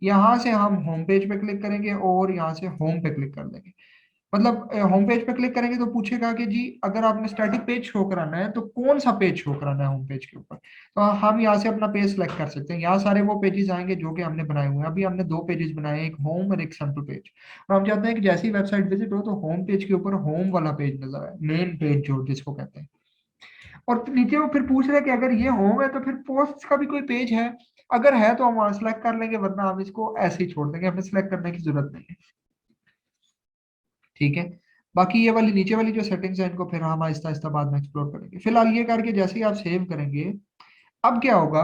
यहाँ से हम होम पेज पे क्लिक करेंगे और यहाँ से होम पे क्लिक कर देंगे। मतलब होम पेज पे क्लिक करेंगे तो पूछेगा कि जी अगर आपने स्टैटिक पेज शो कराना है तो कौन सा पेज शो कराना है होम पेज के ऊपर। तो हम यहाँ से अपना पेज सेलेक्ट कर सकते हैं। यहाँ सारे वो पेजेस आएंगे जो कि हमने बनाए हुए हैं। अभी हमने दो पेजेस बनाए हैं, एक होम और एक सैंपल पेज। और हम चाहते हैं कि जैसी वेबसाइट विजिट हो तो होम पेज के ऊपर होम वाला पेज नजर आए, मेन पेज जो जिसको कहते हैं। और नीचे वो फिर पूछ रहे हैं कि अगर ये होम है तो फिर पोस्ट का भी कोई पेज है। अगर है तो हम वहां सेलेक्ट कर लेंगे, वरना हम इसको ऐसे ही छोड़ देंगे, हमें सेलेक्ट करने की जरूरत नहीं है। ठीक है। बाकी ये वाली नीचे वाली जो सेटिंग्स है इनको फिर हम आहिस्ता आहिस्ता बाद में एक्सप्लोर करेंगे। फिलहाल ये करके जैसे ही आप सेव करेंगे, अब क्या होगा।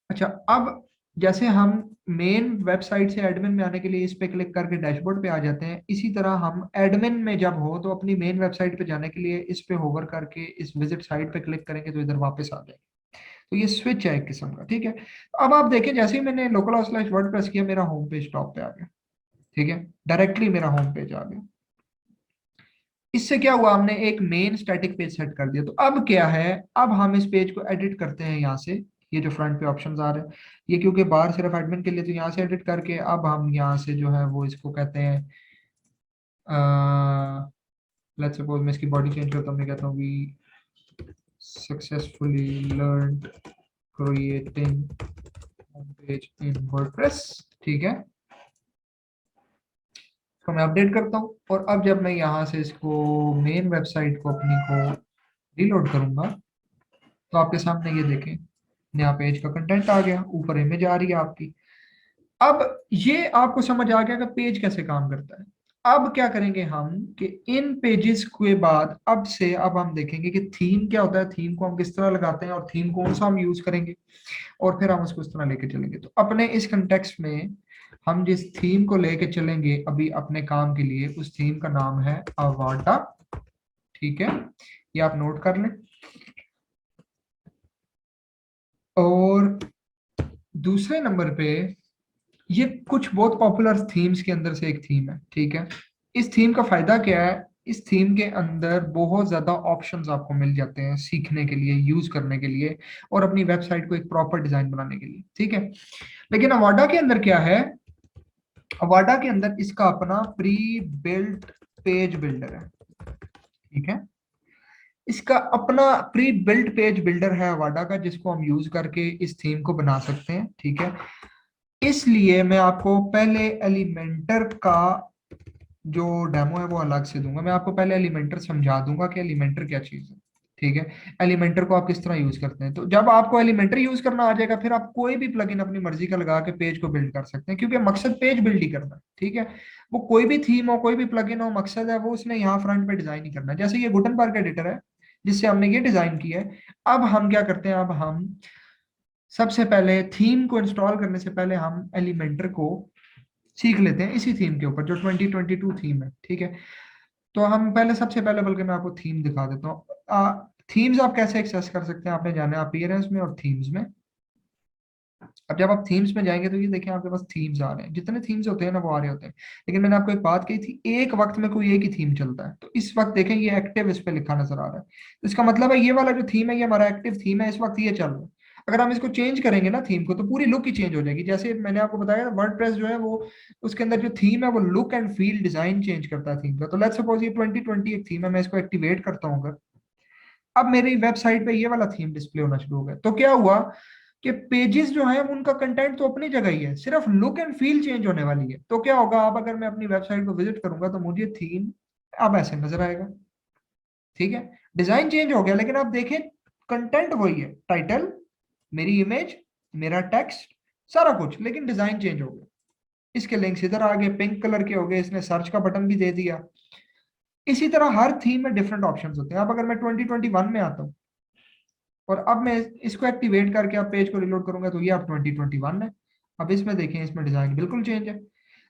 अच्छा, अब जैसे हम मेन वेबसाइट से एडमिन में आने के लिए इस पे क्लिक करके डैशबोर्ड पे आ जाते हैं, इसी तरह हम एडमिन में जब हो तो अपनी मेन वेबसाइट पे जाने के लिए इस पे होवर करके इस विजिट साइट पे क्लिक करेंगे तो इधर वापस आ जाएंगे। तो ये स्विच है एक किस्म का। ठीक है। अब आप देखें जैसे ही मैंने localhost/wordpress किया, मेरा होम पेज टॉप पे आ गया। ठीक है, डायरेक्टली मेरा होम पेज आ गया। इससे क्या हुआ, हमने एक मेन स्टैटिक पेज सेट कर दिया। तो अब क्या है, अब हम इस पेज को एडिट करते हैं यहाँ से। ये जो फ्रंट पे ऑप्शंस आ रहे हैं, ये क्योंकि बाहर सिर्फ एडमिन के लिए, तो यहाँ से एडिट करके अब हम यहाँ से जो है वो इसको कहते हैं, लेट्स सपोज मैं इसकी बॉडी चेंज करता हूँ, मैं कहता हूँ we successfully learned creating home page in WordPress. ठीक है। तो मैं अपडेट करता हूँ, और अब जब मैं यहाँ से इसको मेन वेबसाइट को अपनी को रीलोड करूंगा तो आपके सामने ये देखें नया पेज का कंटेंट आ गया, ऊपर इमेज आ रही है आपकी। अब ये आपको समझ आ गया कि पेज कैसे काम करता है। अब क्या करेंगे हम कि इन पेजेस के बाद अब हम देखेंगे कि थीम क्या होता है, थीम को हम किस तरह लगाते हैं और थीम कौन सा हम यूज करेंगे, और फिर हम उसको इस तरह लेके चलेंगे। तो अपने इस कंटेक्स्ट में हम जिस थीम को लेके चलेंगे अभी अपने काम के लिए, उस थीम का नाम है अवाडा। ठीक है, ये आप नोट कर लें। और दूसरे नंबर पे ये कुछ बहुत पॉपुलर थीम्स के अंदर से एक थीम है। ठीक है। इस थीम का फायदा क्या है, इस थीम के अंदर बहुत ज्यादा ऑप्शंस आपको मिल जाते हैं सीखने के लिए, यूज करने के लिए, और अपनी वेबसाइट को एक प्रॉपर डिजाइन बनाने के लिए। ठीक है। लेकिन अवाडा के अंदर क्या है, अवाडा के अंदर इसका अपना प्री बिल्ट पेज बिल्डर है। ठीक है। इसका अपना प्री बिल्ट पेज बिल्डर है अवाडा का, जिसको हम यूज करके इस थीम को बना सकते हैं। ठीक है। इसलिए मैं आपको पहले एलिमेंटर का जो डेमो है वो अलग से दूंगा। मैं आपको पहले एलिमेंटर समझा दूंगा कि एलिमेंटर क्या चीज है। ठीक है, एलिमेंटर को आप किस तरह यूज करते हैं। तो जब आपको एलिमेंटर यूज करना आ जाएगा, फिर आप कोई भी प्लगइन अपनी मर्जी का लगा के पेज को बिल्ड कर सकते हैं, क्योंकि मकसद पेज बिल्ड ही करना है। ठीक है, वो कोई भी थीम हो, कोई भी प्लगइन हो, मकसद है वो उसने यहाँ फ्रंट पे डिजाइन ही करना है। जैसे ये गुटनबर्ग एडिटर है जिससे हमने ये डिजाइन किया है। अब हम क्या करते हैं, अब हम सबसे पहले थीम को इंस्टॉल करने से पहले हम एलिमेंटर को सीख लेते हैं इसी थीम के ऊपर जो 2022 थीम है। ठीक है, तो हम पहले सबसे पहले, बल्कि मैं आपको थीम दिखा देता हूँ। थीम्स आप कैसे एक्सेस कर सकते हैं, आपने जाना है अपीयरेंस में और थीम्स में। अब जब आप थीम्स में जाएंगे तो ये देखिए आपके पास थीम्स आ रहे हैं, जितने थीम्स होते हैं ना वो आ रहे होते हैं। लेकिन मैंने आपको एक बात कही थी, एक वक्त में कोई एक ही थीम चलता है। तो इस वक्त देखें ये एक्टिव इस पे लिखा नजर आ रहा है, तो इसका मतलब है ये वाला जो थीम है ये हमारा एक्टिव थीम है, इस वक्त ये चल रहा है। अगर हम इसको चेंज करेंगे ना थीम को, तो पूरी लुक ही चेंज हो जाएगी। जैसे मैंने आपको बताया वर्डप्रेस जो है वो, उसके अंदर जो थीम है वो look and feel design change करता है थीम का। तो लेट्स सपोज ये 2020 एक थीम है, मैं इसको एक्टिवेट करता हूँ अगर, अब मेरी वेबसाइट पे ये वाला थीम डिस्प्ले होना शुरू हो गया। तो क्या हुआ कि पेजेस जो है उनका कंटेंट तो अपनी जगह ही है, सिर्फ लुक एंड फील चेंज होने वाली है। तो क्या होगा, अब अगर मैं अपनी वेबसाइट को विजिट करूंगा तो मुझे थीम अब ऐसे नजर आएगा। ठीक है, डिजाइन चेंज हो गया, लेकिन आप देखें कंटेंट वही है, टाइटल, मेरी इमेज, मेरा टेक्स्ट, सारा कुछ, लेकिन डिजाइन चेंज हो गया। इसके लिंक्स इधर आ गए, पिंक कलर के हो गए, इसने सर्च का बटन भी दे दिया। इसी तरह हर थीम में डिफरेंट ऑप्शंस होते हैं। अब अगर मैं 2021 में आता हूँ और अब मैं इसको एक्टिवेट करके आप पेज को रिलोड करूंगा तो ये अब 2021 है। अब इसमें देखें, इसमें डिजाइन बिल्कुल चेंज है।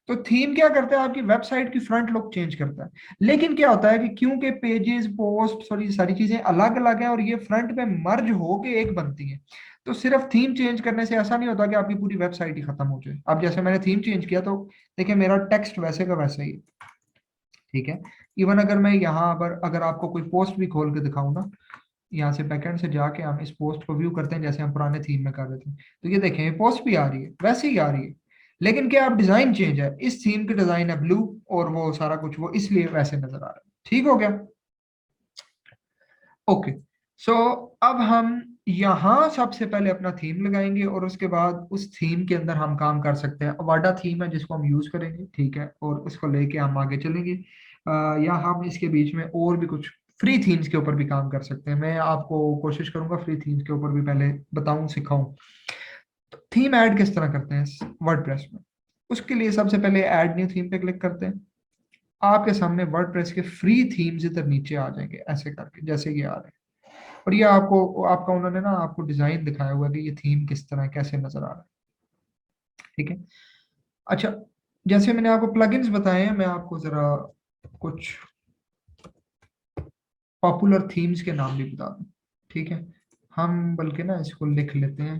तो थीम क्या करता है, आपकी वेबसाइट की फ्रंट लुक चेंज करता है। लेकिन क्या होता है कि क्योंकि पेजेस, पोस्ट, सॉरी, सारी चीजें अलग अलग हैं और ये फ्रंट में मर्ज होके एक बनती है, तो सिर्फ थीम चेंज करने से ऐसा नहीं होता कि आपकी पूरी वेबसाइट ही खत्म हो जाए। अब जैसे मैंने थीम चेंज किया तो देखिए मेरा टेक्स्ट वैसे का वैसा ही है। ठीक है, इवन अगर मैं यहाँ पर अगर आपको कोई पोस्ट भी खोल के दिखाऊं ना, यहाँ से बैकएंड से जाके हम इस पोस्ट को व्यू करते हैं जैसे हम पुराने थीम में कर रहे थे, तो ये देखें ये पोस्ट भी आ रही है, वैसे ही आ रही है। लेकिन क्या, अब डिजाइन चेंज है, इस थीम की डिजाइन है ब्लू और वो सारा कुछ वो इसलिए वैसे नजर आ रहा है। ठीक हो गया, ओके। सो अब हम यहाँ सबसे पहले अपना थीम लगाएंगे और उसके बाद उस थीम के अंदर हम काम कर सकते हैं। अवाडा थीम है जिसको हम यूज करेंगे, ठीक है, और उसको लेके हम आगे चलेंगे। या हम इसके बीच में और भी कुछ फ्री थीम्स के ऊपर भी काम कर सकते हैं। मैं आपको कोशिश करूंगा फ्री थीम्स के ऊपर भी पहले बताऊं, सिखाऊं। तो थीम ऐड किस तरह करते हैं वर्डप्रेस में, उसके लिए सबसे पहले ऐड न्यू थीम पे क्लिक करते हैं। आपके सामने वर्डप्रेस के फ्री थीम्स इधर नीचे आ जाएंगे ऐसे करके, जैसे ये आ रहे हैं। और ये आपको आपका उन्होंने ना आपको डिजाइन दिखाया हुआ है कि ये थीम किस तरह कैसे नजर आ रहा है। ठीक है, अच्छा, जैसे मैंने आपको प्लगइन्स बताए हैं, मैं आपको जरा कुछ पॉपुलर थीम्स के नाम भी बता दूं। ठीक है, हम बल्कि ना इसको लिख लेते हैं,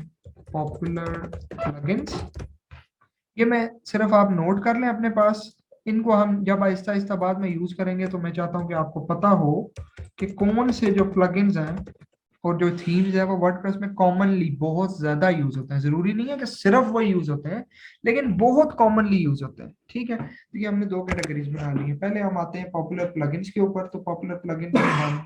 पॉपुलर प्लगइन्स। ये मैं सिर्फ आप नोट कर लें अपने पास। इनको हम जब आहिस्ता आहिस्ता बाद में यूज करेंगे तो मैं चाहता हूं कि आपको पता हो कि कौन से जो प्लगइन्स हैं और जो थीम्स है वो वर्डप्रेस में कॉमनली बहुत ज्यादा यूज होते हैं। जरूरी नहीं है कि सिर्फ वो यूज होते हैं, लेकिन बहुत कॉमनली यूज होते हैं। ठीक है, तो ये हमने दो कैटेगरीज बना ली है। पहले हम आते हैं पॉपुलर प्लगइन्स के ऊपर। तो पॉपुलर प्लगइन्स में हम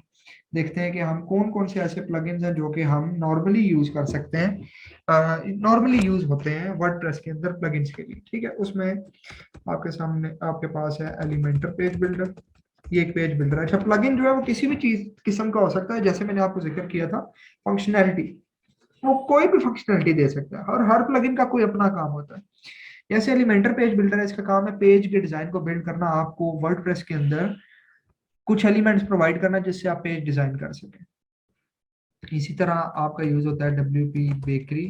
देखते हैं कि हम कौन कौन से ऐसे प्लगइन्स हैं जो कि हम नॉर्मली यूज कर सकते हैं, नॉर्मली यूज होते हैं वर्डप्रेस के अंदर प्लगइन्स के लिए। ठीक है, उसमें आपके सामने आपके पास है एलिमेंटर पेज बिल्डर। ये एक पेज बिल्डर है। अच्छा, प्लगइन जो है वो किसी भी चीज किस्म का हो सकता है, जैसे मैंने आपको जिक्र किया था फंक्शनैलिटी, वो कोई भी फंक्शनैलिटी दे सकता है और हर प्लगइन का कोई अपना काम होता है। जैसे एलिमेंटर पेज बिल्डर है, इसका काम है पेज के डिजाइन को बिल्ड करना, आपको वर्डप्रेस के अंदर कुछ एलिमेंट्स प्रोवाइड करना जिससे आप पेज डिजाइन कर सकें। इसी तरह आपका यूज होता है WP बेकरी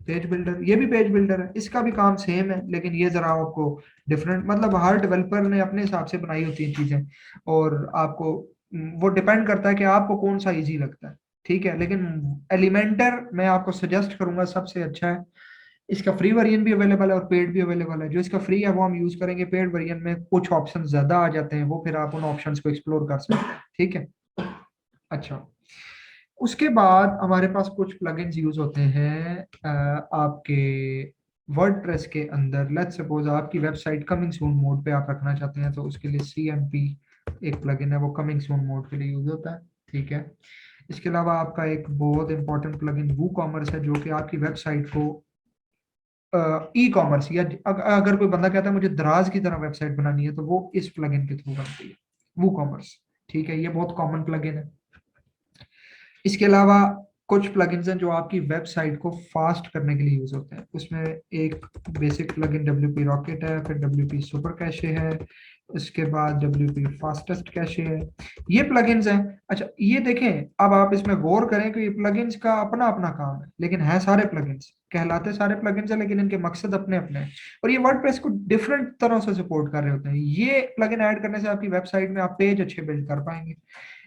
पेज बिल्डर। ये भी पेज बिल्डर है, इसका भी काम सेम है, लेकिन ये जरा आपको डिफरेंट, मतलब हर डेवलपर ने अपने हिसाब से बनाई होती हैं चीजें, और आपको वो डिपेंड करता है कि आपको कौन सा इजी लगता है। ठीक है, लेकिन एलिमेंटर मैं आपको सजेस्ट करूंगा सबसे अच्छा है। इसका फ्री वर्जन भी अवेलेबल है और पेड भी अवेलेबल है। जो इसका फ्री है वो हम यूज करेंगे, पेड वर्जन में कुछ ऑप्शन ज्यादा आ जाते हैं, वो फिर आप उन ऑप्शंस को एक्सप्लोर कर सकते हैं। ठीक है, अच्छा, उसके बाद हमारे पास कुछ प्लगइन्स यूज होते हैं आपके वर्डप्रेस के अंदर। लेट्स सपोज आपकी वेबसाइट कमिंग सून मोड पे आप रखना चाहते हैं, तो उसके लिए CMP एक प्लगइन है, वो कमिंग सून मोड के लिए यूज होता है। ठीक है, इसके अलावा आपका एक बहुत इंपॉर्टेंट प्लगइन वू कॉमर्स है जो कि आपकी वेबसाइट को ई कॉमर्स, या अगर कोई बंदा कहता है मुझे दराज की तरह वेबसाइट बनानी है, तो वो इस प्लगइन के थ्रू बनती है, वो कॉमर्स। ठीक है, ये बहुत कॉमन प्लगइन है। इसके अलावा कुछ प्लगइन्स हैं जो आपकी वेबसाइट को फास्ट करने के लिए यूज होते हैं। उसमें एक बेसिक प्लगइन WP रॉकेट है, फिर WP सुपर कैशे है, इसके बाद WP फास्टेस्ट कैशे है। ये प्लगइन्स हैं। अच्छा ये देखें, अब आप इसमें गौर करें कि ये प्लगइन्स का अपना अपना काम है, लेकिन है सारे प्लगइन्स कहलाते सारे प्लगइन्स हैं, लेकिन इनके मकसद अपने अपने हैं। और ये वर्डप्रेस को डिफरेंट तरह से सपोर्ट कर रहे होते हैं। ये प्लगइन ऐड करने से आपकी वेबसाइट में आप पेज अच्छे बिल्ड कर पाएंगे।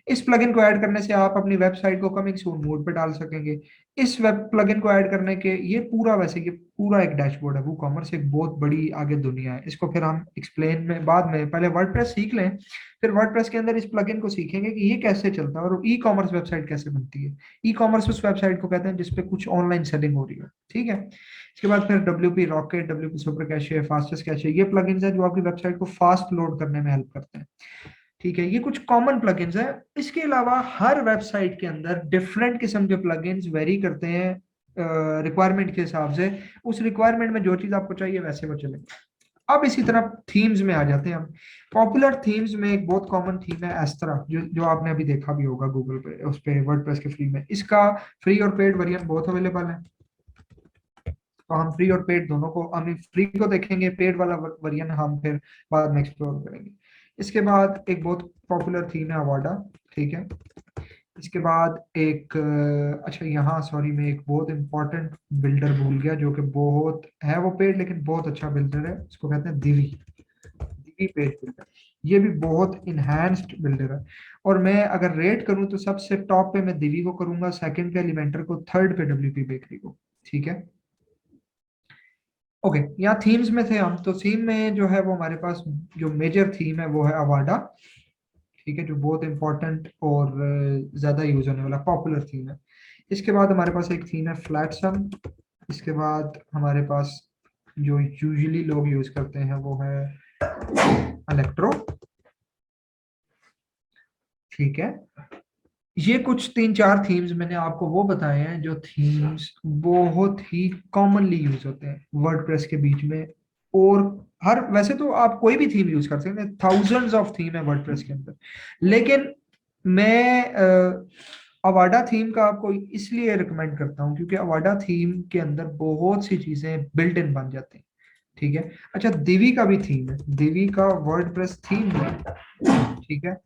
इस प्लगइन को ऐड करने से आप अपनी वेबसाइट को कमिंग सून मोड पे डाल सकेंगे। इस वेब प्लगइन को ऐड करने के ये पूरा, वैसे ये पूरा एक डैशबोर्ड है। वो कॉमर्स एक बहुत बड़ी आगे दुनिया है, इसको फिर हम एक्सप्लेन में बाद में, पहले वर्डप्रेस सीख लें, फिर वर्डप्रेस के अंदर इस प्लगइन को सीखेंगे कि ये कैसे चलता है और ई कॉमर्स वेबसाइट कैसे बनती है। ई कॉमर्स उस वेबसाइट को कहते हैं जिसपे कुछ ऑनलाइन सेलिंग हो रही है। ठीक है, इसके बाद फिर WP rocket, WP super cache, fastest cache, ये प्लगइन्स हैं जो आपकी वेबसाइट को फास्ट लोड करने में हेल्प करते हैं। ठीक है, ये कुछ कॉमन प्लगइन्स हैं। इसके अलावा हर वेबसाइट के अंदर डिफरेंट किस्म के प्लगइन्स वेरी करते हैं रिक्वायरमेंट के हिसाब से। उस रिक्वायरमेंट में जो चीज आपको चाहिए वैसे वो चलेगा। अब इसी तरह थीम्स में आ जाते हैं हम। पॉपुलर थीम्स में एक बहुत कॉमन थीम है एस्त्रा, जो जो आपने अभी देखा भी होगा गूगल पे, उस पे वर्डप्रेस के फ्री में। इसका फ्री और पेड वेरिएंट बहुत अवेलेबल है। तो हम फ्री और पेड दोनों को, हम फ्री को देखेंगे, पेड वाला वेरिएंट हम फिर बाद में एक्सप्लोर करेंगे। इसके बाद एक बहुत पॉपुलर थीम है अवाडा। ठीक है, इसके बाद एक अच्छा यहाँ सॉरी, मैं एक बहुत इंपॉर्टेंट बिल्डर भूल गया जो कि बहुत है, वो पेड लेकिन बहुत अच्छा बिल्डर है, इसको कहते हैं दिवी। दिवी पेड बिल्डर, ये भी बहुत इनहैंस्ड बिल्डर है। और मैं अगर रेट करूं तो सबसे टॉप पे मैं दिवी को करूंगा, सेकंड पे एलिमेंटर को, थर्ड पे WP बेकरी को। ठीक है, ओके। यहाँ थीम्स में थे हम, तो थीम में जो है वो हमारे पास जो मेजर थीम है वो है अवाडा। ठीक है, जो बहुत इंपॉर्टेंट और ज्यादा यूज होने वाला पॉपुलर थीम है। इसके बाद हमारे पास एक थीम है फ्लैट सम। इसके बाद हमारे पास जो यूजुअली लोग यूज करते हैं वो है इलेक्ट्रो। ठीक है, ये कुछ 3-4 थीम्स मैंने आपको वो बताए हैं जो थीम्स बहुत ही कॉमनली यूज होते हैं वर्डप्रेस के बीच में। और हर, वैसे तो आप कोई भी थीम यूज कर सकते हैं, थाउजेंड्स ऑफ थीम है वर्डप्रेस के अंदर, लेकिन मैं अवाडा थीम का आपको इसलिए रिकमेंड करता हूँ क्योंकि अवाडा थीम के अंदर बहुत सी चीजें बिल्ट इन बन जाती हैं। ठीक है, अच्छा दिवी का भी थीम है, दिवी का वर्डप्रेस थीम है। ठीक है,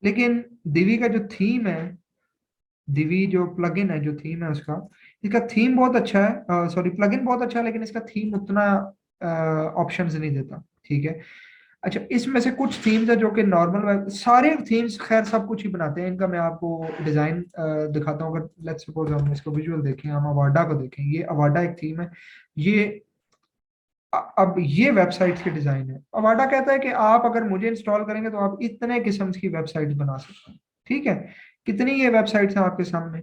लेकिन दिवी का जो थीम है, दिवी जो प्लगइन है, जो थीम है उसका, इसका थीम बहुत अच्छा है, सॉरी प्लगइन बहुत अच्छा है, लेकिन इसका थीम उतना ऑप्शंस नहीं देता। ठीक है, अच्छा इसमें से कुछ थीम्स है जो कि नॉर्मल, सारे थीम्स खैर सब कुछ ही बनाते हैं। इनका मैं आपको डिजाइन दिखाता हूँ। अगर लेट्स सपोज हम इसको विजुअल देखें, हम अवाडा को देखें, ये अवाडा एक थीम है। ये अब ये वेबसाइट के डिजाइन है। अवाडा कहता है कि आप अगर मुझे इंस्टॉल करेंगे तो आप इतने किस्म की वेबसाइट बना सकते हैं। ठीक है, कितनी ये वेबसाइट्स हैं आपके सामने,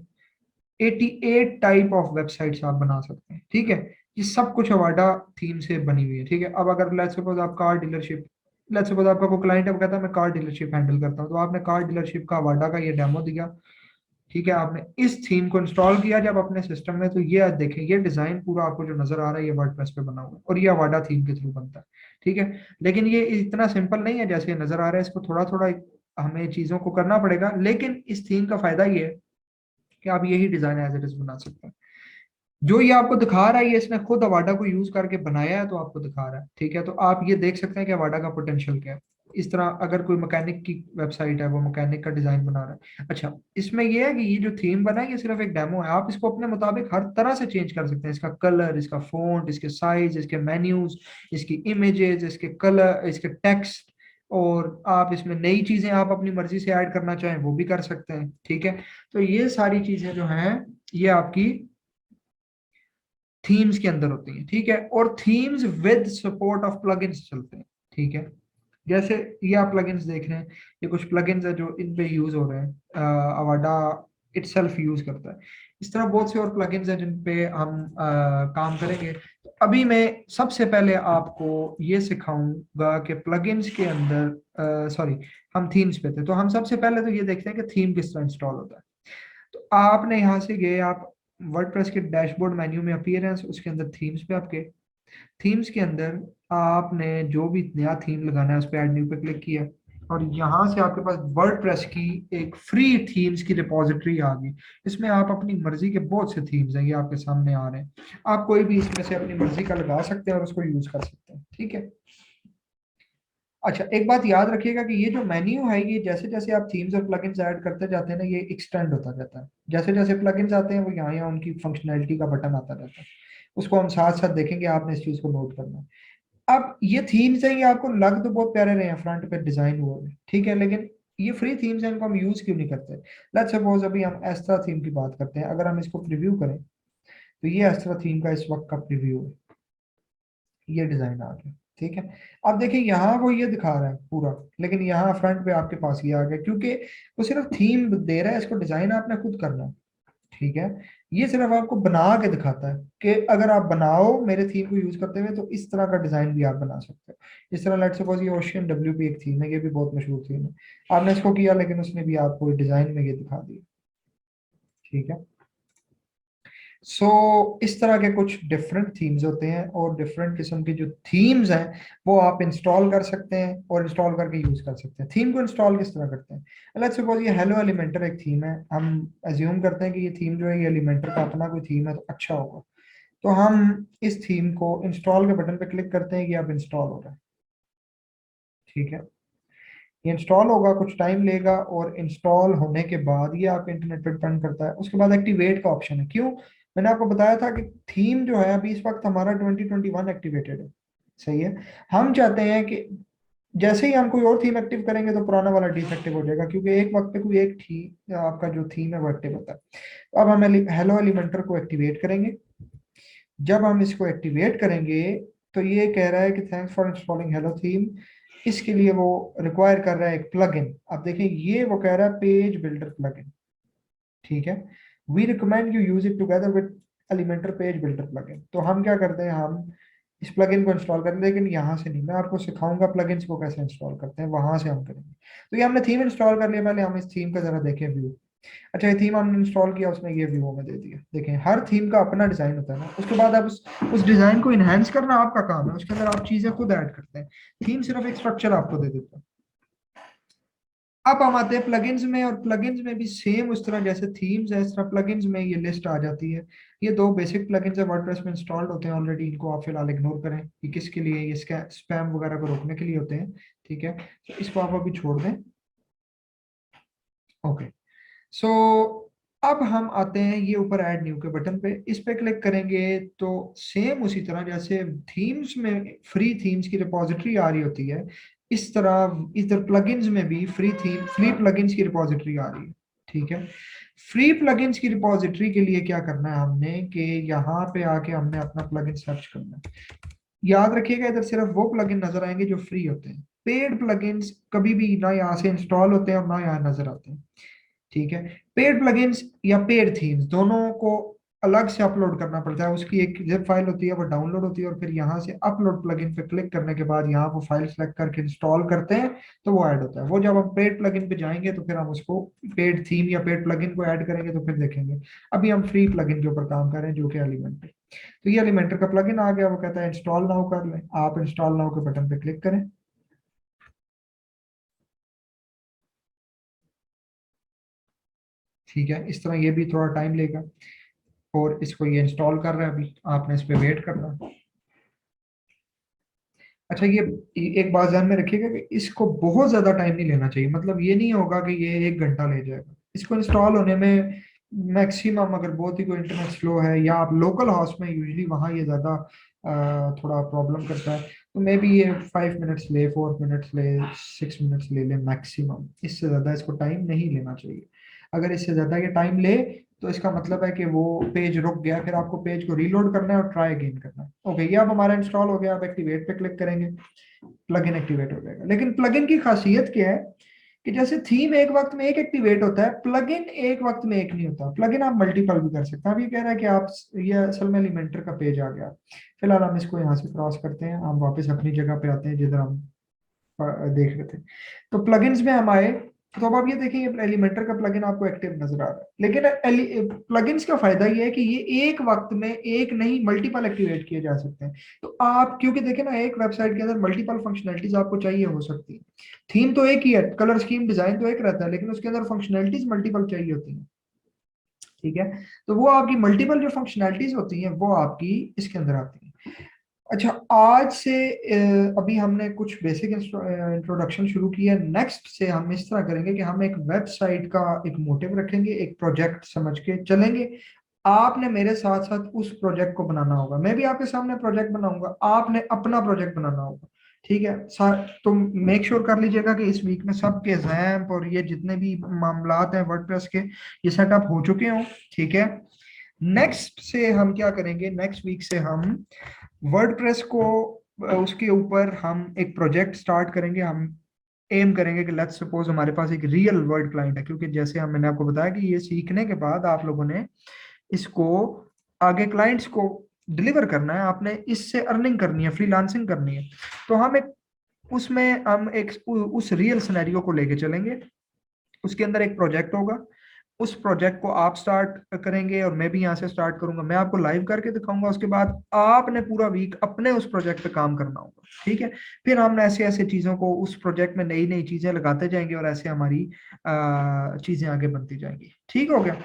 88 टाइप ऑफ वेबसाइट्स आप बना सकते हैं। ठीक है, ये सब कुछ अवाडा थीम से बनी हुई है। ठीक है, अब अगर लेट्स सपोज आप कार डीलरशिप, लेट्स सपोज आपका कोई क्लाइंट है वो कहता है मैं कार डीलरशिप हैंडल करता हूँ, तो आपने कार डीलरशिप का अवाडा का ये डेमो दिया। ठीक है, आपने इस थीम को इंस्टॉल किया जब अपने सिस्टम में, तो ये देखें, ये डिजाइन पूरा आपको जो नजर आ रहा है ये वर्डप्रेस पे बना हुआ है और ये अवाडा थीम के थ्रू बनता है। ठीक है, लेकिन ये इतना सिंपल नहीं है जैसे ये नजर आ रहा है, इसको थोड़ा थोड़ा हमें चीजों को करना पड़ेगा। लेकिन इस थीम का फायदा ये है कि आप यही डिजाइन एज इट इज बना सकते हैं। जो ये आपको दिखा रहा है ये इसने खुद अवाडा को यूज करके बनाया है, तो आपको दिखा रहा है। ठीक है, तो आप ये देख सकते हैं कि अवाडा का पोटेंशियल क्या है। इस तरह अगर कोई मैकेनिक की वेबसाइट है, वो मैकेनिक का डिजाइन बना रहा है। अच्छा इसमें ये है कि ये जो थीम बना है ये सिर्फ एक डेमो है, आप इसको अपने मुताबिक हर तरह से चेंज कर सकते हैं। इसका कलर, इसका फॉन्ट, इसके साइज, इसके मेन्यूज, इसकी इमेजेस, इसके कलर, इसके टेक्स्ट, और आप इसमें नई चीजें आप अपनी मर्जी से ऐड करना चाहें वो भी कर सकते हैं। ठीक है, तो ये सारी चीजें जो हैं ये आपकी थीम्स के अंदर होती हैं। ठीक है, और themes with support of plugins चलते हैं। ठीक है, जैसे ये आप प्लगइन्स देख रहे हैं, ये कुछ प्लगइन्स है जो इन पे यूज हो रहे हैं, अवाडा इटसेल्फ यूज करता है। इस तरह बहुत से और प्लगइन्स हैं जिन पे हम काम करेंगे। तो अभी मैं सबसे पहले आपको ये सिखाऊंगा कि प्लगइन्स के अंदर, सॉरी हम थीम्स पे थे, तो हम सबसे पहले तो ये देखते हैं कि थीम किस तरह इंस्टॉल होता है। तो आपने यहाँ से गए, आप वर्डप्रेस के डैशबोर्ड मेन्यू में अपीयरेंस, उसके अंदर थीम्स पे आपके, थीम्स के अंदर आपने जो भी नया थीम लगाना है उस पर ऐड न्यू पे क्लिक किया, और यहाँ से आपके पास वर्डप्रेस की एक फ्री थीम्स की रिपॉजिटरी आ गई। इसमें आप अपनी मर्जी के बहुत से थीम्स हैं, ये आपके सामने आ रहे हैं। आप कोई भी इसमें से अपनी मर्जी का लगा सकते हैं और उसको यूज कर सकते हैं, ठीक है। अच्छा, एक बात याद रखिएगा कि ये जो मेन्यू है, ये जैसे जैसे आप थीम्स और प्लगइन्स ऐड करते जाते हैं ना, ये एक्सटेंड होता जाता है। जैसे जैसे प्लगइन्स आते हैं वो यहाँ यहाँ उनकी फंक्शनैलिटी का बटन आता रहता है, उसको हम साथ साथ देखेंगे, आपने इस चीज को नोट करना है। अब ये थीम्स है, ये आपको लग तो बहुत प्यारे रहे हैं फ्रंट पे डिजाइन हुए हुए, ठीक है, लेकिन ये फ्री थीम्स हैं, इनको हम यूज क्यों नहीं करते। लेट्स सपोज अभी हम एस्ट्रा थीम की बात करते हैं, अगर हम इसको प्रीव्यू करें तो ये एस्ट्रा थीम का इस वक्त का प्रीव्यू है, ये डिजाइन आ गया, ठीक है। अब देखिए यहाँ वो ये दिखा रहा है पूरा, लेकिन यहाँ फ्रंट पे आपके पास ये आ गया, क्योंकि वो सिर्फ थीम दे रहा है, इसको डिजाइन आपने खुद करना है, ठीक है। ये सिर्फ आपको बना के दिखाता है कि अगर आप बनाओ मेरे थीम को यूज करते हुए तो इस तरह का डिजाइन भी आप बना सकते हो। इस तरह लेट्स सपोज ये ओशियन WP एक थीम है, ये भी बहुत मशहूर थीम है, आपने इसको किया लेकिन उसने भी आपको डिजाइन में ये दिखा दिया, ठीक है। इस तरह के कुछ डिफरेंट थीम्स होते हैं, और डिफरेंट किस्म की जो थीम्स हैं वो आप इंस्टॉल कर सकते हैं और इंस्टॉल करके यूज कर सकते हैं। थीम को इंस्टॉल किस तरह करते हैं, लेट्स सपोज ये हेलो एलिमेंटर एक थीम है, हम अज्यूम करते हैं कि ये थीम जो है ये एलिमेंटर का अपना कोई थीम है तो अच्छा होगा, तो हम इस थीम को इंस्टॉल के बटन पे क्लिक करते हैं कि अब इंस्टॉल हो रहा है, ठीक है। ये इंस्टॉल होगा, कुछ टाइम लेगा, और इंस्टॉल होने के बाद ये आपके इंटरनेट पर डिपेंड करता है। उसके बाद एक्टिवेट का ऑप्शन है, क्यों, मैंने आपको बताया था कि थीम जो है अभी इस वक्त हमारा 2021 एक्टिवेटेड है, सही है। हम चाहते हैं कि जैसे ही हम कोई और थीम एक्टिव करेंगे तो पुराना वाला डिसएक्टिव हो जाएगा, क्योंकि एक वक्त पे कोई एक थी आपका जो थीम है वो एक्टिव होता है। तो अब हम हेलो एलिमेंटर को एक्टिवेट करेंगे। जब हम इसको एक्टिवेट करेंगे तो ये कह रहा है कि thanks for installing hello theme, इसके लिए वो रिक्वायर कर रहा है एक प्लगइन। अब देखें ये वो कह रहा है पेज बिल्डर प्लगइन, ठीक है। We recommend you use it together with Elementor page builder plugin. तो हम क्या करते हैं, हम इस प्लगइन को इंस्टॉल करें, लेकिन यहाँ से नहीं, मैं आपको सिखाऊंगा प्लगइन्स को कैसे इंस्टॉल करते हैं, वहां से हम करेंगे। तो ये हमने थीम इंस्टॉल कर लिया, पहले हम इस थीम का जरा देखें व्यू। अच्छा, ये थीम हमने इंस्टॉल किया, उसने ये व्यू हमें दे दिया। देखें हर थीम का अपना डिजाइन होता है ना, उसके बाद आप उस डिजाइन को इनहेंस करना आपका काम है, उसके अंदर आप चीजें खुद ऐड करते हैं, थीम सिर्फ एक स्ट्रक्चर आपको दे देता है। अब हम आते हैं प्लगइन्स में, और प्लगइन्स में भी सेम उस तरह जैसे थीम्स है, इस तरह प्लगइन्स में ये लिस्ट आ जाती है। ये दो बेसिक प्लगइन्स है, वर्डप्रेस में इंस्टॉल्ड होते हैं ऑलरेडी, इनको आप फिलहाल इग्नोर करें, ये किसके लिए, ये स्पैम वगैरह को रोकने के लिए होते हैं, ठीक है। तो इसको आप अभी छोड़ दें, ओके। सो अब हम आते हैं ये ऊपर ऐड न्यू के बटन पे, इस पे क्लिक करेंगे तो सेम उसी तरह जैसे थीम्स में फ्री थीम्स की रिपॉजिटरी आ रही होती है, इस तरह इधर प्लगइन्स में भी फ्री प्लगइन्स की रिपॉजिटरी आ रही है, ठीक है। फ्री प्लगइन्स की रिपॉजिटरी के लिए क्या करना है हमने कि यहाँ पे आके हमने अपना प्लगइन सर्च करना है। याद रखिएगा इधर सिर्फ वो प्लगइन नजर आएंगे जो फ्री होते हैं, पेड प्लगइन्स कभी भी ना यहाँ से इंस्टॉल होते हैं और ना यहाँ नजर आते हैं, ठीक है। पेड प्लगइन्स या पेड थीम्स दोनों को अलग से अपलोड करना पड़ता है, उसकी एक जिप फाइल होती है, वो डाउनलोड होती है, और फिर यहाँ से अपलोड प्लगइन पे क्लिक करने के बाद यहाँ वो फाइल सेलेक्ट करके इंस्टॉल करते हैं तो वो ऐड होता है। वो जब हम पेड प्लगइन पे जाएंगे तो फिर हम उसको पेड थीम या पेड प्लगइन को ऐड करेंगे तो फिर देखेंगे। अभी हम फ्री प्लगइन के ऊपर काम कर रहे हैं जो कि एलिमेंटर। तो ये एलिमेंटर का प्लगइन आ गया, वो कहता है इंस्टॉल नाउ कर लें, आप इंस्टॉल नाउ के बटन पे क्लिक करें, ठीक है। इस तरह ये भी थोड़ा टाइम लेगा, और इसको ये इंस्टॉल कर रहा है, अभी आपने इस पे वेट करना है। अच्छा, ये एक बात ध्यान में रखिएगा कि इसको बहुत ज्यादा टाइम नहीं लेना चाहिए, मतलब ये नहीं होगा कि ये 1 घंटा ले जाएगा इसको इंस्टॉल होने में। मैक्सिमम अगर बहुत ही कोई इंटरनेट स्लो है या आप लोकल हाउस में, यूजली वहाँ ये ज्यादा थोड़ा प्रॉब्लम करता है, तो मे बी ये 5 मिनट्स ले, 4 मिनट्स ले, 6 मिनट्स ले ले मैक्सिमम, इससे ज्यादा इसको टाइम नहीं लेना चाहिए। अगर इससे ज्यादा ये टाइम ले तो इसका मतलब है कि वो पेज रुक गया, फिर आपको पेज को रीलोड करना है और ट्राई अगेन करना है। ओके, ये अब हमारा इंस्टॉल हो गया, अब एक्टिवेट पे क्लिक करेंगे, प्लगइन एक्टिवेट हो जाएगा। लेकिन प्लगइन की खासियत क्या है कि जैसे थीम एक वक्त में एक एक्टिवेट होता है, प्लगइन एक वक्त में एक नहीं होता, प्लगइन आप मल्टीपल भी कर सकते हैं। अब ये कह रहा है कि आप, ये असल में एलिमेंटर का पेज आ गया। फिलहाल हम इसको यहाँ से क्रॉस करते हैं, हम वापस अपनी जगह पे आते हैं जिधर हम देख रहे थे। तो प्लगइन्स में हम आए, तो अब आप ये देखें, ये एलिमेंटर का प्लगइन आपको एक्टिव नजर आ रहा है, लेकिन प्लगइन्स का फायदा ये है कि ये एक वक्त में एक नहीं मल्टीपल एक्टिवेट किए जा सकते हैं। तो आप क्योंकि देखें ना, एक वेबसाइट के अंदर मल्टीपल फंक्शनैलिटीज आपको चाहिए हो सकती है। थीम तो एक ही है, कलर स्कीम डिजाइन तो एक रहता है, लेकिन उसके अंदर फंक्शनैलिटीज मल्टीपल चाहिए होती हैं। ठीक है, तो वो आपकी मल्टीपल जो फंक्शनैलिटीज होती हैं वो आपकी इसके अंदर आती हैं। अच्छा, आज से अभी हमने कुछ बेसिक इंट्रोडक्शन शुरू किया। नेक्स्ट से हम इस तरह करेंगे कि हम एक वेबसाइट का एक मोटिव रखेंगे, एक प्रोजेक्ट समझ के चलेंगे। आपने मेरे साथ साथ उस प्रोजेक्ट को बनाना होगा, मैं भी आपके सामने प्रोजेक्ट बनाऊंगा, आपने अपना प्रोजेक्ट बनाना होगा। ठीक है, तो मेक श्योर कर लीजिएगा कि इस वीक में सबके रैम्प और ये जितने भी मामलात हैं वर्डप्रेस के, ये सेटअप हो चुके हों। ठीक है, नेक्स्ट से हम क्या करेंगे, नेक्स्ट वीक से हम वर्डप्रेस को उसके ऊपर हम एक प्रोजेक्ट स्टार्ट करेंगे। हम एम करेंगे कि लेट्स सपोज हमारे पास एक रियल वर्ड क्लाइंट है, क्योंकि जैसे हम मैंने आपको बताया कि ये सीखने के बाद आप लोगों ने इसको आगे क्लाइंट्स को डिलीवर करना है, आपने इससे अर्निंग करनी है, फ्रीलांसिंग करनी है। तो हम एक उसमें हम एक उस रियल सिनेरियो को लेके चलेंगे। उसके अंदर एक प्रोजेक्ट होगा, उस प्रोजेक्ट को आप स्टार्ट करेंगे और मैं भी यहाँ से स्टार्ट करूंगा, मैं आपको लाइव करके दिखाऊंगा। उसके बाद आपने पूरा वीक अपने उस प्रोजेक्ट पे काम करना होगा। ठीक है, फिर हम ऐसे ऐसे चीजों को उस प्रोजेक्ट में नई नई चीजें लगाते जाएंगे और ऐसे हमारी चीजें आगे बनती जाएंगी। ठीक हो गया।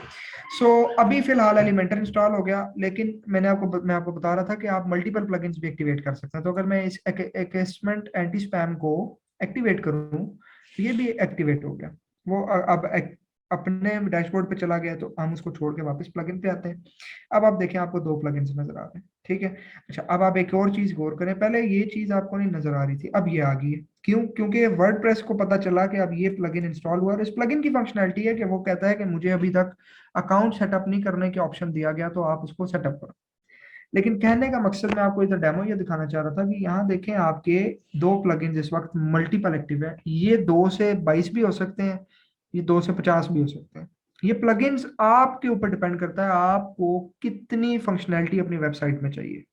अभी फिलहाल एलिमेंटर इंस्टॉल हो गया, लेकिन मैं आपको बता रहा था कि आप मल्टीपल प्लगइन्स भी एक्टिवेट कर सकते हैं। तो अगर मैं इस एकेसमेंट एंटी स्पैम को एक्टिवेट करूं तो ये भी एक्टिवेट हो गया। वो अब अपने डैशबोर्ड पे चला गया, तो हम उसको छोड़ के वापस प्लगइन पे आते हैं। अब आप देखें, आपको दो प्लगइन्स नजर आ रहे हैं। ठीक है, अच्छा अब आप एक और चीज गौर करें, पहले ये चीज आपको नहीं नजर आ रही थी, अब ये आ गई है। क्यों? क्योंकि वर्डप्रेस को पता चला कि अब ये प्लगइन इंस्टॉल हुआ, और इस प्लगइन की फंक्शनैलिटी है कि वो कहता है कि मुझे अभी तक अकाउंट सेटअप नहीं करने के ऑप्शन दिया गया, तो आप उसको सेटअप करो। लेकिन कहने का मकसद, मैं आपको इधर डेमो ये दिखाना चाह रहा था कि यहाँ देखें, आपके दो प्लगइन्स इस वक्त मल्टीपल एक्टिव है। ये 2 से 22 भी हो सकते हैं, ये 2 से 50 भी हो सकते हैं। ये प्लगइन्स आपके ऊपर डिपेंड करता है, आपको कितनी फंक्शनैलिटी अपनी वेबसाइट में चाहिए।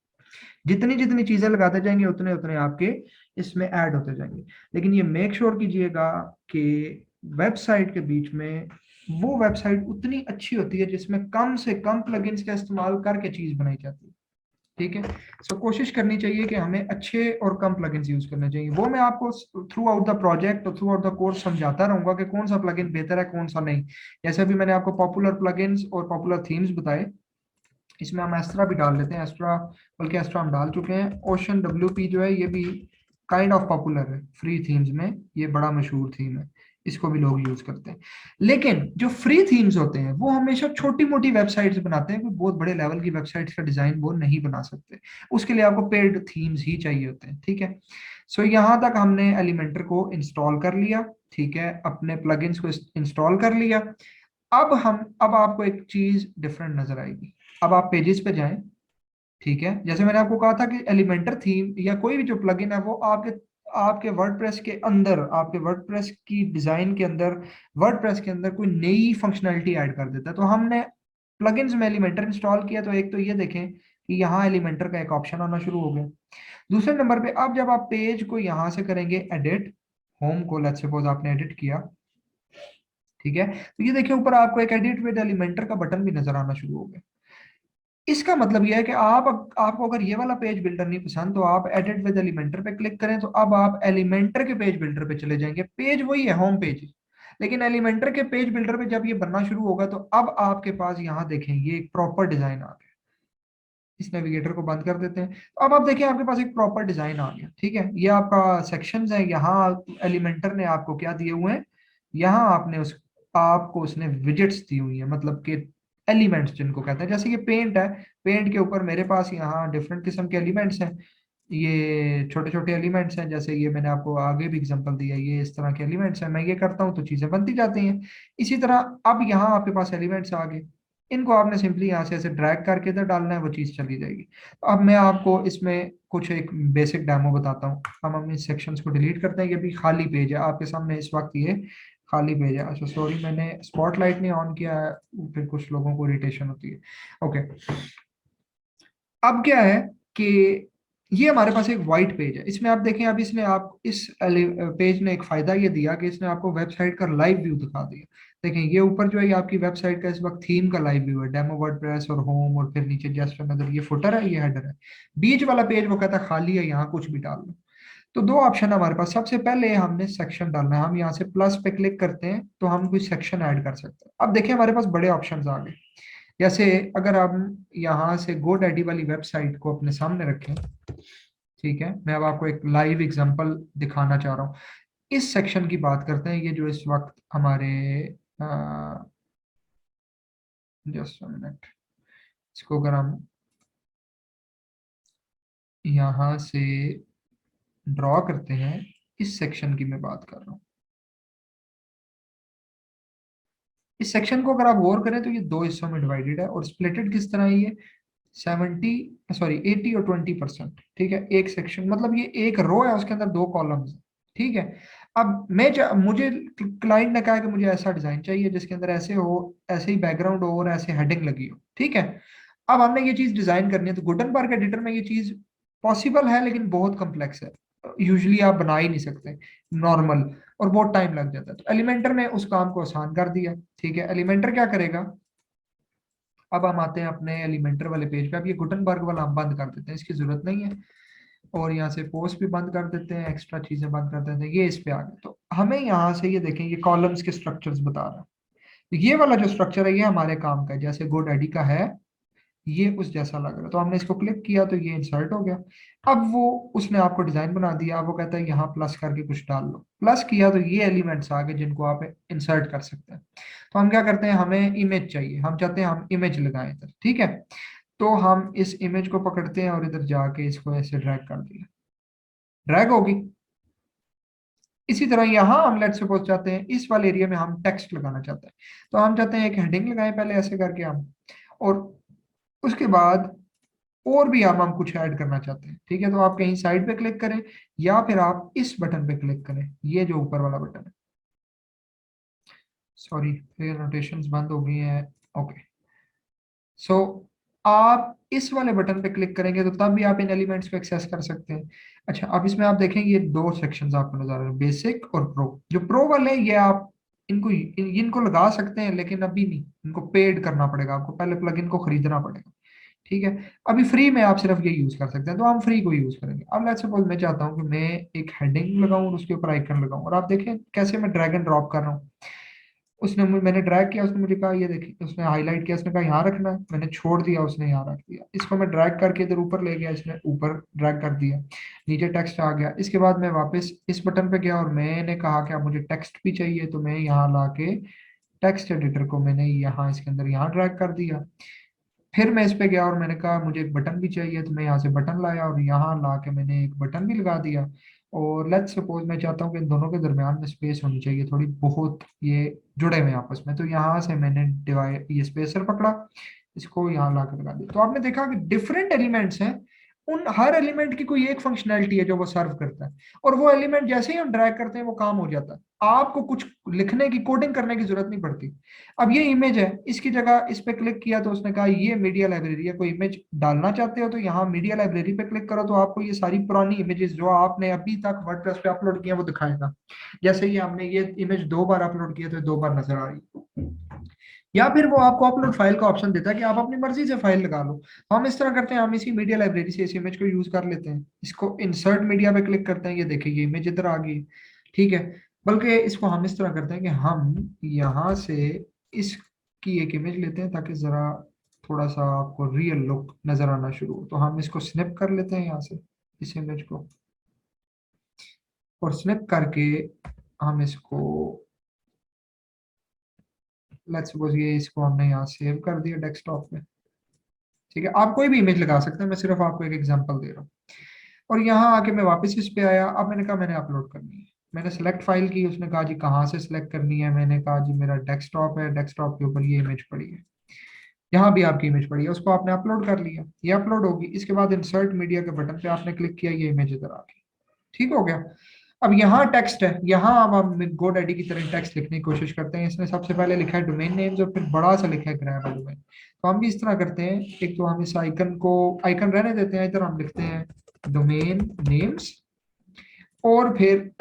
जितनी जितनी चीजें लगाते जाएंगे उतने उतने आपके इसमें ऐड होते जाएंगे। लेकिन ये मेक श्योर कीजिएगा कि वेबसाइट के बीच में वो वेबसाइट उतनी अच्छी होती है जिसमें कम से कम प्लगइन्स का इस्तेमाल करके चीज बनाई जाती है। ठीक है, कोशिश करनी चाहिए कि हमें अच्छे और कम प्लगइन्स यूज करने चाहिए। वो मैं आपको थ्रू आउट द प्रोजेक्ट और थ्रू आउट द कोर्स समझाता रहूंगा कि कौन सा प्लगइन बेहतर है, कौन सा नहीं। जैसे अभी मैंने आपको पॉपुलर प्लगइन्स और पॉपुलर थीम्स बताए, इसमें हम एस्ट्रा भी डाल देते हैं। एस्ट्रा, बल्कि एस्ट्रा हम डाल चुके हैं। ओशन WP जो है, ये भी काइंड ऑफ पॉपुलर है फ्री थीम्स में, ये बड़ा मशहूर थीम है, इसको भी लोग यूज करते हैं। लेकिन जो फ्री थीम्स होते हैं वो हमेशा छोटी मोटी वेबसाइट्स बनाते हैं, कोई बहुत बड़े लेवल की वेबसाइट्स का डिजाइन वो नहीं बना सकते। उसके लिए आपको पेड थीम्स ही चाहिए होते हैं। ठीक है, यहाँ तक हमने एलिमेंटर को इंस्टॉल कर लिया। ठीक है, अपने प्लगइन्स को इंस्टॉल कर लिया। अब आपको एक चीज डिफरेंट नजर आएगी। अब आप पेजेस पे जाएं। ठीक है, जैसे मैंने आपको कहा था कि एलिमेंटर थीम या कोई भी जो प्लगइन है वो आपके आपके वर्डप्रेस के अंदर, आपके वर्डप्रेस की डिजाइन के अंदर, वर्डप्रेस के अंदर कोई नई फंक्शनैलिटी ऐड कर देता है। तो हमने प्लगइन्स में एलिमेंटर इंस्टॉल किया, तो एक तो ये देखें कि यहाँ एलिमेंटर का एक ऑप्शन आना शुरू हो गया। दूसरे नंबर पे, अब जब आप पेज को यहाँ से करेंगे एडिट, होम को लेट्स सपोज आपने एडिट किया। ठीक है, तो ये देखिए ऊपर आपको एक एडिट विद एलिमेंटर का बटन भी नजर आना शुरू हो गया। इसका मतलब यह है कि आपको अगर ये वाला पेज बिल्डर नहीं पसंद, तो आप एडिट विद एलिमेंटर पे क्लिक करें, तो अब आप एलिमेंटर के पेज बिल्डर पे चले जाएंगे। पेज वही है, होम पेज, लेकिन एलिमेंटर के पेज बिल्डर पे जब ये बनना शुरू होगा, तो अब आपके पास यहाँ देखें ये एक प्रॉपर डिजाइन आ गया। इस नेविगेटर को बंद कर देते हैं, तो अब आप देखिए आपके पास एक प्रॉपर डिजाइन आ गया। ठीक है, ये आपका सेक्शंस है। यहाँ एलिमेंटर ने आपको क्या दिए हुए हैं, यहाँ आपको उसने विजेट्स दी हुई है, मतलब कि एलिमेंट्स जिनको कहते हैं। जैसे ये पेंट है, पेंट के ऊपर मेरे पास यहाँ डिफरेंट किस्म के एलिमेंट्स हैं। ये छोटे छोटे एलिमेंट्स हैं, जैसे ये मैंने आपको आगे भी एग्जांपल दिया, ये इस तरह के एलिमेंट्स हैं। मैं ये करता हूँ तो चीजें बनती जाती हैं। इसी तरह अब यहाँ आपके पास एलिमेंट्स आ गए, इनको आपने सिंपली यहाँ से ऐसे ड्रैग करके इधर डालना है, वो चीज चली जाएगी। तो अब मैं आपको इसमें कुछ एक बेसिक डेमो बताता हूँ। हम इन सेक्शंस को डिलीट करते हैं। ये भी खाली पेज है आपके सामने इस वक्त, ये खाली पेज है। अच्छा सॉरी, मैंने स्पॉटलाइट नहीं ऑन किया है, फिर कुछ लोगों को इरिटेशन होती है। ओके, अब क्या है कि ये हमारे पास एक वाइट पेज है। इसमें आप देखें, अब इसने आप इस पेज ने एक फायदा ये दिया कि इसने आपको वेबसाइट का लाइव व्यू दिखा दिया। देखें ये ऊपर जो है ये आपकी वेबसाइट का इस वक्त थीम का लाइव व्यू है, डेमो वर्डप्रेस और होम, और फिर नीचे जस्ट अनदर, ये फुटर है, ये हेडर है। बीच वाला पेज वो कहता है खाली है, यहाँ कुछ भी डाल दो। तो दो ऑप्शन है हमारे पास। सबसे पहले हमने सेक्शन डालना है, हम यहाँ से प्लस पे क्लिक करते हैं तो हम कोई सेक्शन ऐड कर सकते हैं। अब देखिए हमारे पास बड़े ऑप्शंस आ गए। जैसे अगर हम यहाँ से GoDaddy वाली वेबसाइट को अपने सामने रखें, ठीक है, मैं अब आपको एक लाइव एग्जांपल दिखाना चाह रहा हूँ। इस सेक्शन की बात करते हैं, ये जो इस वक्त हमारे, जस्ट मिनट, इसको अगर हम यहाँ से ड्रॉ करते हैं, इस सेक्शन की मैं बात कर रहा हूँ। इस सेक्शन को अगर आप गौर करें तो ये दो हिस्सों में डिवाइडेड है, और स्प्लिटेड किस तरह है ये, 70, सॉरी 80 और 20%, ठीक है। एक सेक्शन मतलब ये एक रो है, उसके अंदर दो कॉलम्स, ठीक है। अब मुझे क्लाइंट ने कहा कि मुझे ऐसा डिजाइन चाहिए जिसके अंदर ऐसे हो, ऐसे ही बैकग्राउंड हो और ऐसे हेडिंग लगी हो, ठीक है। अब हमने ये चीज डिजाइन करनी है, तो गुटनबर्ग एडिटर में ये चीज पॉसिबल है लेकिन बहुत कम्प्लेक्स है, यूजली आप बना ही नहीं सकते नॉर्मल, और बहुत टाइम लग जाता है। तो एलिमेंटर ने उस काम को आसान कर दिया, ठीक है। एलिमेंटर क्या करेगा, अब हम आते हैं अपने एलिमेंटर वाले पेज पे। अब ये गुटनबर्ग वाला हम बंद कर देते हैं, इसकी जरूरत नहीं है। और यहाँ से पोस्ट भी बंद कर देते हैं, एक्स्ट्रा चीजें बंद कर देते हैं। ये इस पे आ गए, तो हमें यहाँ से ये देखें, ये कॉलम्स के स्ट्रक्चर्स बता रहा है। तो ये वाला जो स्ट्रक्चर है ये हमारे काम का है, जैसे GoDaddy का है, ये उस जैसा लग रहा है। तो हमने इसको क्लिक किया तो ये इंसर्ट हो गया। अब वो उसने आपको डिजाइन बना दिया, अब वो कहता है यहाँ प्लस करके कुछ डाल लो। प्लस किया तो ये एलिमेंट्स आ गए जिनको आप इंसर्ट कर सकते हैं। तो हम क्या करते हैं, हमें इमेज चाहिए, हम चाहते हैं हम इमेज लगाएं इधर, ठीक है। तो हम इस इमेज को पकड़ते हैं और इधर जाके इसको ऐसे ड्रैग कर दिया, ड्रैग होगी। इसी तरह यहाँ हम लेट सपोज चाहते हैं इस वाले एरिया में हम टेक्स्ट लगाना चाहते हैं, तो हम चाहते हैं एक हेडिंग लगाएं पहले ऐसे करके हम, और उसके बाद और भी हम कुछ ऐड करना चाहते हैं, ठीक है। तो आप कहीं साइड पे क्लिक करें या फिर आप इस बटन पे क्लिक करें, ये जो ऊपर वाला बटन है, सॉरी फिर नोटेशंस बंद हो गई हैं, ओके। सो आप इस वाले बटन पे क्लिक करेंगे तो तब भी आप इन एलिमेंट्स को एक्सेस कर सकते हैं। अच्छा, अब इसमें आप देखेंगे ये दो सेक्शंस आपको नजर आ रहे हैं, बेसिक और प्रो। जो प्रो वाले हैं, ये आप इनको लगा सकते हैं लेकिन अभी नहीं, इनको पेड करना पड़ेगा, आपको पहले प्लगइन को खरीदना पड़ेगा, ठीक है। अभी फ्री में आप सिर्फ ये यूज कर सकते हैं, तो हम फ्री को यूज करेंगे। अब लेट्स सपोज मैं चाहता हूँ कि मैं एक हेडिंग लगाऊं और उसके ऊपर आइकन लगाऊं, और आप देखें कैसे मैं ड्रैग एंड ड्रॉप कर रहा हूँ। मैंने ड्रैग किया, उसने मुझे कहा ये देखिए, उसने हाईलाइट किया, उसने कहा यहाँ रखना है, मैंने छोड़ दिया, उसने यहाँ रख दिया। इसको मैं ड्रैग करके इधर ऊपर ले गया, इसने ऊपर ड्रैग कर दिया, नीचे टेक्स्ट आ गया। इसके बाद मैं वापस इस बटन पे गया और मैंने कहा कि अब मुझे टेक्स्ट भी चाहिए, तो मैं यहाँ ला के टेक्स्ट एडिटर को मैंने यहाँ इसके अंदर यहाँ ड्रैग कर दिया। फिर मैं इस पे गया और मैंने कहा मुझे एक बटन भी चाहिए, तो मैं यहाँ से बटन लाया और यहाँ ला के मैंने एक बटन भी लगा दिया। और लेट्स सपोज मैं चाहता हूँ कि इन दोनों के दरमियान में स्पेस होनी चाहिए थोड़ी बहुत, ये जुड़े हुए हैं आपस में, तो यहाँ से मैंने डिवाइड ये स्पेसर पकड़ा, इसको यहाँ ला कर लगा दिया। तो आपने देखा कि डिफरेंट एलिमेंट्स हैं, उन हर एलिमेंट की कोई एक फंक्शनैलिटी है जो वो सर्व करता है, और वो एलिमेंट जैसे ही हम ड्रैग करते हैं वो काम हो जाता है, आपको कुछ लिखने की, कोडिंग करने की जरूरत नहीं पड़ती। अब ये इमेज है, इसकी जगह इस पे क्लिक किया तो उसने कहा ये मीडिया लाइब्रेरी है, कोई इमेज डालना चाहते हो तो यहाँ मीडिया लाइब्रेरी पे क्लिक करो, तो आपको ये सारी पुरानी इमेजेस जो आपने अभी तक वर्डप्रेस पे अपलोड किया वो दिखाएगा। जैसे ही हमने ये इमेज 2 बार अपलोड किया तो 2 बार नजर आ रही है। या फिर वो आपको अपलोड फाइल का ऑप्शन देता है कि आप अपनी मर्जी से फाइल लगा लो। तो हम इस तरह करते हैं, हम इसी मीडिया लाइब्रेरी से इस इमेज को यूज कर लेते हैं, इसको इंसर्ट मीडिया पे क्लिक करते हैं, ये देखिए ये इमेज इधर आ गई, ठीक है। बल्कि इसको हम इस तरह करते हैं कि हम यहाँ से इसकी एक इमेज लेते हैं ताकि जरा थोड़ा सा आपको रियल लुक नजर आना शुरू हो। तो हम इसको स्निप कर लेते हैं यहाँ से, इस इमेज को, और स्निप करके हम इसको, लेट्स सपोज ये इसको हमने यहाँ सेव कर दिया डेस्कटॉप पे, ठीक है। आप कोई भी इमेज लगा सकते हैं, मैं सिर्फ आपको एक एग्जांपल दे रहा हूँ। और यहाँ आके मैं वापस इस पे आया, अब मैंने कहा मैंने अपलोड करनी है, मैंने सेलेक्ट फाइल की, उसने कहा जी कहाँ से सिलेक्ट करनी है, मैंने कहा जी मेरा डेस्कटॉप है, डेस्कटॉप के ऊपर ये इमेज पड़ी है, यहाँ भी आपकी इमेज पड़ी है, उसको आपने अपलोड कर लिया, ये अपलोड होगी। इसके बाद इंसर्ट मीडिया के बटन पे आपने क्लिक किया, ये इमेज इधर आ गई, ठीक हो गया। अब यहाँ टेक्स्ट है, यहाँ अब हम GoDaddy की तरह टेक्स्ट लिखने की कोशिश करते हैं। इसने सबसे पहले लिखा है डोमेन नेम्स और फिर बड़ा सा लिखा है ग्रैब डोमेन। तो हम भी इस तरह करते हैं, एक तो हम इस आइकन को, आइकन रहने देते हैं, इधर हम लिखते हैं डोमेन नेम्स, और फिर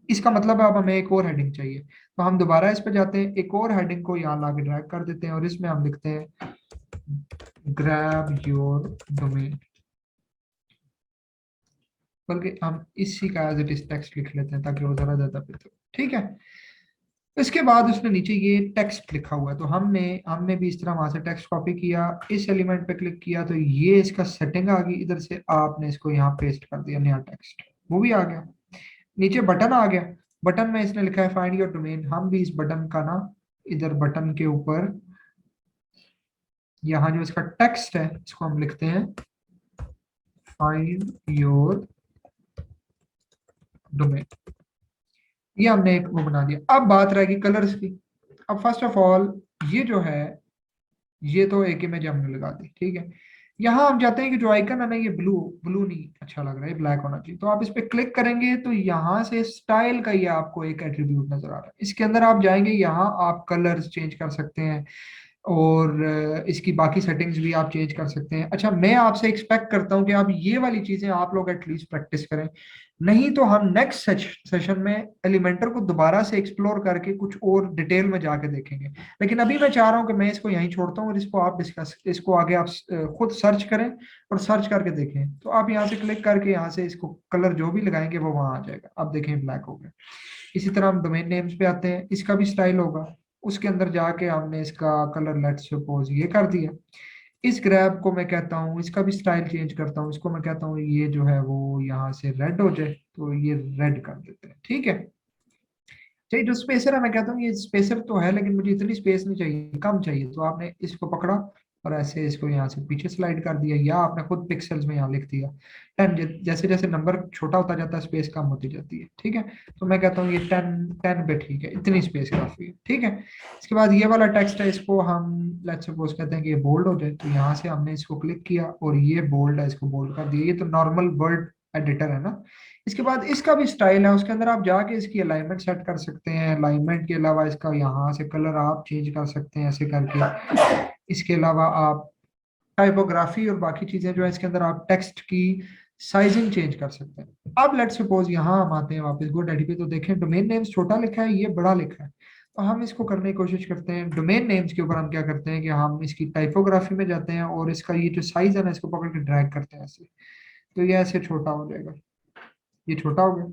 इसका मतलब है अब हमें एक और हेडिंग चाहिए, तो हम दोबारा इस पे जाते हैं, एक और हेडिंग को यहाँ लाके ड्रैग कर देते हैं और इसमें हम लिखते हैं ग्रैब योर डोमेन, बल्कि हम इसी का एज इट इज टेक्स्ट लिख लेते हैं ताकि वो जरा ज्यादा बेहतर हो। ठीक है, इसके बाद उसने नीचे ये टेक्स्ट लिखा हुआ है, तो हमने हमने भी इस तरह वहां से टेक्स्ट कॉपी किया, इस एलिमेंट पे क्लिक किया तो ये इसका सेटिंग आ गई, इधर से आपने इसको यहाँ पेस्ट कर दिया नया टेक्स्ट, वो भी आ गया। नीचे बटन आ गया, बटन में इसने लिखा है फाइंड योर डोमेन, हम भी इस बटन का ना इधर बटन के ऊपर यहाँ जो इसका टेक्स्ट है इसको हम लिखते हैं फाइंड योर डोमेन, ये हमने एक वो बना दिया। अब बात रहेगी कलर्स की। अब फर्स्ट ऑफ ऑल ये जो है ये तो एक इमेज हमने लगा दी, ठीक है। यहाँ हम चाहते हैं कि जो आइकन है ना ये ब्लू ब्लू नहीं अच्छा लग रहा है, ब्लैक होना चाहिए, तो आप इस पे क्लिक करेंगे तो यहाँ से स्टाइल का ये आपको एक एट्रीब्यूट नजर आ रहा है, इसके अंदर आप जाएंगे, यहाँ आप कलर्स चेंज कर सकते हैं और इसकी बाकी सेटिंग्स भी आप चेंज कर सकते हैं। अच्छा, मैं आपसे एक्सपेक्ट करता हूं कि आप ये वाली चीजें आप लोग एटलीस्ट प्रैक्टिस करें, नहीं तो हम नेक्स्ट सेशन में एलिमेंटर को दोबारा से एक्सप्लोर करके कुछ और डिटेल में जाके देखेंगे। लेकिन अभी मैं चाह रहा हूं कि मैं इसको यहीं छोड़ता हूं और इसको आप डिस्कस, इसको आगे आप खुद सर्च करें और सर्च करके देखें। तो आप यहाँ से क्लिक करके यहाँ से इसको कलर जो भी लगाएंगे वो वहां आ जाएगा, आप देखें ब्लैक हो गया। इसी तरह हम डोमेन नेम्स पे आते हैं, इसका भी स्टाइल होगा, उसके अंदर जाके हमने इसका कलर लेट्स सपोज ये कर दिया। इस ग्रैब को मैं कहता हूँ, इसका भी स्टाइल चेंज करता हूँ, इसको मैं कहता हूँ ये जो है वो यहाँ से रेड हो जाए, तो ये रेड कर देते हैं, ठीक है। चाहिए जो स्पेसर है, मैं कहता हूँ ये स्पेसर तो है लेकिन मुझे इतनी स्पेस नहीं चाहिए, कम चाहिए, तो आपने इसको पकड़ा और ऐसे इसको यहाँ से पीछे स्लाइड कर दिया, या आपने खुद पिक्सल्स में यहाँ लिख दिया 10, जैसे जैसे नंबर छोटा होता जाता है स्पेस कम होती जाती है, ठीक है। तो मैं कहता हूँ ये 10 पे ठीक है, इतनी स्पेस काफी है, ठीक है। इसके बाद ये वाला टेक्स्ट है, इसको हम लेट्स सपोज कहते हैं कि ये बोल्ड हो जाए, तो यहाँ से हमने इसको क्लिक किया और ये बोल्ड है, इसको बोल्ड कर दिया, ये तो नॉर्मल वर्ड एडिटर है ना। इसके बाद इसका भी स्टाइल है, उसके अंदर आप जाके इसकी अलाइनमेंट सेट कर सकते हैं, अलाइनमेंट के अलावा इसका यहाँ से कलर आप चेंज कर सकते हैं ऐसे करके। इसके अलावा आप टाइपोग्राफी और बाकी चीजें जो है इसके अंदर आप टेक्स्ट की साइजिंग चेंज कर सकते हैं। अब लेट्स सपोज यहाँ हम आते हैं वापस GoDaddy पे, तो देखें डोमेन नेम्स छोटा लिखा है, ये बड़ा लिखा है, तो हम इसको करने की कोशिश करते हैं। डोमेन नेम्स के ऊपर हम क्या करते हैं कि हम इसकी टाइपोग्राफी में जाते हैं और इसका ये जो साइज है ना इसको पकड़ के ड्रैग करते हैं ऐसे, तो ये ऐसे छोटा हो जाएगा, ये छोटा हो गया।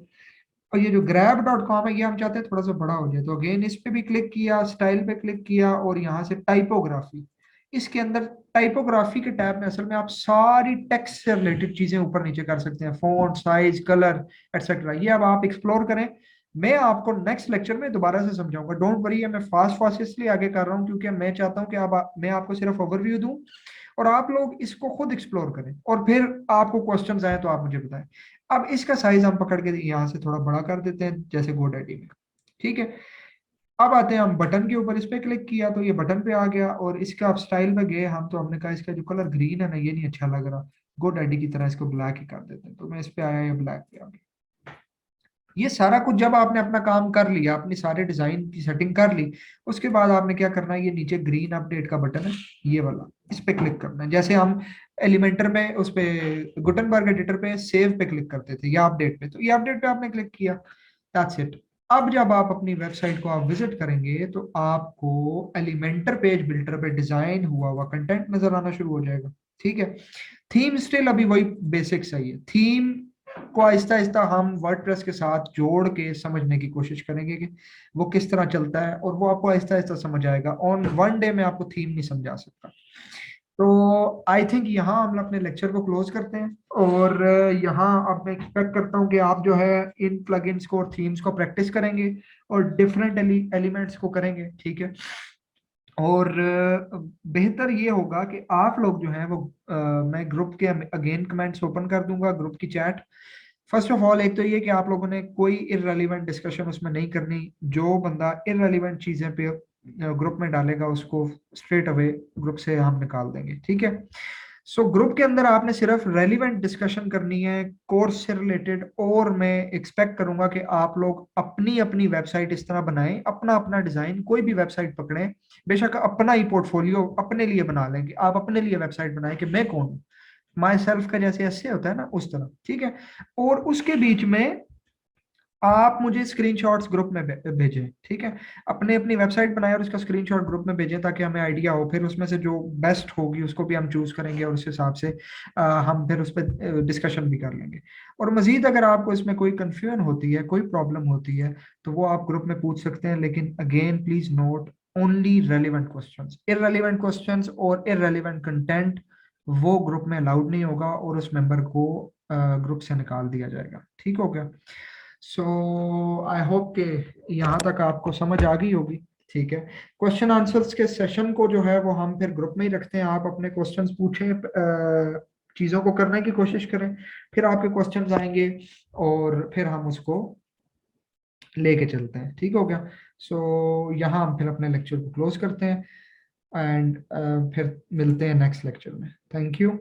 और ये जो grab.com है ये हम चाहते हैं थोड़ा सा बड़ा हो जाए, तो अगेन इस पे भी क्लिक किया, स्टाइल पे क्लिक किया और यहाँ से टाइपोग्राफी, इसके अंदर टाइपोग्राफी के टैब में असल में आप सारी टेक्स्ट से रिलेटेड चीजें ऊपर नीचे कर सकते हैं, फॉन्ट साइज कलर एक्सेट्रा, ये अब आप एक्सप्लोर करें। मैं आपको नेक्स्ट लेक्चर में दोबारा से समझाऊंगा, डोंट वरी, मैं फास्ट फास्ट इसलिए आगे कर रहा हूँ क्योंकि मैं चाहता हूँ कि मैं आपको सिर्फ ओवरव्यू दूं और आप लोग इसको खुद एक्सप्लोर करें और फिर आपको क्वेश्चंस आए तो आप मुझे बताएं। अब इसका साइज हम पकड़ के यहाँ से थोड़ा बड़ा कर देते हैं जैसे GoDaddy में, ठीक है। अब आते हैं हम बटन के ऊपर, इस पे क्लिक किया तो ये बटन पे आ गया और इसका आप स्टाइल में गए हम, तो हमने कहा इसका जो कलर ग्रीन है ना ये नहीं अच्छा लग रहा, GoDaddy की तरह इसको ब्लैक ही कर देते हैं, तो मैं इस पे आया, ये ब्लैक पे आ गया। ये सारा कुछ जब आपने अपना काम कर लिया, अपनी सारे डिजाइन की सेटिंग कर ली, उसके बाद आपने क्या करना है, ये नीचे ग्रीन अपडेट का बटन है ये वाला, इस पे क्लिक करना है, जैसे हम एलिमेंटर में उस पे गुटनबर्ग एडिटर पे सेव पे क्लिक करते थे या अपडेट पे, तो ये अपडेट पे आपने क्लिक किया, दैट्स इट। अब जब आप अपनी वेबसाइट को आप विजिट करेंगे तो आपको एलिमेंटर पेज बिल्डर पे डिजाइन हुआ हुआ कंटेंट नजर आना शुरू हो जाएगा, ठीक है। थीम स्टिल अभी वही बेसिक सही है, थीम को आहिस्ता आहिस्ता हम वर्डप्रेस के साथ जोड़ के समझने की कोशिश करेंगे कि वो किस तरह चलता है और वो आपको आहिस्ता आहिस्ता समझ आएगा, ऑन वन डे में आपको थीम नहीं समझा सकता। तो आई थिंक यहाँ हम अपने लेक्चर को क्लोज करते हैं और यहाँ अब मैं एक्सपेक्ट करता हूँ कि आप जो है इन प्लगइन्स को और थीम्स को प्रैक्टिस करेंगे और डिफरेंट एलिमेंट्स को करेंगे, ठीक है। और बेहतर ये होगा कि आप लोग जो है वो मैं ग्रुप के अगेन कमेंट्स ओपन कर दूंगा, ग्रुप की चैट। फर्स्ट ऑफ ऑल एक तो ये कि आप लोगों ने कोई इररेलेवेंट डिस्कशन उसमें नहीं करनी, जो बंदा इररेलेवेंट चीजें पे ग्रुप में डालेगा उसको स्ट्रेट अवे ग्रुप से हम निकाल देंगे, ठीक है। सो ग्रुप के अंदर आपने सिर्फ रेलिवेंट डिस्कशन करनी है कोर्स से रिलेटेड, और मैं एक्सपेक्ट करूंगा कि आप लोग अपनी अपनी वेबसाइट इस तरह बनाएं, अपना अपना डिजाइन, कोई भी वेबसाइट पकड़ें, बेशक अपना ही पोर्टफोलियो अपने लिए बना लेंगे, आप अपने लिए वेबसाइट बनाएं कि मैं कौन हूं, माई सेल्फ का जैसे ऐसे होता है ना, उस तरह, ठीक है। और उसके बीच में आप मुझे स्क्रीनशॉट्स ग्रुप में भेजें, ठीक है। अपने अपनी वेबसाइट बनाए और उसका स्क्रीनशॉट ग्रुप में भेजें ताकि हमें आइडिया हो, फिर उसमें से जो बेस्ट होगी उसको भी हम चूज करेंगे और उस हिसाब से हम फिर उस पर डिस्कशन भी कर लेंगे। और मजीद अगर आपको इसमें कोई कंफ्यूजन होती है, कोई प्रॉब्लम होती है, तो वो आप ग्रुप में पूछ सकते हैं, लेकिन again please note, only relevant questions, irrelevant questions और इररेलेवेंट कंटेंट वो ग्रुप में अलाउड नहीं होगा और उस मेंबर को ग्रुप से निकाल दिया जाएगा, ठीक हो गया। सो आई होप कि यहाँ तक आपको समझ आ गई होगी, ठीक है। क्वेश्चन आंसर्स के सेशन को जो है वो हम फिर ग्रुप में ही रखते हैं, आप अपने क्वेश्चंस पूछें, चीज़ों को करने की कोशिश करें, फिर आपके क्वेश्चंस आएंगे और फिर हम उसको लेके चलते हैं, ठीक हो गया। सो यहाँ हम फिर अपने लेक्चर को क्लोज करते हैं एंड फिर मिलते हैं नेक्स्ट लेक्चर में। Thank you.